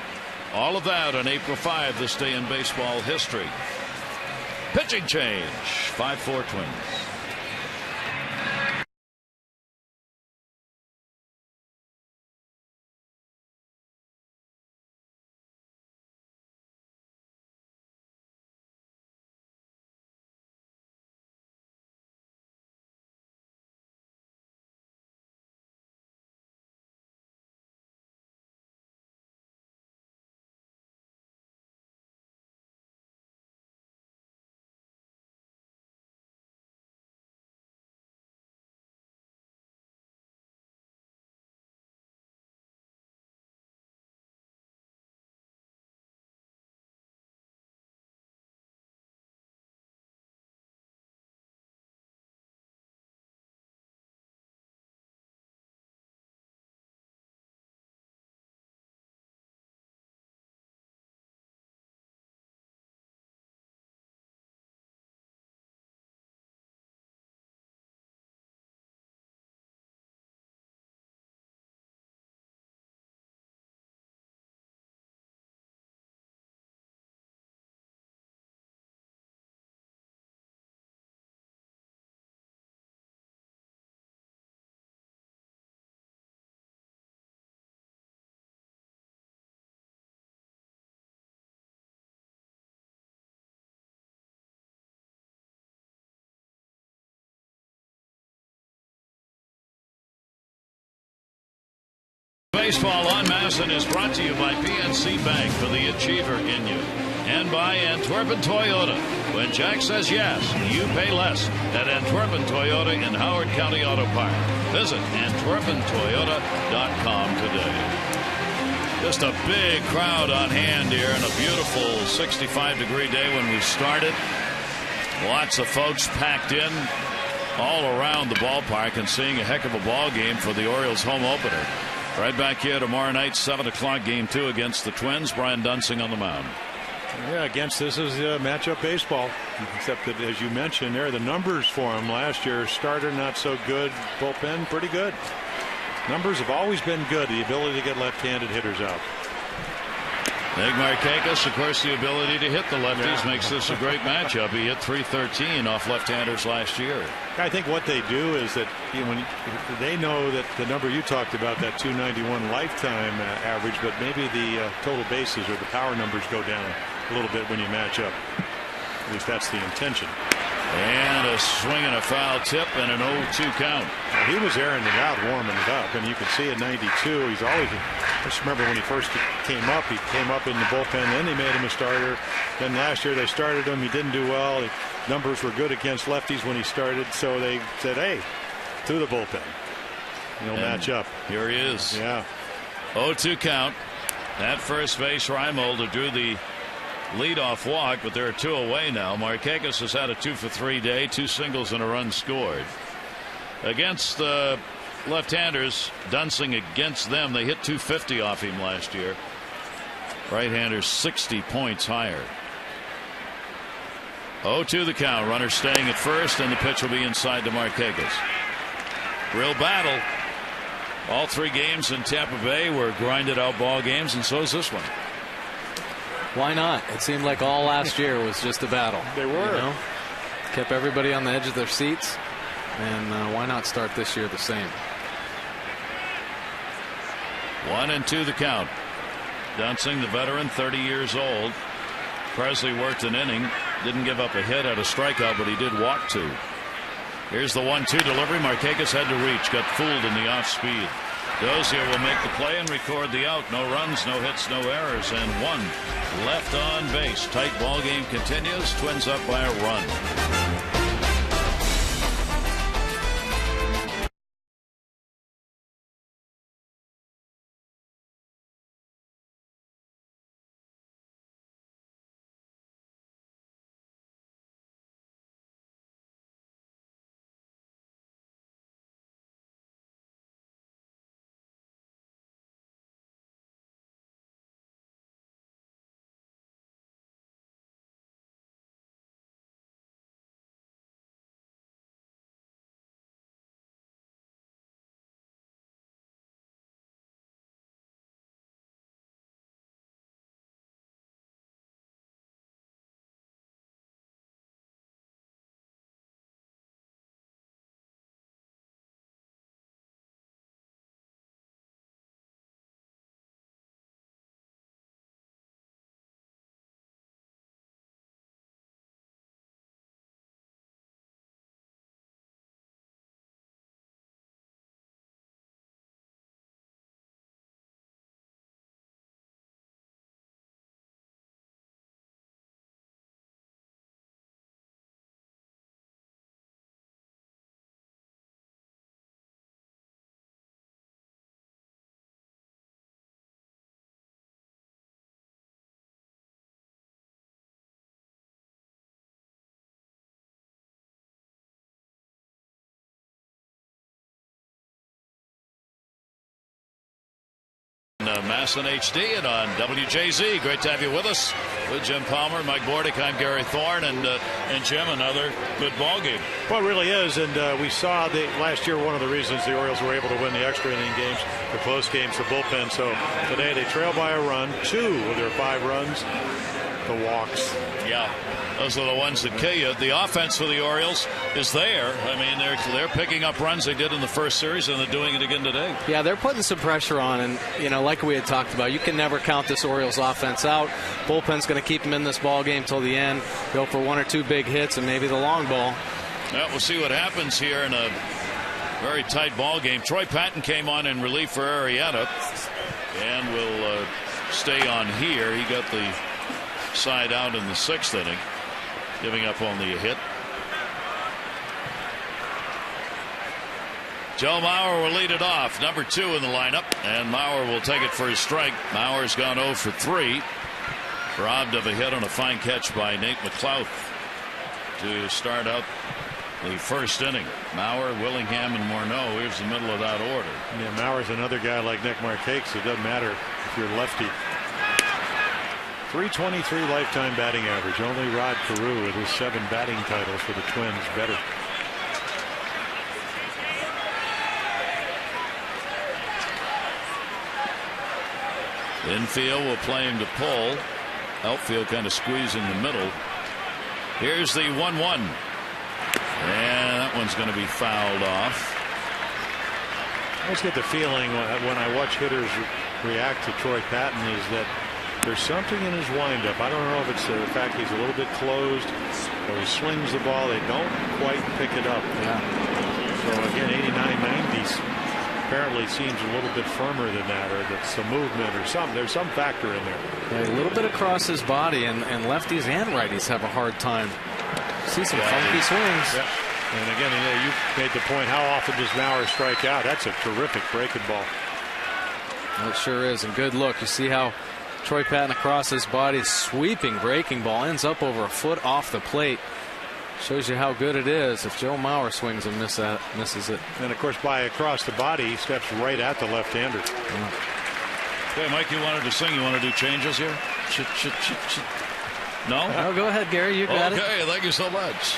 All of that on April 5, this day in baseball history. Pitching change, 5-4 Twins. Baseball on Masson is brought to you by PNC Bank for the achiever in you, and by Antwerpen Toyota. When Jack says yes, you pay less at Antwerpen Toyota in Howard County Auto Park. Visit AntwerpenToyota.com today. Just a big crowd on hand here, and a beautiful 65-degree day when we started. Lots of folks packed in all around the ballpark and seeing a heck of a ball game for the Orioles home opener. Right back here tomorrow night, 7 o'clock, game 2 against the Twins. Brian Dunsing on the mound. Yeah, against this is matchup baseball. Except that, as you mentioned there, the numbers for him last year, starter not so good, bullpen pretty good. Numbers have always been good, the ability to get left-handed hitters out. Nick Markakis, of course, the ability to hit the lefties makes this a great matchup. He hit .313 off left-handers last year. I think what they do is that when they know that the number you talked about, that 291 lifetime average, but maybe the total bases or the power numbers go down a little bit when you match up. At least that's the intention. And a swing and a foul tip and an 0-2 count. He was airing it out, warming it up, and you can see at 92, he's always. I just remember when he first came up, he came up in the bullpen, then they made him a starter. Then last year they started him, he didn't do well. The numbers were good against lefties when he started, so they said, hey, to the bullpen. He'll match up. Here he is. Yeah. 0-2 count. At first base, Reimold drew the leadoff walk, but there are 2 away now. Markakis has had a 2-for-3 day, 2 singles and a run scored. Against the left-handers, Dunsing against them, they hit 250 off him last year. Right-handers 60 points higher. 0-2 the count. Runner staying at first, and the pitch will be inside to Markakis. Real battle. All 3 games in Tampa Bay were grinded out ball games, and so is this one. Why not? It seemed like all last year was just a battle. They were. You know? Kept everybody on the edge of their seats. And why not start this year the same? 1-2 the count. Dunsing, the veteran, 30 years old. Presley worked an inning, didn't give up a hit, had a strikeout, but he did walk 2. Here's the 1-2 delivery. Markakis had to reach, got fooled in the off speed. Dozier will make the play and record the out. No runs, no hits, no errors, and 1 left on base. Tight ball game continues. Twins up by a run. Masson HD and on WJZ. Great to have you with us. With Jim Palmer, Mike Bordick, I'm Gary Thorne, and Jim, another good ball game. Well, it really is, and we saw last year one of the reasons the Orioles were able to win the extra inning games, the close games, the bullpen. So today they trail by a run, 2 of their 5 runs, the walks. Yeah, those are the ones that kill you. The offense for the Orioles is there. I mean, they're picking up runs they did in the first series, and they're doing it again today. Yeah, they're putting some pressure on, and like we had talked about, you can never count this Orioles offense out. Bullpen's going to keep them in this ball game till the end. Go for 1 or 2 big hits and maybe the long ball. Well, we'll see what happens here in a very tight ball game. Troy Patton came on in relief for Arrieta, and will stay on here. He got the side out in the 6th inning, giving up only a hit. Joe Mauer will lead it off, number 2 in the lineup, and Mauer will take it for his strike. Mauer's gone 0 for 3, robbed of a hit on a fine catch by Nate McLouth to start out the first inning. Mauer, Willingham, and Morneau. Here's the middle of that order. Yeah, Mauer's another guy like Nick Markakis. It doesn't matter if you're lefty. 323 lifetime batting average. Only Rod Carew with his 7 batting titles for the Twins better. Infield will play him to pull. Outfield kind of squeeze in the middle. Here's the 1-1. And that one's going to be fouled off. I always get the feeling when I watch hitters react to Troy Patton is that there's something in his windup. I don't know if it's the fact he's a little bit closed or he slings the ball. They don't quite pick it up. Yeah. So again, 89-90s apparently seems a little bit firmer than that, or that's some movement or something. There's some factor in there. Yeah, a little bit across his body, and lefties and righties have a hard time. See some funky swings. Yeah. And again, you made the point, how often does Mauer strike out? That's a terrific breaking ball. It sure is, and good look. You see how Troy Patton across his body, sweeping breaking ball, ends up over a foot off the plate. Shows you how good it is if Joe Mauer swings and misses it. And of course, by across the body, he steps right at the left-hander. Yeah. Okay, Mike, you wanted to sing. You want to do changes here? No? No, go ahead, Gary. You got it. Okay, thank you so much.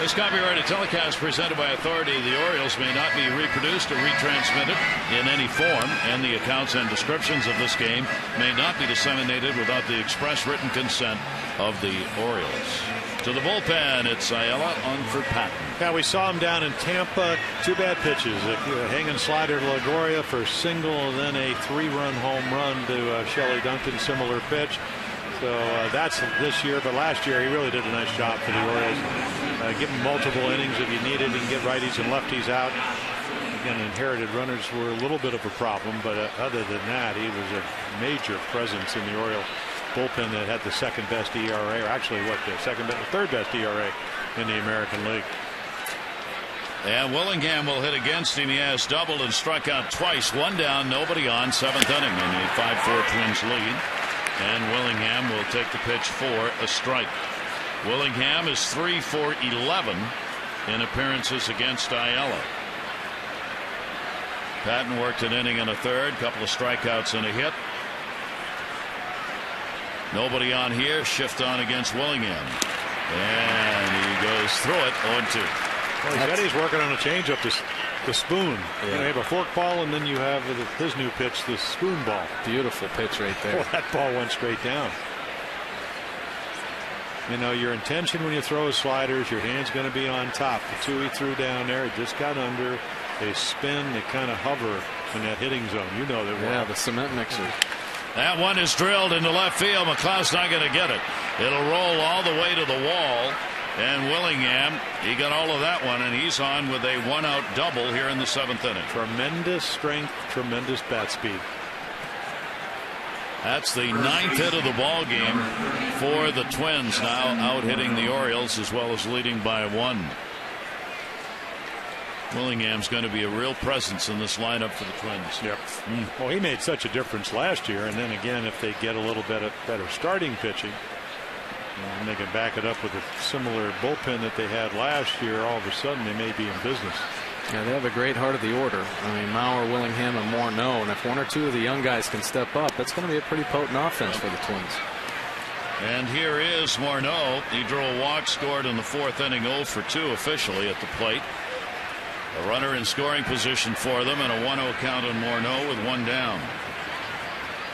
This copyrighted telecast presented by authority of the Orioles may not be reproduced or retransmitted in any form, and the accounts and descriptions of this game may not be disseminated without the express written consent of the Orioles. To the bullpen, it's Ayala on for Patton. Yeah, we saw him down in Tampa. 2 bad pitches. A hanging slider to LaGoria for a single, and then a 3-run home run to Shelley Duncan, similar pitch. So that's this year, but last year he really did a nice job for the Orioles. Give him multiple innings if you need it. He can get righties and lefties out. Again, inherited runners were a little bit of a problem, but other than that, he was a major presence in the Orioles bullpen that had the second best ERA, or actually what, the third best ERA in the American League. And Willingham will hit against him. He has doubled and struck out twice. 1 down, nobody on, 7th inning, and the 5-4 Twins lead. And Willingham will take the pitch for a strike. Willingham is 3 for 11 in appearances against Ayala. Patton worked an inning and a third, couple of strikeouts and a hit. Nobody on here. Shift on against Willingham, and he goes through it 0-2. Well, he said he's working on a changeup, the spoon. Yeah. You have a fork ball, and then you have his new pitch, the spoon ball. Beautiful pitch right there. Oh, that ball went straight down. You know, your intention when you throw sliders, your hand's going to be on top. The 2 he threw down there, it just got under. They spin, they kind of hover in that hitting zone. You know that well. Yeah, the cement mixer. That one is drilled into left field. McLeod's not going to get it. It'll roll all the way to the wall. And Willingham, he got all of that one, and he's on with a 1-out double here in the 7th inning. Tremendous strength, tremendous bat speed. That's the 9th hit of the ball game for the Twins, now out hitting the Orioles as well as leading by 1. Willingham's going to be a real presence in this lineup for the Twins. Yep. Well, he made such a difference last year, and then again, if they get a little bit better starting pitching, and they can back it up with a similar bullpen that they had last year, all of a sudden they may be in business. Yeah, they have a great heart of the order. I mean, Mauer, Willingham, and Morneau, and if 1 or 2 of the young guys can step up, that's going to be a pretty potent offense for the Twins. And here is Morneau. He drew a walk, scored in the 4th inning, 0 for 2 officially at the plate. A runner in scoring position for them, and a 1-0 count on Morneau with 1 down.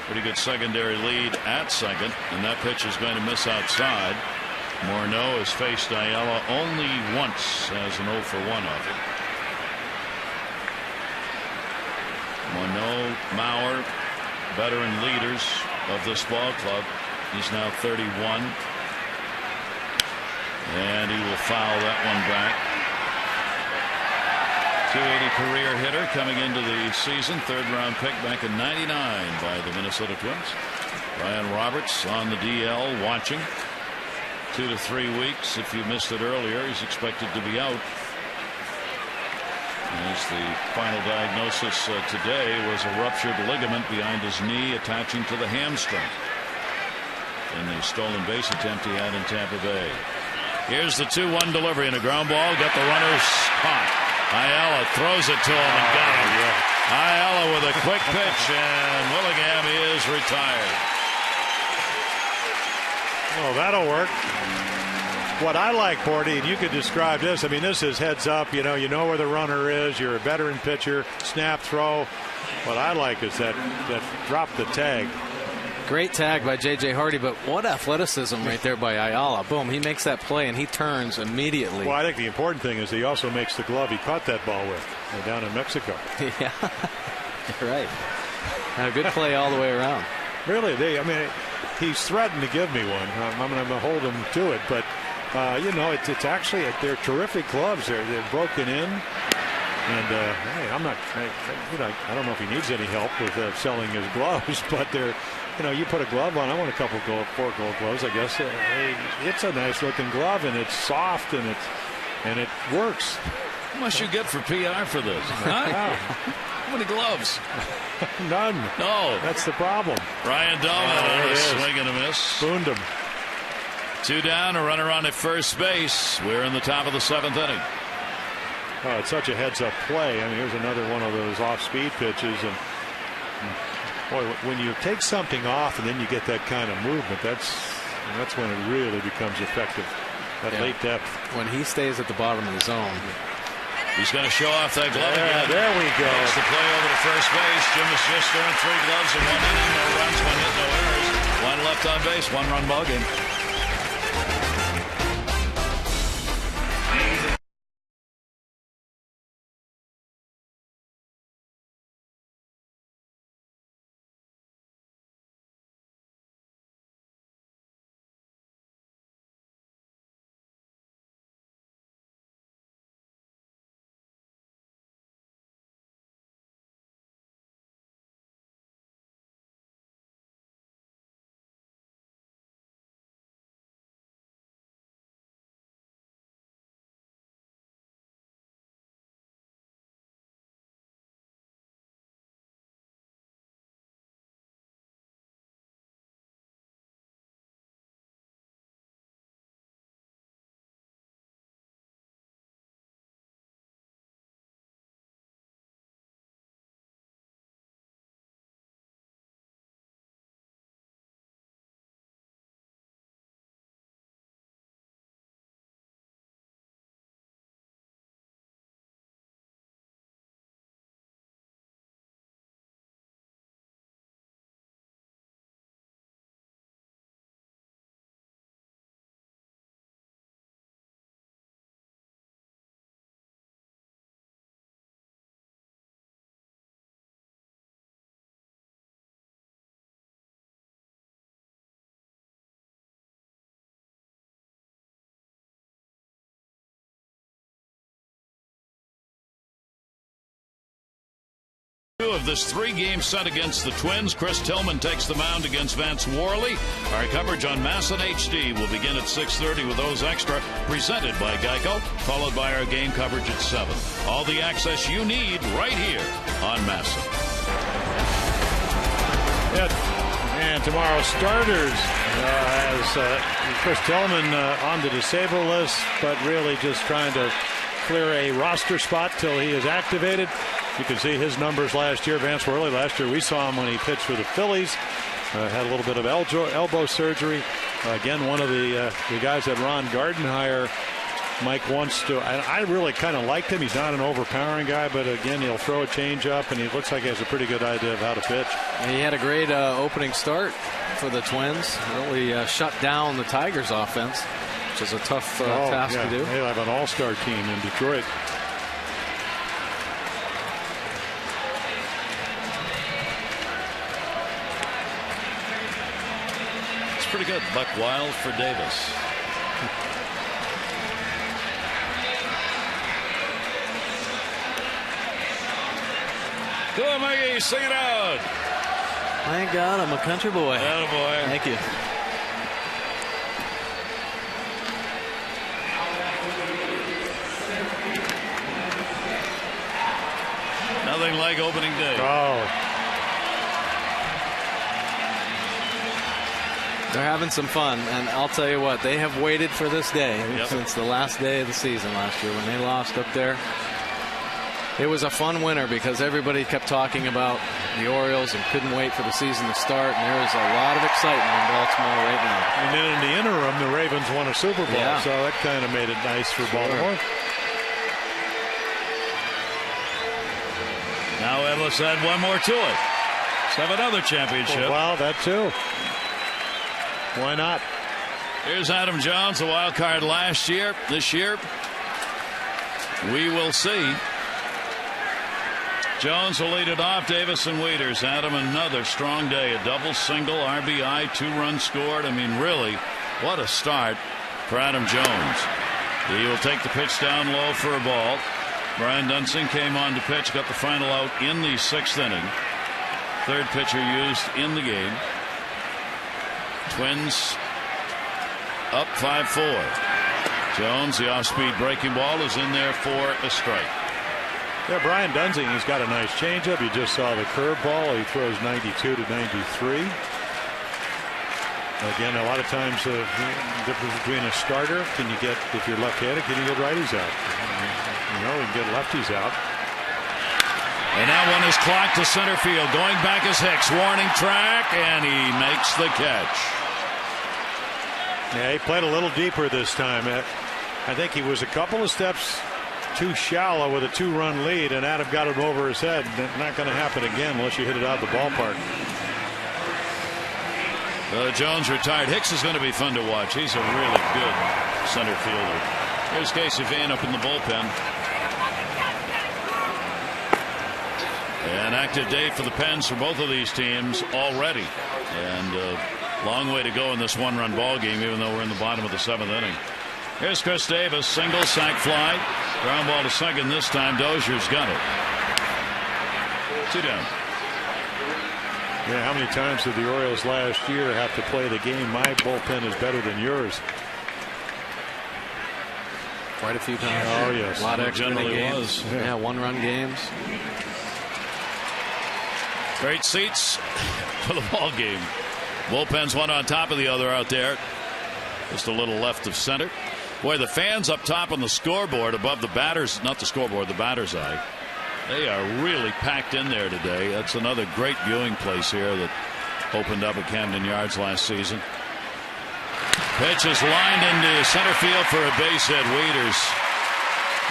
Pretty good secondary lead at second, and that pitch is going to miss outside. Morneau has faced Ayala only once as an 0 for 1 of it. Morneau, Mauer, veteran leaders of this ball club. He's now 31, and he will foul that one back. .280 career hitter coming into the season, 3rd-round pick back in '99 by the Minnesota Twins. Ryan Roberts on the DL watching. 2 to 3 weeks. If you missed it earlier, he's expected to be out. As the final diagnosis today was a ruptured ligament behind his knee attaching to the hamstring in the stolen base attempt he had in Tampa Bay. Here's the 2-1 delivery and a ground ball. Got the runners caught. Ayala throws it to him and got him. Ayala with a quick pitch, and Willingham is retired. Oh, that'll work. What I like, Porty, and you could describe this. I mean, this is heads up. You know where the runner is. You're a veteran pitcher. Snap, throw. What I like is that drop the tag. Great tag by J.J. Hardy, but what athleticism right there by Ayala. Boom, he makes that play, and he turns immediately. Well, I think the important thing is he also makes the glove he caught that ball with down in Mexico. Yeah, you're right. A good play all the way around. Really, he's threatened to give me one. I'm going to hold him to it, but it's actually they're terrific gloves. They're broken in, and hey, I don't know if he needs any help with selling his gloves, but they're. You put a glove on. I want a couple 4-gold gloves, I guess. It's a nice looking glove, and it's soft, and it works. How much you get for PR for this? Huh? How many gloves? None. No. That's the problem. Ryan Dahlman on a swing and a miss. Spooned him. 2 down, a runner on at first base. We're in the top of the 7th inning. Oh, it's such a heads-up play. I mean, here's another one of those off-speed pitches, and boy, when you take something off and then you get that kind of movement, that's when it really becomes effective. that late depth. When he stays at the bottom of the zone. He's going to show off that glove again. There we go. Makes the play over to first base. Jim has just earned 3 gloves in 1 inning. No runs, 1 hit, no errors. 1 left on base, 1-run ball game. Of this 3-game set against the Twins, Chris Tillman takes the mound against Vance Worley. Our coverage on MASN HD will begin at 6:30 with those extra, presented by Geico, followed by our game coverage at 7. All the access you need right here on MASN. And tomorrow's starters has Chris Tillman on the disabled list, but really just trying to clear a roster spot till he is activated. You can see his numbers last year. Vance Worley, last year we saw him when he pitched for the Phillies. Had a little bit of elbow surgery. Again, one of the guys that Ron Gardenhire, Mike wants to. I really kind of liked him. He's not an overpowering guy, but again, he'll throw a changeup, and he looks like he has a pretty good idea of how to pitch. And he had a great opening start for the Twins. Really shut down the Tigers' offense, which is a tough task to do. They'll have an all-star team in Detroit. Pretty good. Buck Wild for Davis. Go on, Maggie, sing it out. Thank God I'm a country boy. Attaboy. Thank you. Nothing like opening day. Oh. They're having some fun, and I'll tell you what, they have waited for this day since the last day of the season last year when they lost up there. It was a fun winter because everybody kept talking about the Orioles and couldn't wait for the season to start, and there is a lot of excitement in Baltimore right now. And then in the interim, the Ravens won a Super Bowl, so that kind of made it nice for Baltimore. Now let's add one more to it. Let's have another championship. Well, that too. Why not? Here's Adam Jones, the wild card last year. This year, we will see. Jones will lead it off. Davis and Wieters. Adam, another strong day. A double, single, RBI, 2 runs scored. I mean, really, what a start for Adam Jones. He will take the pitch down low for a ball. Brian Dunsing came on to pitch, got the final out in the 6th inning. 3rd pitcher used in the game. Twins up 5-4. Jones, the off-speed breaking ball, is in there for a strike. Yeah, Brian Dunsing, he's got a nice changeup. You just saw the curveball. He throws 92 to 93. Again, a lot of times the difference between a starter, can you get, if you're left-handed, can you get righties out? You know, you can get lefties out. And that one is clocked to center field. Going back is Hicks. Warning track, and he makes the catch. Yeah, he played a little deeper this time. I think he was a couple of steps too shallow with a 2-run lead, and Adam got him over his head. Not going to happen again unless you hit it out of the ballpark. Jones retired. Hicks is going to be fun to watch. He's a really good center fielder. Here's Casey Vane up in the bullpen. An active day for the Pens for both of these teams already, and a long way to go in this 1-run ball game, even though we're in the bottom of the 7th inning. Here's Chris Davis, single, sac fly, ground ball to second. This time Dozier's got it. 2 down. Yeah, how many times did the Orioles last year have to play the game, my bullpen is better than yours? Quite a few times. Oh, yes. A lot of extra Generally games. was. Yeah, 1-run games. Great seats for the ball game. Bullpens one on top of the other out there. Just a little left of center. Boy, the fans up top on the scoreboard above the batters, not the scoreboard, the batter's eye. They are really packed in there today. That's another great viewing place here that opened up at Camden Yards last season. Pitch is lined into center field for a base hit. Wieters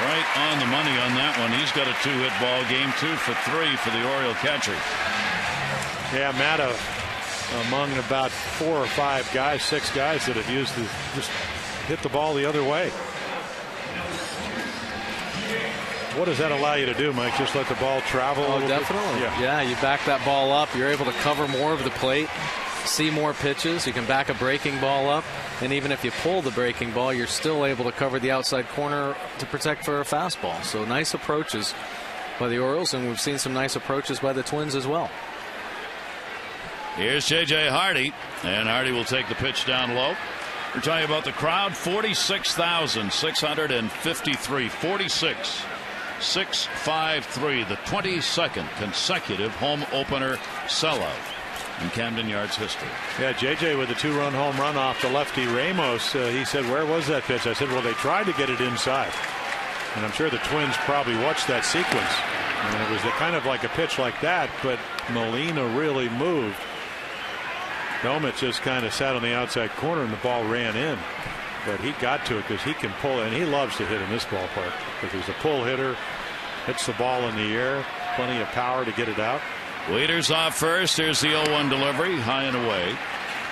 right on the money on that one. He's got a 2-hit ball game, 2 for 3 for the Oriole catcher. Yeah, Matta among about 4 or 5 guys, 6 guys that have used to just hit the ball the other way. What does that allow you to do, Mike? Just let the ball travel? Oh, definitely. Yeah, you back that ball up. You're able to cover more of the plate, see more pitches. You can back a breaking ball up. And even if you pull the breaking ball, you're still able to cover the outside corner to protect for a fastball. So nice approaches by the Orioles, and we've seen some nice approaches by the Twins as well. Here's J.J. Hardy, and Hardy will take the pitch down low. We're talking about the crowd, 46,653, 46,653, the 22nd consecutive home opener sellout in Camden Yards history. Yeah, J.J. with a 2-run home run off the lefty Ramos. He said, where was that pitch? I said, well, they tried to get it inside. And I'm sure the Twins probably watched that sequence. And it was kind of like a pitch like that, but Molina really moved. Domet just kind of sat on the outside corner and the ball ran in. But he got to it because he can pull, and he loves to hit in this ballpark because he's a pull hitter, hits the ball in the air, plenty of power to get it out. Wieters off first. Here's the 0-1 delivery, high and away.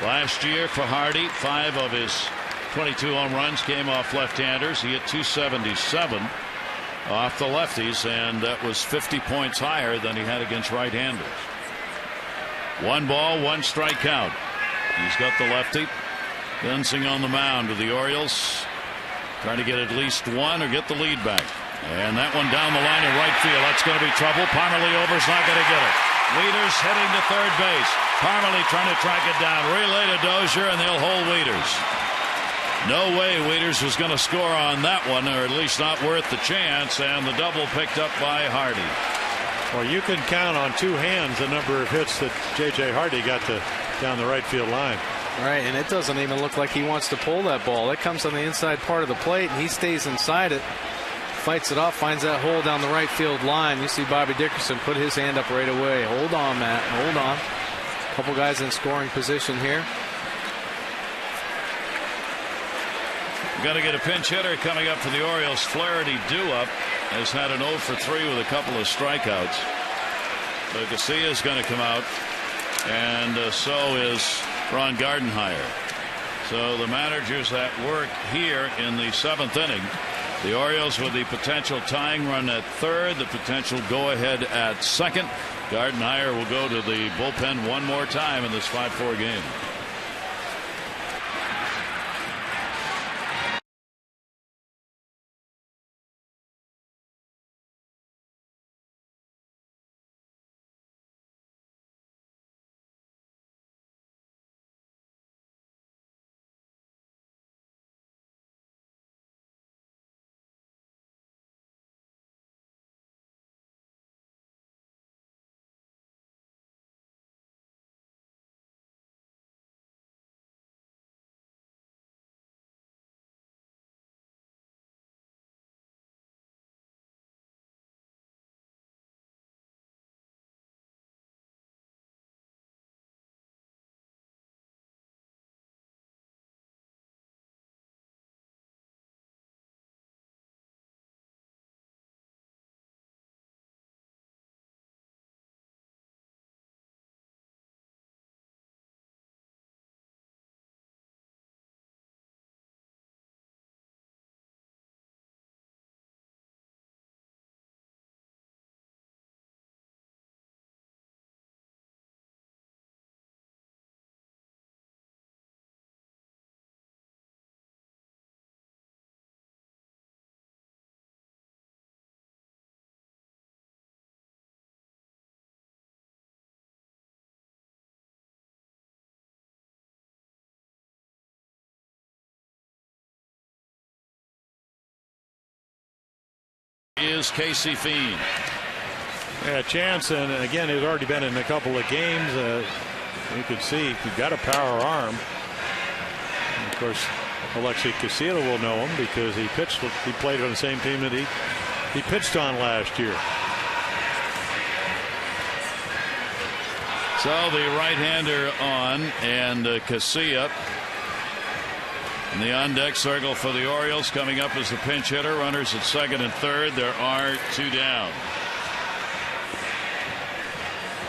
Last year for Hardy, 5 of his 22 home runs came off left-handers. He hit 277 off the lefties, and that was 50 points higher than he had against right-handers. 1 ball, 1 strike count. He's got the lefty. Bensing on the mound with the Orioles, trying to get at least 1 or get the lead back. And that one down the line in right field. That's going to be trouble. Parmalee over's not going to get it. Wieters heading to third base. Parmalee trying to track it down. Relay to Dozier, and they'll hold Wieters. No way Wieters was going to score on that one, or at least not worth the chance. And the double picked up by Hardy. Well, you can count on 2 hands the number of hits that J.J. Hardy got down the right field line. Right, and it doesn't even look like he wants to pull that ball. It comes on the inside part of the plate, and he stays inside it, fights it off, finds that hole down the right field line. You see Bobby Dickerson put his hand up right away. Hold on, Matt. Hold on. A couple guys in scoring position here. Got to get a pinch hitter coming up for the Orioles. Flaherty due up has had an 0 for 3 with a couple of strikeouts. So Garcia is going to come out, and so is Ron Gardenhire. So the managers at work here in the 7th inning. The Orioles with the potential tying run at third, the potential go ahead at second. Gardenhire will go to the bullpen one more time in this 5-4 game. is Casey Fiend. Yeah, chance, and again, he's already been in a couple of games. You could see he's got a power arm. And of course, Alexei Casilla will know him because he played on the same team that he pitched on last year. So the right-hander on, and Casilla in the on-deck circle for the Orioles. Coming up as the pinch hitter. Runners at second and third. There are 2 down.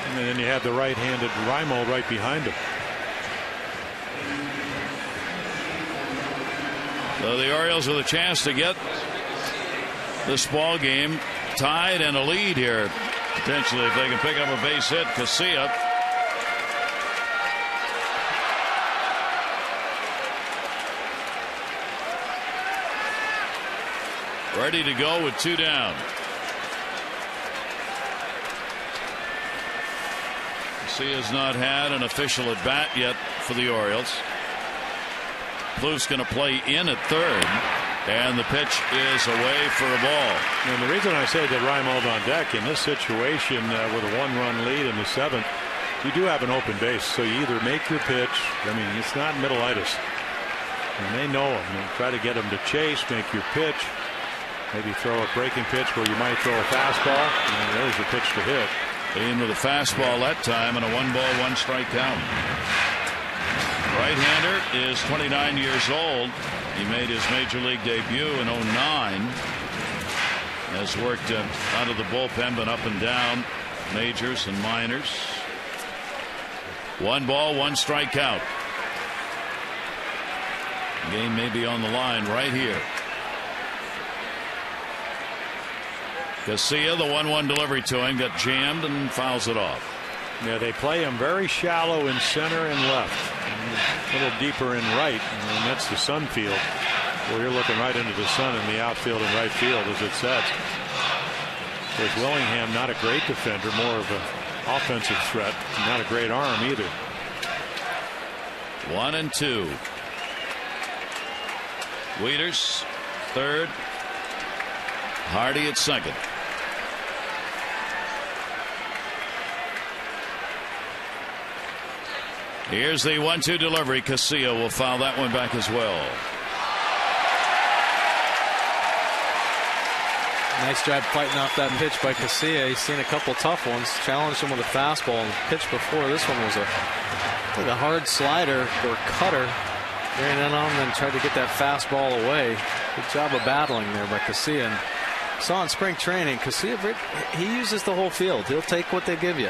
And then you have the right-handed Rimo right behind him. So the Orioles with a chance to get this ball game tied and a lead here. Potentially, if they can pick up a base hit. Casilla ready to go with 2 down. Casilla's not had an official at bat yet for the Orioles. Blue's going to play in at third, and the pitch is away for a ball. And the reason I say that Rimo's on deck in this situation with a 1-run lead in the 7th, you do have an open base, so you either make your pitch. I mean, it's not middle-itis, and they know him. And try to get him to chase, make your pitch. Maybe throw a breaking pitch where you might throw a fastball, and there's the pitch to hit. In with a fastball that time, and a 1-ball, 1-strike count. Right-hander is 29 years old. He made his major league debut in 09. Has worked out of the bullpen, but up and down majors and minors. 1-ball, 1-strike count. Game may be on the line right here. Casilla, the 1-1 delivery to him, got jammed and fouls it off. Yeah, they play him very shallow in center and left, a little deeper in right, and that's the sun field, where you're looking right into the sun in the outfield and right field as it sets. There's Willingham, not a great defender, more of an offensive threat, not a great arm either. 1-2. Wieters, third. Hardy at second. Here's the 1-2 delivery. Casilla will foul that one back as well. Nice job fighting off that pitch by Casilla. He's seen a couple tough ones. Challenged him with a fastball, and the pitch before this one was a hard slider or cutter. Ran in on him and tried to get that fastball away. Good job of battling there by Casilla. And saw in spring training, Casilla, he uses the whole field. He'll take what they give you,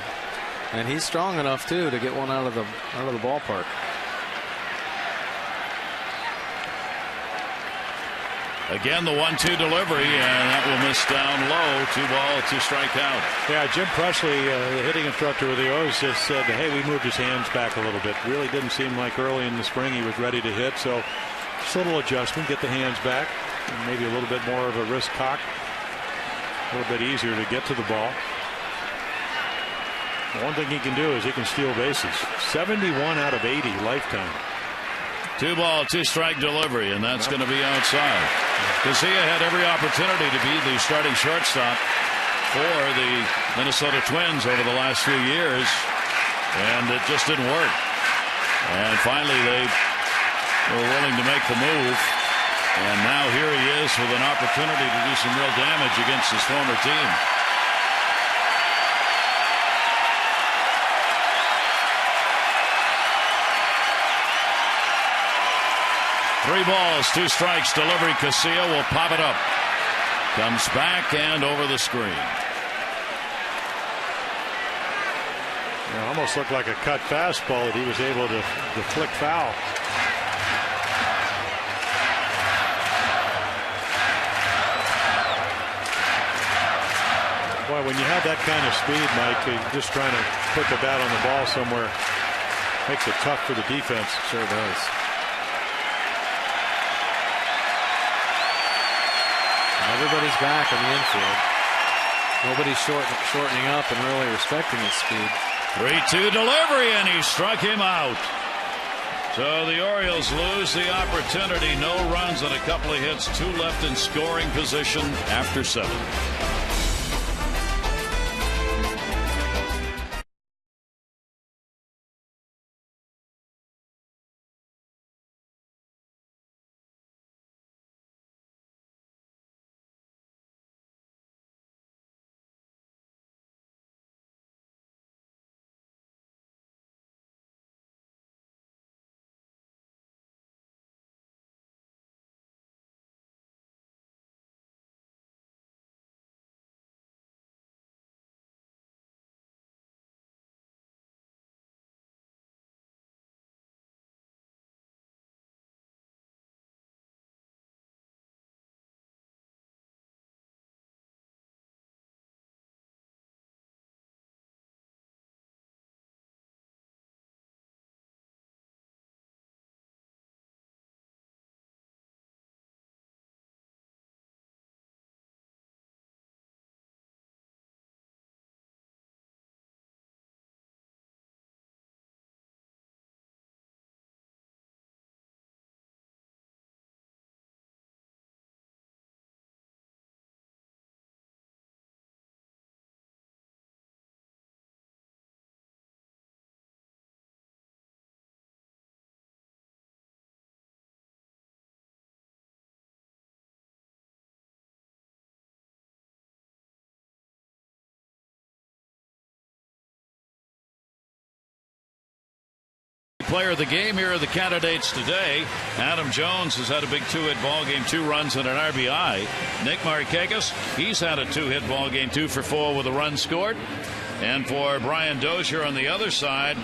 and he's strong enough too to get one out of the ballpark. Again, the 1-2 delivery, and that will miss down low. 2-ball, 2-strike out. Yeah, Jim Presley, the hitting instructor with the O's, just said, hey, we moved his hands back a little bit. Really didn't seem like early in the spring he was ready to hit, so just a little adjustment, get the hands back, and maybe a little bit more of a wrist cock. A little bit easier to get to the ball. One thing he can do is he can steal bases. 71 out of 80 lifetime. 2-ball, 2-strike delivery, and that's going to be outside. Casilla had every opportunity to be the starting shortstop for the Minnesota Twins over the last few years, and it just didn't work. And finally, they were willing to make the move, and now here he is with an opportunity to do some real damage against his former team. Three balls, 2 strikes. Delivery. Casilla will pop it up. Comes back and over the screen. It almost looked like a cut fastball that he was able to flick foul. Boy, when you have that kind of speed, Mike, just trying to put the bat on the ball somewhere makes it tough for the defense. Sure does. Everybody's back in the infield. Nobody's shortening up and really respecting his speed. 3-2 delivery, and he struck him out. So So the Orioles lose the opportunity. No runs and a couple of hits. 2 left in scoring position after 7. Player of the game, here are the candidates today. Adam Jones has had a big 2-hit ball game, 2 runs and an RBI. Nick Markakis, he's had a 2-hit ball game, 2 for 4 with a run scored. And for Brian Dozier on the other side,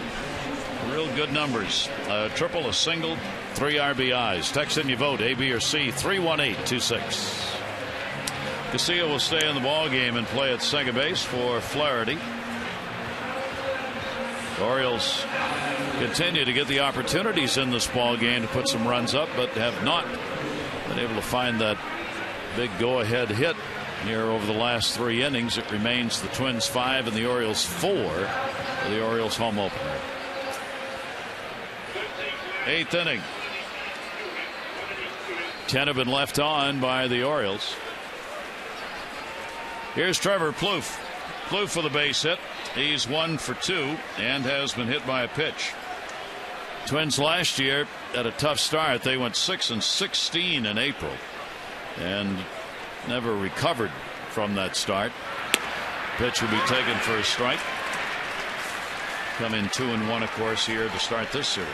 real good numbers. A triple, a single, 3 RBIs. Text in your vote, A, B, or C, 31826. Castillo will stay in the ball game and play at second base for Flaherty. The Orioles continue to get the opportunities in this ball game to put some runs up, but have not been able to find that big go-ahead hit here over the last 3 innings. It remains the Twins 5 and the Orioles 4 for the Orioles home opener. 8th inning. 10 have been left on by the Orioles. Here's Trevor Plouffe. Plouffe for the base hit. He's 1 for 2 and has been hit by a pitch. Twins last year had a tough start. They went 6-16 in April and never recovered from that start. Pitch will be taken for a strike. Come in 2-1, of course, here to start this series.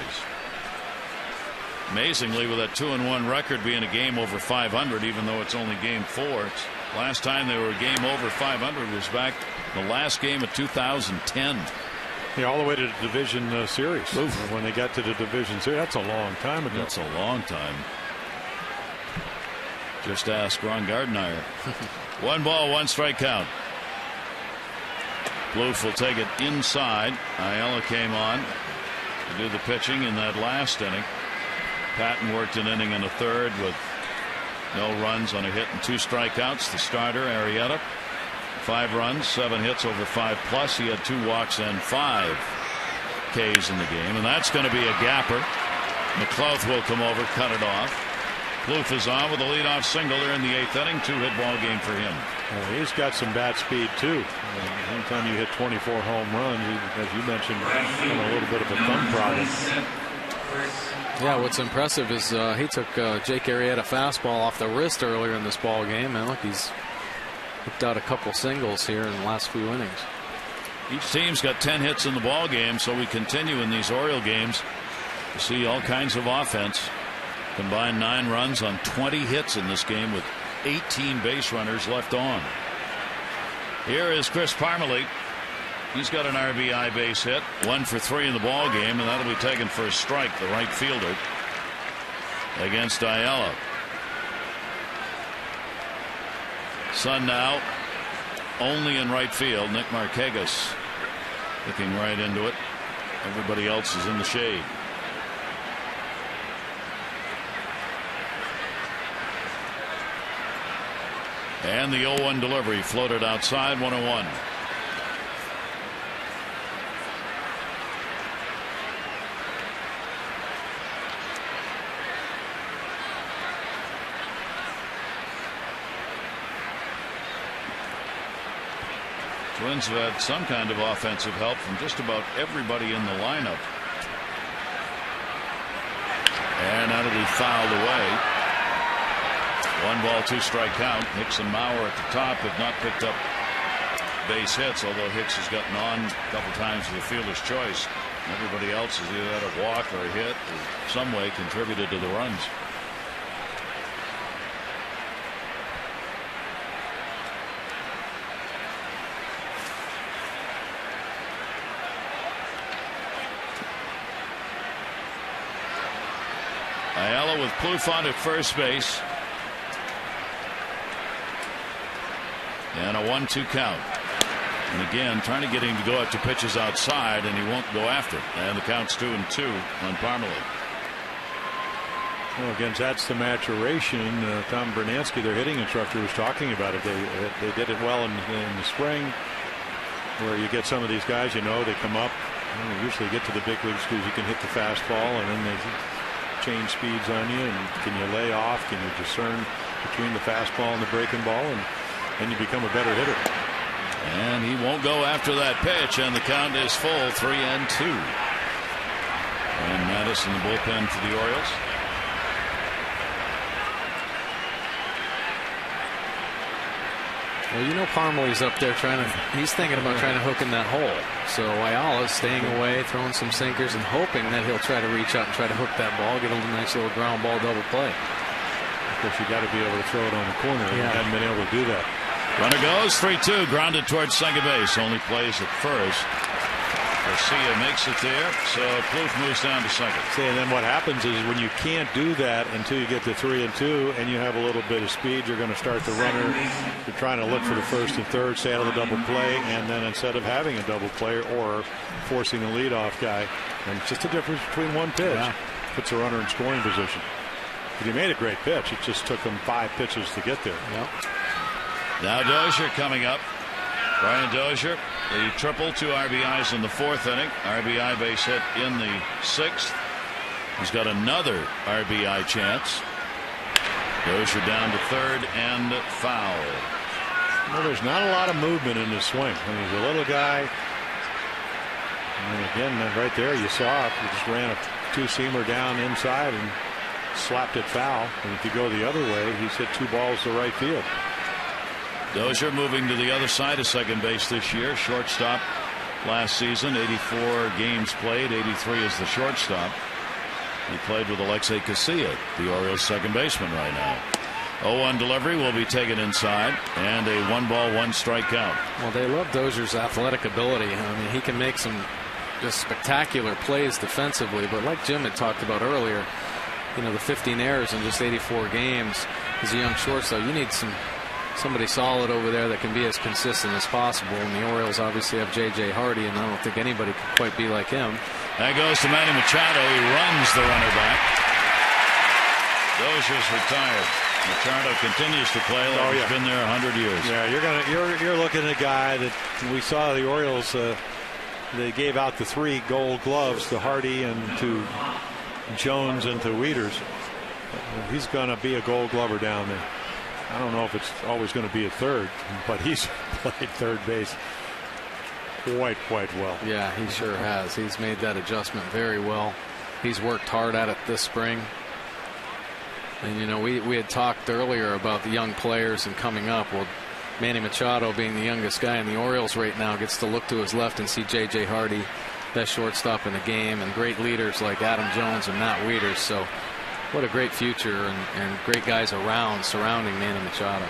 Amazingly, with that 2-1 record being a game over 500, even though it's only game 4. Last time they were a game over 500 was back the last game of 2010. Yeah, all the way to the division series. Oof. When they got to the division series, that's a long time ago. That's a long time. Just ask Ron Gardenhire. 1 ball, 1 strike count. Plouffe will take it inside. Ayala came on to do the pitching in that last inning. Patton worked an inning and a third with no runs on a hit and 2 strikeouts. The starter, Arrieta, 5 runs, 7 hits over 5+. He had 2 walks and 5 Ks in the game, and that's going to be a gapper. McLouth will come over, cut it off. Plouffe is on with a leadoff single there in the 8th inning. 2-hit ball game for him. Well, he's got some bat speed too. Anytime you hit 24 home runs, as you mentioned, a little bit of a thumb problem. Yeah, what's impressive is he took Jake Arrieta fastball off the wrist earlier in this ball game, and look, he's hooked out a couple singles here in the last few innings. Each team's got 10 hits in the ball game, so we continue in these Oriole games to see all kinds of offense. Combined 9 runs on 20 hits in this game with 18 base runners left on. Here is Chris Parmelee. He's got an RBI base hit, 1 for 3 in the ball game, and that'll be taken for a strike, the right fielder, against Ayala. Sun now only in right field. Nick Markakis looking right into it. Everybody else is in the shade. And the 0-1 delivery floated outside, 1-1. Twins have had some kind of offensive help from just about everybody in the lineup. And now that he fouled away. 1 ball, 2 strike count. Hicks and Mauer at the top have not picked up base hits, although Hicks has gotten on a couple times with a fielder's choice. Everybody else has either had a walk or a hit or some way contributed to the runs. Ayala with Plufont at first base. And a 1-2 count. And again, trying to get him to go after pitches outside, and he won't go after. And the count's 2-2 on Parmelee. Well, again, that's the maturation. Tom Bernansky, their hitting instructor, was talking about it. They did it well in the spring, where you get some of these guys, they come up. They usually get to the big leagues because you can hit the fastball, and then they change speeds on you. And can you lay off? Can you discern between the fastball and the breaking ball? And then you become a better hitter. And he won't go after that pitch, and the count is full, 3-2. And Madison, the bullpen for the Orioles. Well, Parmelee's up there he's thinking about trying to hook in that hole. So Ayala's staying away, throwing some sinkers, and hoping that he'll try to reach out and try to hook that ball, get a nice little ground ball double play. Of course, you got to be able to throw it on the corner. Yeah. He hadn't been able to do that. Runner goes 3-2, grounded towards second base. Only plays at first. Garcia makes it there, so Plouffe moves down to second. See, and then what happens is when you can't do that until you get to 3-2 and you have a little bit of speed, you're going to start the runner. You're trying to look for the first and third, stay out of the double play, and then instead of having a double play or forcing the leadoff guy, and it's just a difference between one pitch. Yeah. Puts a runner in scoring position. But he made a great pitch. It just took him 5 pitches to get there. Yep. Now Dozier coming up. Brian Dozier, the triple, 2 RBIs in the 4th inning. RBI base hit in the 6th. He's got another RBI chance. Dozier down to third and foul. Well, there's not a lot of movement in his swing. He's a little guy. And again, right there you saw it. He just ran a 2-seamer down inside and slapped it foul. And if you go the other way, he's hit 2 balls to right field. Dozier moving to the other side of second base this year. Shortstop last season, 84 games played, 83 as the shortstop. He played with Alexei Casilla, the Orioles second baseman right now. 0-1 delivery will be taken inside, and a 1 ball, 1 strike count. Well, they love Dozier's athletic ability. I mean, he can make some just spectacular plays defensively, but like Jim had talked about earlier, the 15 errors in just 84 games. As a young shortstop, you need somebody solid over there that can be as consistent as possible. And the Orioles obviously have J.J. Hardy, and I don't think anybody can quite be like him. That goes to Manny Machado. He runs the runner back. Dozier's retired. Machado continues to play like he's been there 100 years. Yeah, you're looking at a guy that we saw the Orioles. They gave out the 3 gold gloves to Hardy and to Jones and to Wieters. He's going to be a gold glover down there. I don't know if it's always going to be a third, but he's played third base quite well. Yeah, he sure has. He's made that adjustment very well. He's worked hard at it this spring. And we had talked earlier about the young players and coming up. Well, Manny Machado, being the youngest guy in the Orioles right now, gets to look to his left and see J.J. Hardy, best shortstop in the game, and great leaders like Adam Jones and Matt Wieters. So what a great future and great guys surrounding Manny Machado.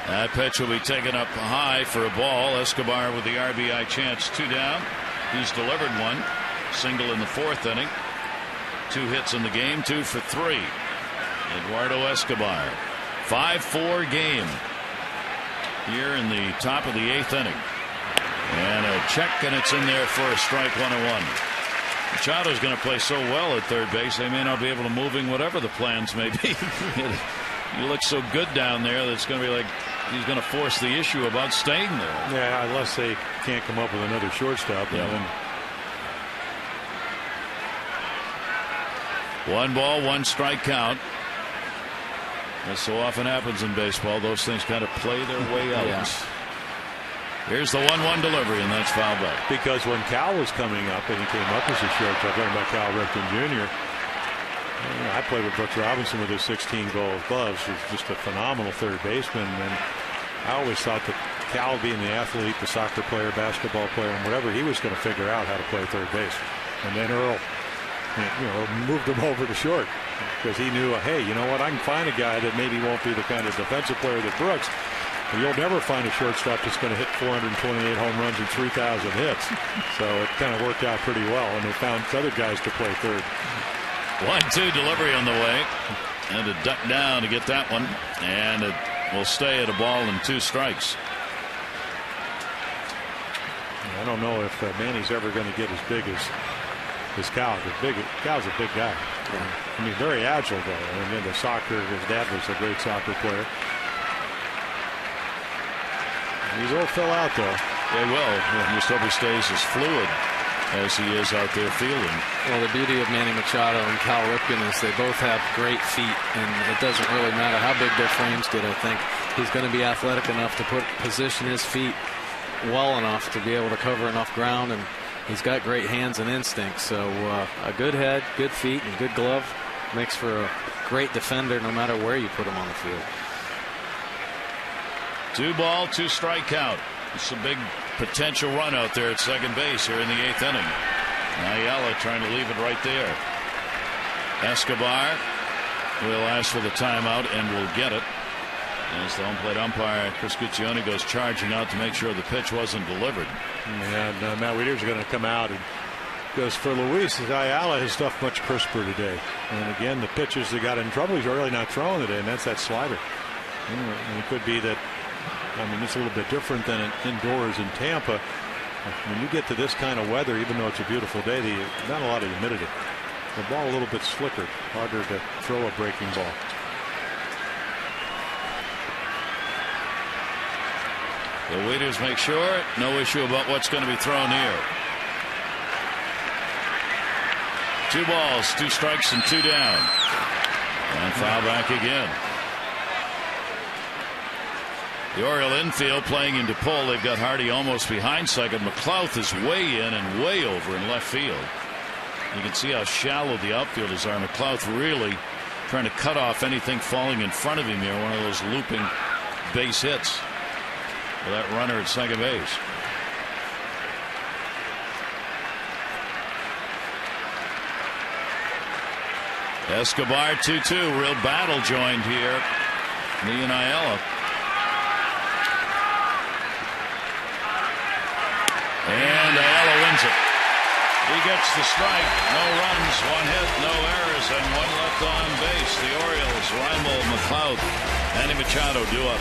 That pitch will be taken up high for a ball. Escobar with the RBI chance, 2 down. He's delivered 1. Single in the 4th inning. 2 hits in the game, 2 for 3. Eduardo Escobar. 5-4 game here in the top of the 8th inning. And a check, and it's in there for a strike, 1-1. Machado's going to play so well at third base, they may not be able to move him, whatever the plans may be. He looks so good down there that it's going to be like he's going to force the issue about staying there. Yeah, unless they can't come up with another shortstop. Yeah. Then 1 ball, 1 strike count. As so often happens in baseball, those things kind of play their way out. Yeah. Here's the 1-1 delivery, and that's foul back. Because when Cal was coming up, and he came up as a shortstop, talking about Cal Ripken Jr., I played with Brooks Robinson with his 16 gold gloves. He's just a phenomenal third baseman. And I always thought that Cal, being the athlete, the soccer player, basketball player, and whatever, he was going to figure out how to play third base. And then Earl, moved him over to short because he knew, hey, you know what? I can find a guy that maybe won't be the kind of defensive player that Brooks. But you'll never find a shortstop that's going to hit 428 home runs and 3,000 hits. So it kind of worked out pretty well, and they found other guys to play third. 1-2 delivery on the way, and to duck down to get that one, and it will stay at a ball and 2 strikes. I don't know if Manny's ever going to get as big as Cal. Cal's a big guy. I mean, very agile though. And into soccer, his dad was a great soccer player. He will fill out though. They will. Just hope he stays as fluid as he is out there fielding. Well, the beauty of Manny Machado and Cal Ripken is they both have great feet, and it doesn't really matter how big their frames get. I think he's going to be athletic enough to position his feet well enough to be able to cover enough ground, and he's got great hands and instincts. So a good head, good feet, and good glove makes for a great defender no matter where you put him on the field. 2 ball, 2 strike count. It's a big potential run out there at second base here in the 8th inning. Ayala trying to leave it right there. Escobar will ask for the timeout and will get it. As the home plate umpire, Chris Guccione, goes charging out to make sure the pitch wasn't delivered. And Matt Wieters is going to come out and goes for Luis. Ayala, his stuff much crisper today. And again, the pitches that got in trouble, he's really not throwing today, and that's that slider. And it could be that, I mean, it's a little bit different than indoors in Tampa. When you get to this kind of weather, even though it's a beautiful day, not a lot of humidity. The ball a little bit slicker, harder to throw a breaking ball. The Wieters make sure no issue about what's going to be thrown here. 2 balls, 2 strikes, and 2 down. And foul back again. The Oriole infield playing into pull. They've got Hardy almost behind second. McLouth is way in and way over in left field. You can see how shallow the outfielders are. McLouth really trying to cut off anything falling in front of him here. One of those looping base hits for that runner at second base. Escobar 2-2. Real battle joined here. Lee and Ayala. And Ayala wins it. He gets the strike. No runs, 1 hit, no errors, and 1 left on base. The Orioles, Reimold, McLeod, Manny Machado do up.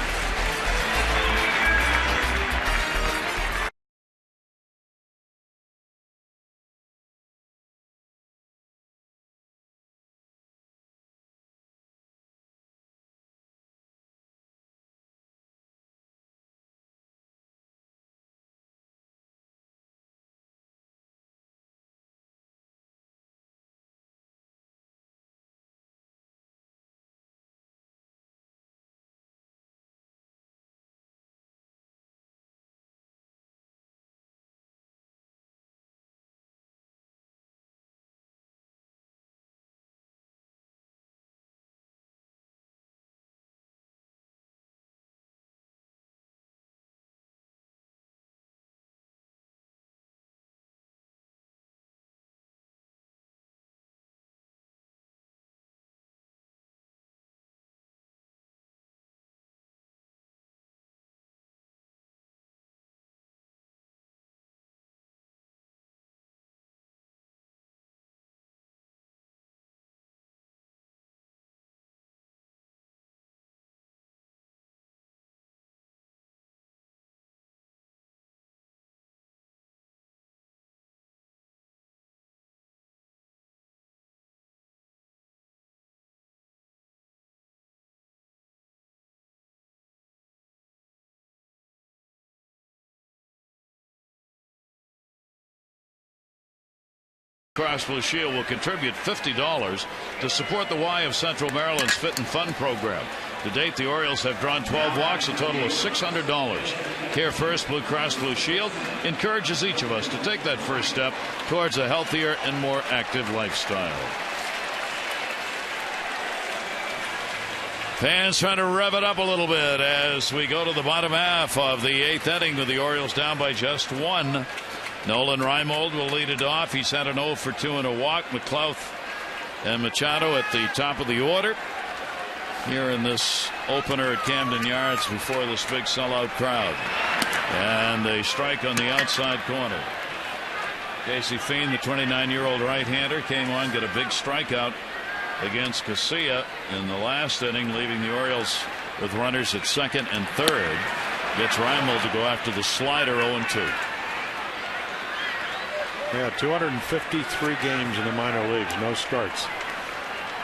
Cross Blue Shield will contribute $50 to support the Y of Central Maryland's Fit and Fun program. To date, the Orioles have drawn 12 walks, a total of $600. Care First Blue Cross Blue Shield encourages each of us to take that first step towards a healthier and more active lifestyle. Fans trying to rev it up a little bit as we go to the bottom half of the 8th inning with the Orioles down by just 1. Nolan Reimold will lead it off. He's had an 0 for 2 and a walk. McLouth and Machado at the top of the order here in this opener at Camden Yards before this big sellout crowd. And a strike on the outside corner. Casey Fiend, the 29-year-old right-hander, came on, got a big strikeout against Casilla in the last inning, leaving the Orioles with runners at second and third. Gets Reimold to go after the slider. 0-2. Yeah, 253 games in the minor leagues, no starts.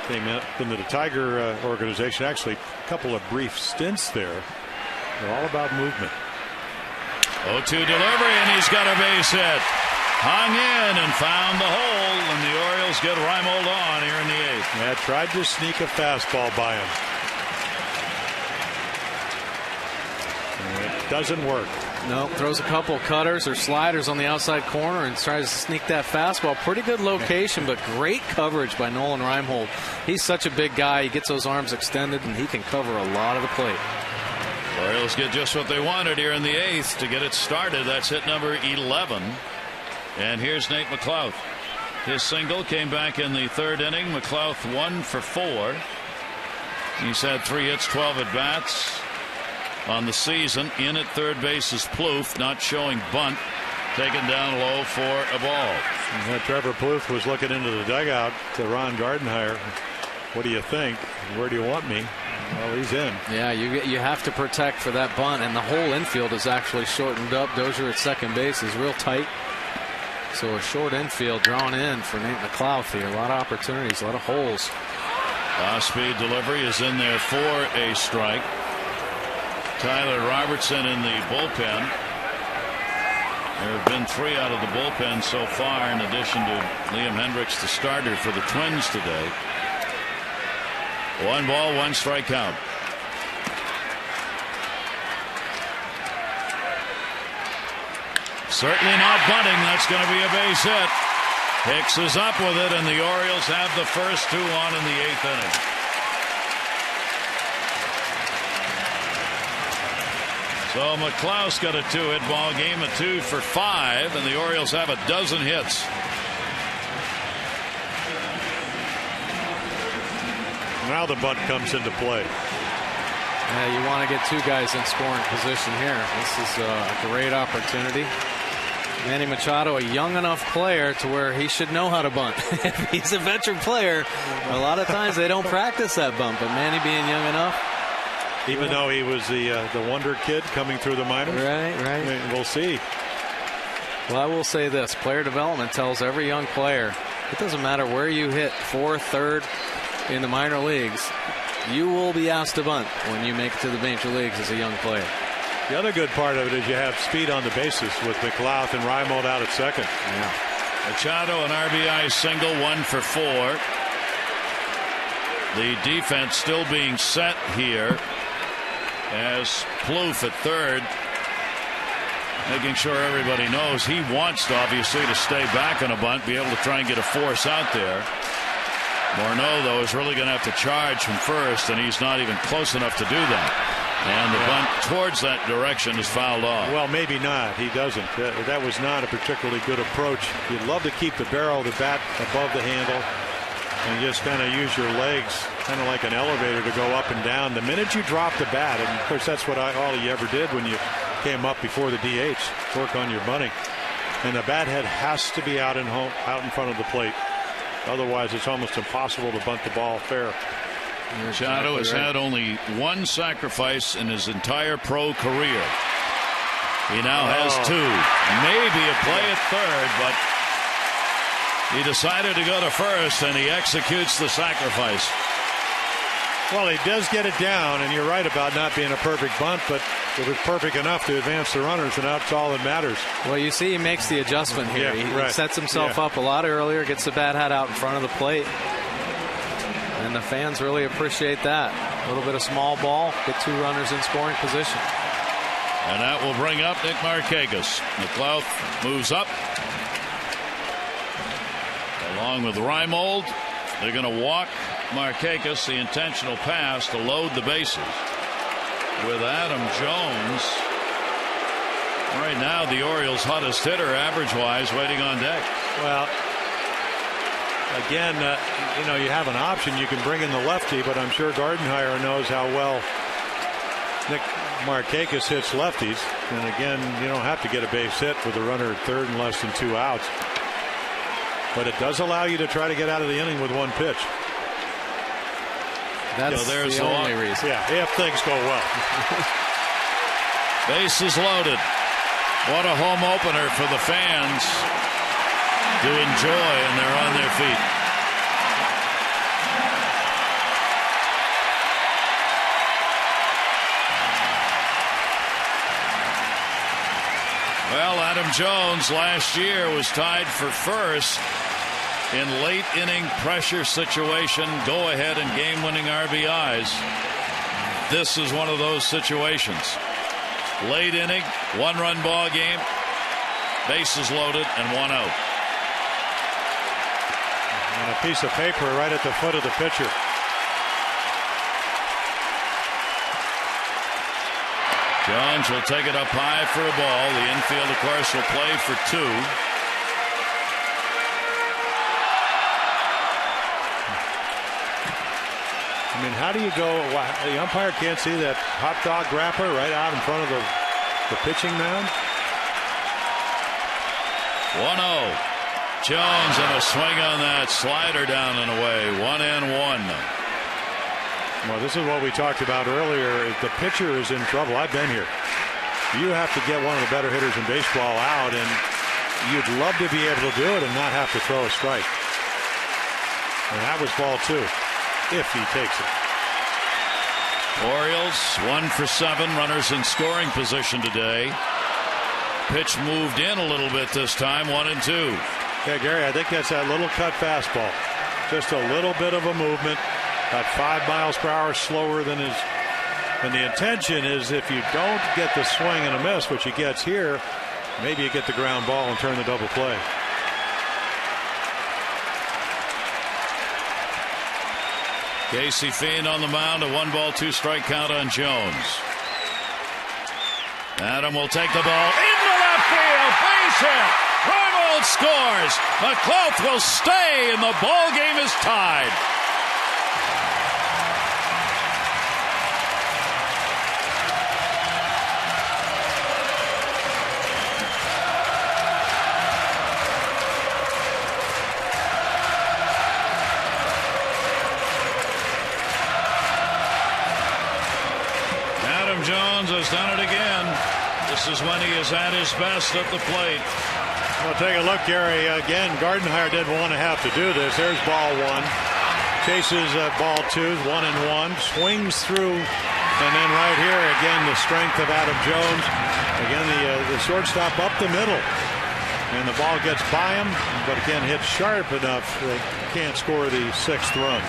Came into the Tiger organization, actually a couple of brief stints there. They're all about movement. 0-2 delivery, and he's got a base hit. Hung in and found the hole, and the Orioles get Reimold on here in the 8th. Yeah, tried to sneak a fastball by him. And it doesn't work. No, throws a couple cutters or sliders on the outside corner and tries to sneak that fastball. Pretty good location, but great coverage by Nolan Reimold. He's such a big guy. He gets those arms extended, and he can cover a lot of the plate. Orioles get just what they wanted here in the 8th to get it started. That's hit number 11. And here's Nate McLouth. His single came back in the 3rd inning. McLouth 1 for 4. He's had 3 hits, 12 at bats on the season. In at third base is Plouffe, not showing bunt, taken down low for a ball. Trevor Plouffe was looking into the dugout to Ron Gardenhire. What do you think? Where do you want me? Well, he's in. Yeah, you have to protect for that bunt, and the whole infield is actually shortened up. Dozier at second base is real tight. So a short infield drawn in for Nate McLouth here. A lot of opportunities, a lot of holes. Off-speed delivery is in there for a strike. Tyler Robertson in the bullpen. There have been 3 out of the bullpen so far, in addition to Liam Hendricks, the starter for the Twins today. 1 ball, 1 strike count. Certainly not bunting. That's going to be a base hit. Hicks is up with it, and the Orioles have the first 2 on in the 8th inning. So McLouth's got a 2-hit ball game, a 2 for 5, and the Orioles have a dozen hits. Now the bunt comes into play. Yeah, you want to get 2 guys in scoring position here. This is a great opportunity. Manny Machado, a young enough player to where he should know how to bunt. If he's a veteran player, a lot of times they don't practice that bunt, but Manny being young enough. Even though he was the wonder kid coming through the minors. Right. We'll see. Well, I will say this. Player development tells every young player, it doesn't matter where you hit, 4th, 3rd in the minor leagues, you will be asked to bunt when you make it to the major leagues as a young player. The other good part of it is you have speed on the bases with McLouth and Reimold out at second. Yeah. Machado, an RBI single, 1 for 4. The defense still being set here as Plouffe at third, making sure everybody knows he wants to, obviously, to stay back on a bunt, be able to try and get a force out there. Morneau, though, is really going to have to charge from first, and he's not even close enough to do that. And the bunt towards that direction is fouled off. Well, maybe not. He doesn't. That was not a particularly good approach. You'd love to keep the barrel of the bat above the handle and just kind of use your legs kind of like an elevator to go up and down. The minute you drop the bat, and of course that's what all you ever did when you came up before the DH, work on your bunting. And the bat head has to be out in front of the plate. Otherwise, it's almost impossible to bunt the ball fair. Machado has had only 1 sacrifice in his entire pro career. He now has 2. Maybe a play at third, but he decided to go to first, and he executes the sacrifice. Well, he does get it down, and you're right about not being a perfect bunt, but it was perfect enough to advance the runners, and that's all that matters. Well, you see he makes the adjustment here. Yeah, he sets himself up a lot earlier, gets the bat hat out in front of the plate. And the fans really appreciate that. A little bit of small ball, get 2 runners in scoring position. And that will bring up Nick Markakis. McLeod moves up. Along with Reimold, they're going to walk Markakis, the intentional pass to load the bases. With Adam Jones, right now the Orioles' hottest hitter, average-wise, waiting on deck. Well, again, you have an option. You can bring in the lefty, but I'm sure Gardenhire knows how well Nick Markakis hits lefties. And again, you don't have to get a base hit with a runner at third and less than 2 outs. But it does allow you to try to get out of the inning with 1 pitch. That's there's the only reason. Yeah, if things go well. Bases loaded. What a home opener for the fans to enjoy, and they're on their feet. Well, Adam Jones last year was tied for first in late inning pressure situation, go ahead and game winning RBIs. This is one of those situations. Late inning, 1-run ball game, bases loaded, and 1 out. And a piece of paper right at the foot of the pitcher. Jones will take it up high for a ball. The infield, of course, will play for 2. I mean, how do you go? The umpire can't see that hot dog wrapper right out in front of the pitching mound. 1-0. Jones and a swing on that slider down and away. 1-1. Well, this is what we talked about earlier. If the pitcher is in trouble, I've been here. You have to get one of the better hitters in baseball out, and you'd love to be able to do it and not have to throw a strike. And that was ball 2, if he takes it. Orioles 1 for 7, runners in scoring position today. Pitch moved in a little bit this time, 1-2. Yeah, Gary, I think that's that little cut fastball. Just a little bit of a movement. About 5 miles per hour slower than his. And the intention is if you don't get the swing and a miss, which he gets here, maybe you get the ground ball and turn the double play. Casey Fiend on the mound, a 1-ball, 2-strike count on Jones. Adam will take the ball into left field, base hit. Reimold scores. McLeod will stay, and the ball game is tied. Jones has done it again. This is when he is at his best at the plate. Well, take a look, Gary. Again, Gardenhire didn't want to have to do this. There's ball 1. Chases ball 2, 1-1. Swings through. And then right here, again, the strength of Adam Jones. Again, the shortstop up the middle. And the ball gets by him, but again, hits sharp enough that can't score the 6th run.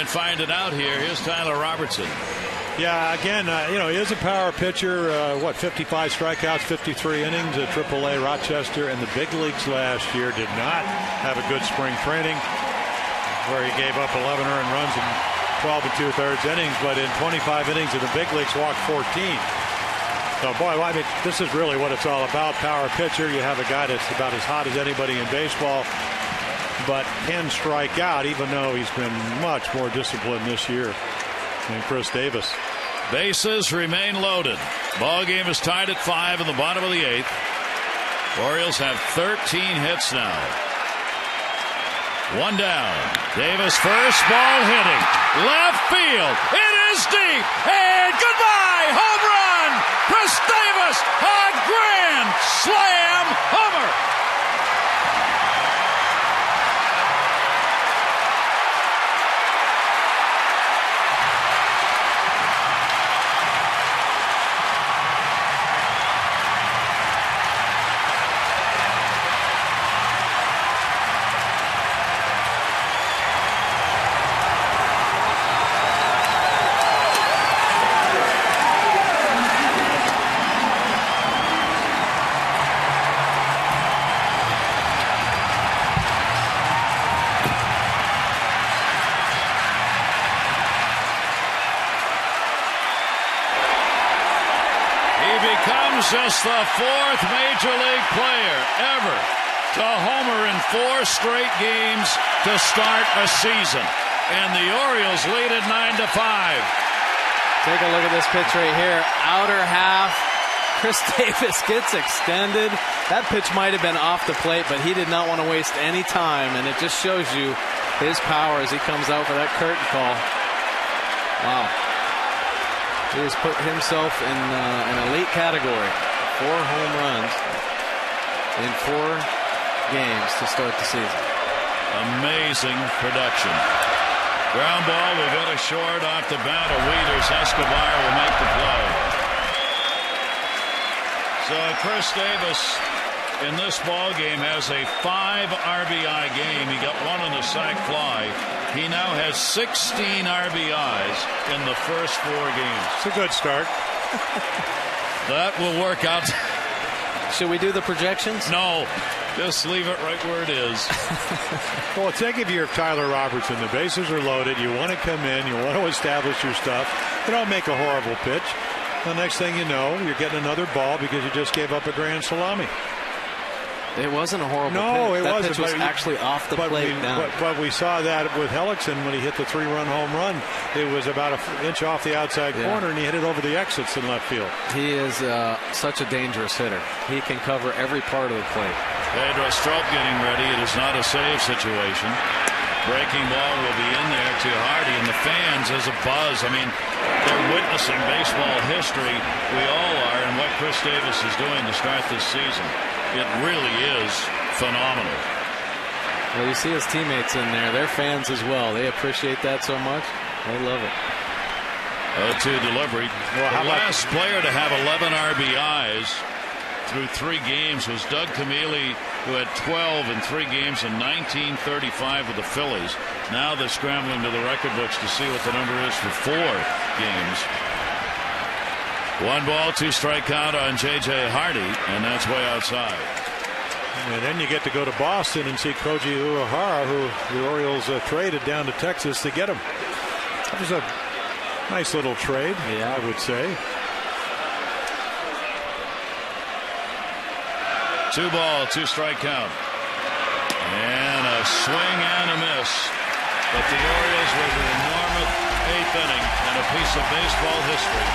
And find it out here. Here's Tyler Robertson. Yeah, again, he is a power pitcher. 55 strikeouts, 53 innings at AAA Rochester, and the big leagues last year did not have a good spring training, where he gave up 11 earned runs in 12 2/3 innings, but in 25 innings in the big leagues walked 14. So, boy, I mean, this is really what it's all about. Power pitcher. You have a guy that's about as hot as anybody in baseball, but can strike out, even though he's been much more disciplined this year than Chris Davis. Bases remain loaded. Ball game is tied at 5 in the bottom of the 8th. Orioles have 13 hits now. One down. Davis first, ball hitting. Left field. It is deep. And goodbye. Home run. Chris Davis. A grand slam homer. Just the 4th major league player ever to homer in 4 straight games to start a season. And the Orioles lead at 9-5. Take a look at this pitch right here. Outer half. Chris Davis gets extended. That pitch might have been off the plate, but he did not want to waste any time. And it just shows you his power as he comes out for that curtain call. Wow. He has put himself in an elite category. 4 home runs in 4 games to start the season. Amazing production. Ground ball will go to short off the bat of Wieters. Escobar will make the play. So Chris Davis in this ball game has a 5 RBI game. He got 1 on the sac fly. He now has 16 RBIs in the first 4 games. It's a good start. That will work out. Should we do the projections? No. Just leave it right where it is. Well, take if you're Tyler Robertson. The bases are loaded. You want to come in. You want to establish your stuff. You don't make a horrible pitch. The next thing you know, you're getting another ball because you just gave up a grand salami. It wasn't a horrible pitch. No, it wasn't. Pitch was actually off the plate down. But we saw that with Hellickson when he hit the 3-run home run. It was about an inch off the outside corner, and he hit it over the exits in left field. He is such a dangerous hitter. He can cover every part of the plate. Pedro Strop getting ready. It is not a save situation. Breaking ball will be in there to Hardy, and the fans as a buzz. I mean, they're witnessing baseball history. We all are, and what Chris Davis is doing to start this season. It really is phenomenal. Well, you see his teammates in there. They're fans as well. They appreciate that so much. They love it. 0-2 delivery. Well, the last player to have 11 RBIs through 3 games was Doug Camilli, who had 12 in 3 games in 1935 with the Phillies. Now they're scrambling to the record books to see what the number is for 4 games. 1 ball, 2 strike count on J.J. Hardy, and that's way outside. And then you get to go to Boston and see Koji Uehara, who the Orioles traded down to Texas to get him. That was a nice little trade, I would say. 2 ball, 2 strike count. And a swing and a miss. But the Orioles with an enormous 8th inning and a piece of baseball history.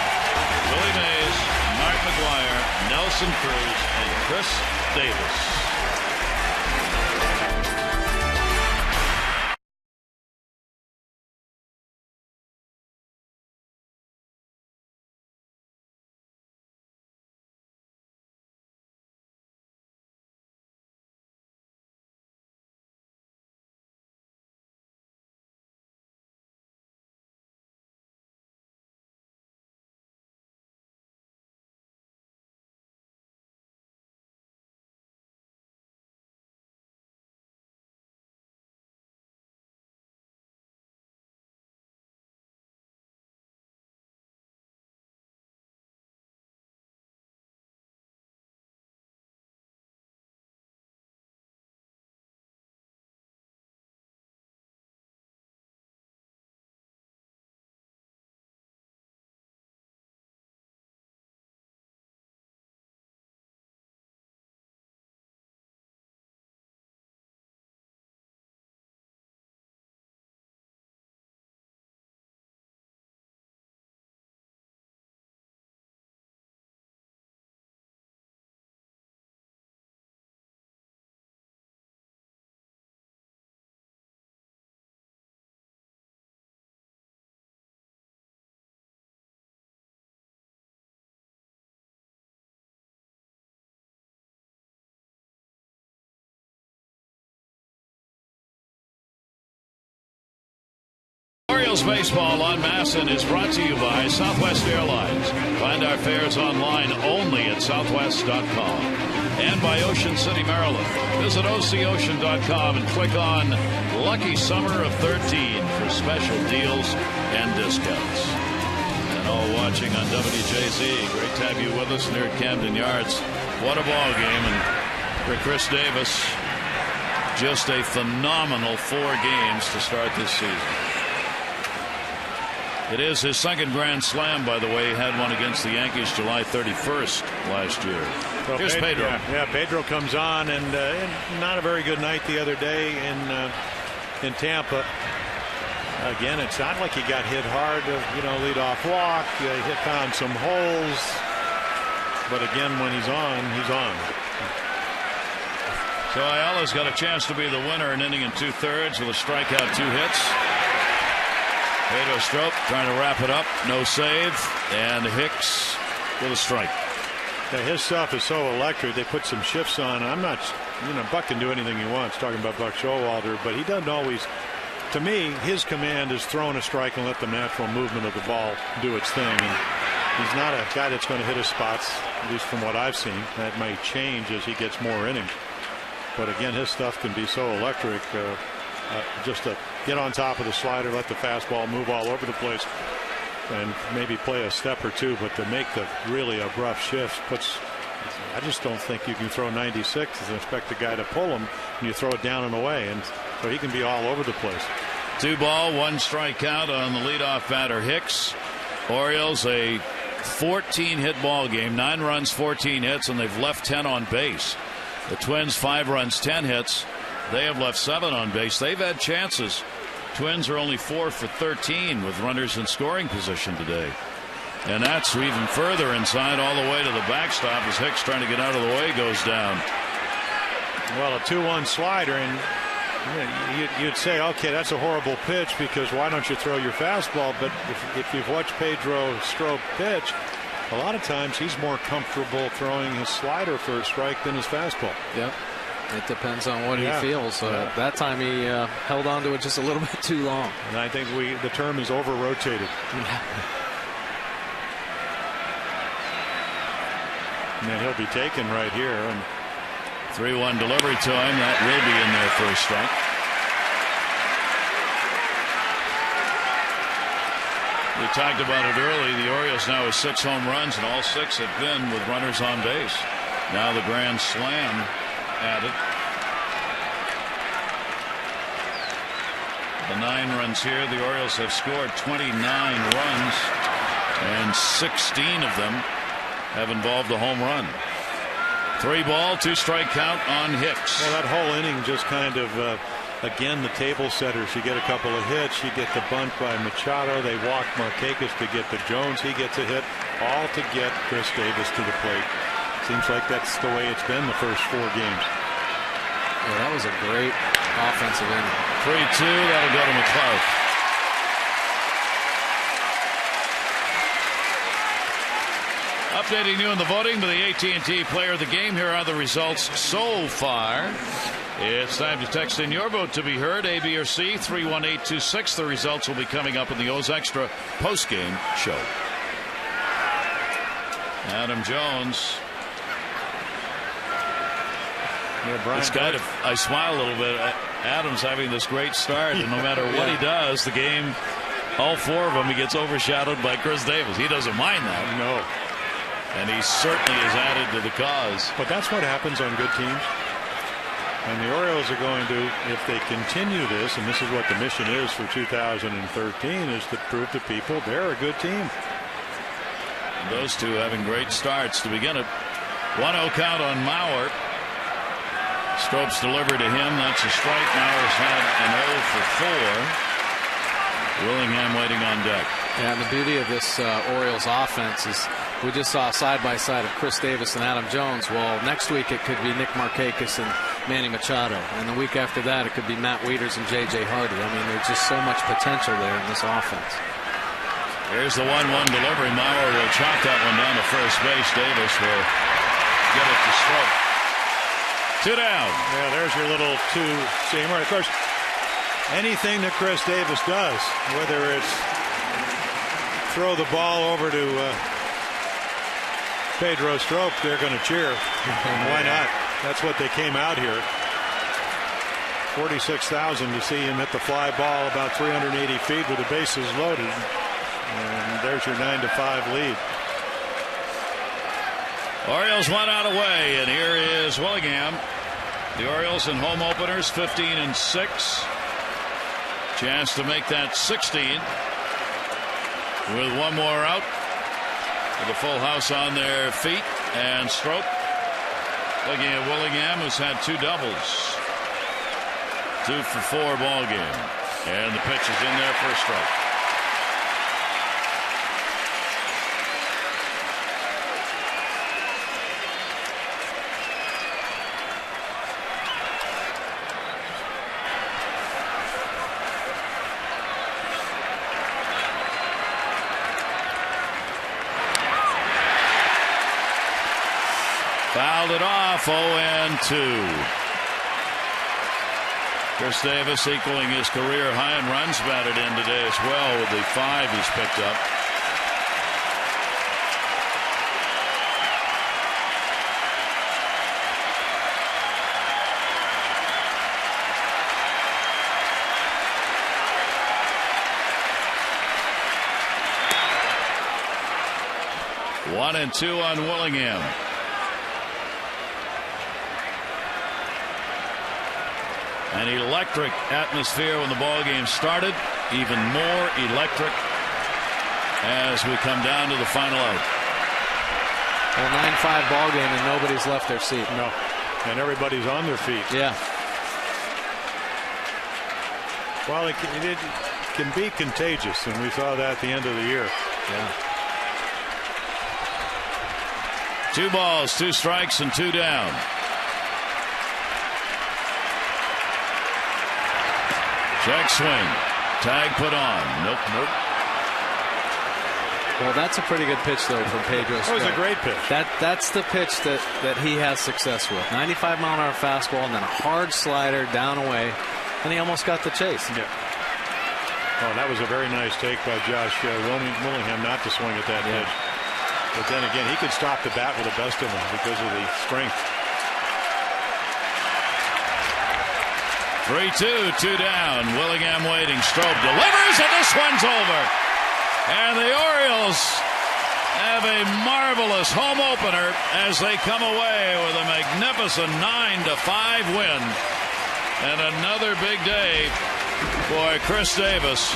Willie Mays, Mark McGuire, Nelson Cruz, and Chris Davis. Orioles baseball on Masson is brought to you by Southwest Airlines. Find our fares online only at southwest.com. And by Ocean City, Maryland. Visit OCOcean.com and click on Lucky Summer of 13 for special deals and discounts. And all watching on WJZ. Great to have you with us near Camden Yards. What a ball game. And for Chris Davis, just a phenomenal 4 games to start this season. It is his second grand slam, by the way. He had one against the Yankees July 31st last year. Well, here's Pedro. Yeah, Pedro comes on, and not a very good night the other day in Tampa. Again, it's not like he got hit hard. Lead off walk. He found some holes. But again, when he's on, he's on. So Ayala's got a chance to be the winner, an inning and 2/3 with a strikeout, 2 hits. Pedro Strop trying to wrap it up. No save. And Hicks with a strike. Yeah, his stuff is so electric. They put some shifts on. I'm not, Buck can do anything he wants, talking about Buck Showalter, but he doesn't always. To me, his command is throwing a strike and let the natural movement of the ball do its thing. And he's not a guy that's going to hit his spots, at least from what I've seen. That might change as he gets more innings. But again, his stuff can be so electric. Just to get on top of the slider, let the fastball move all over the place, and maybe play a step or two, but to make the really abrupt shifts I just don't think you can throw 96 and expect the guy to pull him, and you throw it down and away, and so he can be all over the place. 2 ball, 1 strikeout on the leadoff batter Hicks. Orioles a 14 hit ball game, 9 runs, 14 hits, and they've left 10 on base. The Twins 5 runs, 10 hits. They have left 7 on base. They've had chances. Twins are only 4 for 13 with runners in scoring position today. And that's even further inside all the way to the backstop as Hicks trying to get out of the way goes down. Well, a 2-1 slider, and you'd say, okay, that's a horrible pitch because why don't you throw your fastball? But if you've watched Pedro Strop pitch, a lot of times he's more comfortable throwing his slider for a strike than his fastball. Yep. It depends on what he feels. That time he held on to it just a little bit too long. And I think the term is over-rotated. And then he'll be taken right here. And 3-1 delivery to him. That will be in there for a strike. We talked about it early. The Orioles now have 6 home runs, and all 6 have been with runners on base. Now the grand slam added. The 9 runs here. The Orioles have scored 29 runs, and 16 of them have involved a home run. 3 ball, 2 strike count on Hicks. Well, that whole inning just kind of, again, the table setters. You get a couple of hits. You get the bunt by Machado. They walk Markakis to get to Jones. He gets a hit, all to get Chris Davis to the plate. Seems like that's the way it's been the first 4 games. Yeah, that was a great offensive inning. 3-2. That'll go to McCloud. Updating you on the voting for the AT&T Player of the Game. Here are the results so far. It's time to text in your vote to be heard. A, B, or C, 31826. The results will be coming up in the O's Extra postgame show. Adam Jones. Yeah, it's kind of, I smile a little bit. Adam's having this great start, and no matter what he does, the game, all 4 of them, he gets overshadowed by Chris Davis. He doesn't mind that. No. And he certainly is added to the cause. But that's what happens on good teams. And the Orioles are going to, if they continue this, and this is what the mission is for 2013, is to prove to people they're a good team. And those 2 having great starts to begin it. 1-0 count on Mauer. Stropes delivered to him. That's a strike. Mauer's had an 0 for 4. Willingham waiting on deck. Yeah, and the beauty of this Orioles offense is we just saw a side-by-side of Chris Davis and Adam Jones. Well, next week it could be Nick Markakis and Manny Machado. And the week after that it could be Matt Wieters and J.J. Hardy. I mean, there's just so much potential there in this offense. Here's the 1-1 delivery. Mauer will chop that one down to first base. Davis will get it to Strop. 2 down. Yeah, there's your little 2-seamer. Of course, anything that Chris Davis does, whether it's throw the ball over to Pedro Strop, they're going to cheer. And why not? That's what they came out here. 46,000 to see him hit the fly ball about 380 feet with the bases loaded. And there's your 9-5 lead. Orioles 1 out away, and here is Willingham. The Orioles in home openers 15-6. Chance to make that 16 with one more out, with a full house on their feet. And Strop looking at Willingham, who's had 2 doubles. 2 for 4 ball game, and the pitch is in there for a strike. Fouled it off. 0-2. Chris Davis equaling his career high in runs batted in today as well with the 5 he's picked up. One and 2 on Willingham. An electric atmosphere when the ball game started. Even more electric as we come down to the final out. Well, 9-5 ball game and nobody's left their seat. No, and everybody's on their feet. Yeah. Well, it can be contagious, and we saw that at the end of the year. Yeah. 2 balls, 2 strikes, and 2 down. Check swing. Tag put on. Nope. Well, that's a pretty good pitch, though, from Pedro Strop. That was a great pitch. That's the pitch that he has success with. 95-mile-an-hour fastball and then a hard slider down away. And he almost got the chase. Yeah. Oh, that was a very nice take by Josh Willingham not to swing at that pitch. But then again, he could stop the bat with the best of them because of the strength. 3-2, 2 down. Willingham waiting. Strop delivers, and this one's over. And the Orioles have a marvelous home opener as they come away with a magnificent 9-5 win. And another big day for Chris Davis.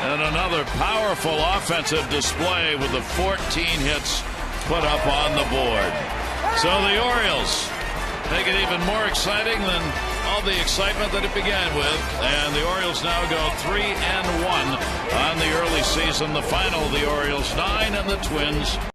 And another powerful offensive display with the 14 hits put up on the board. So the Orioles make it even more exciting than all the excitement that it began with. And the Orioles now go 3-1 on the early season. The final, the Orioles 9 and the Twins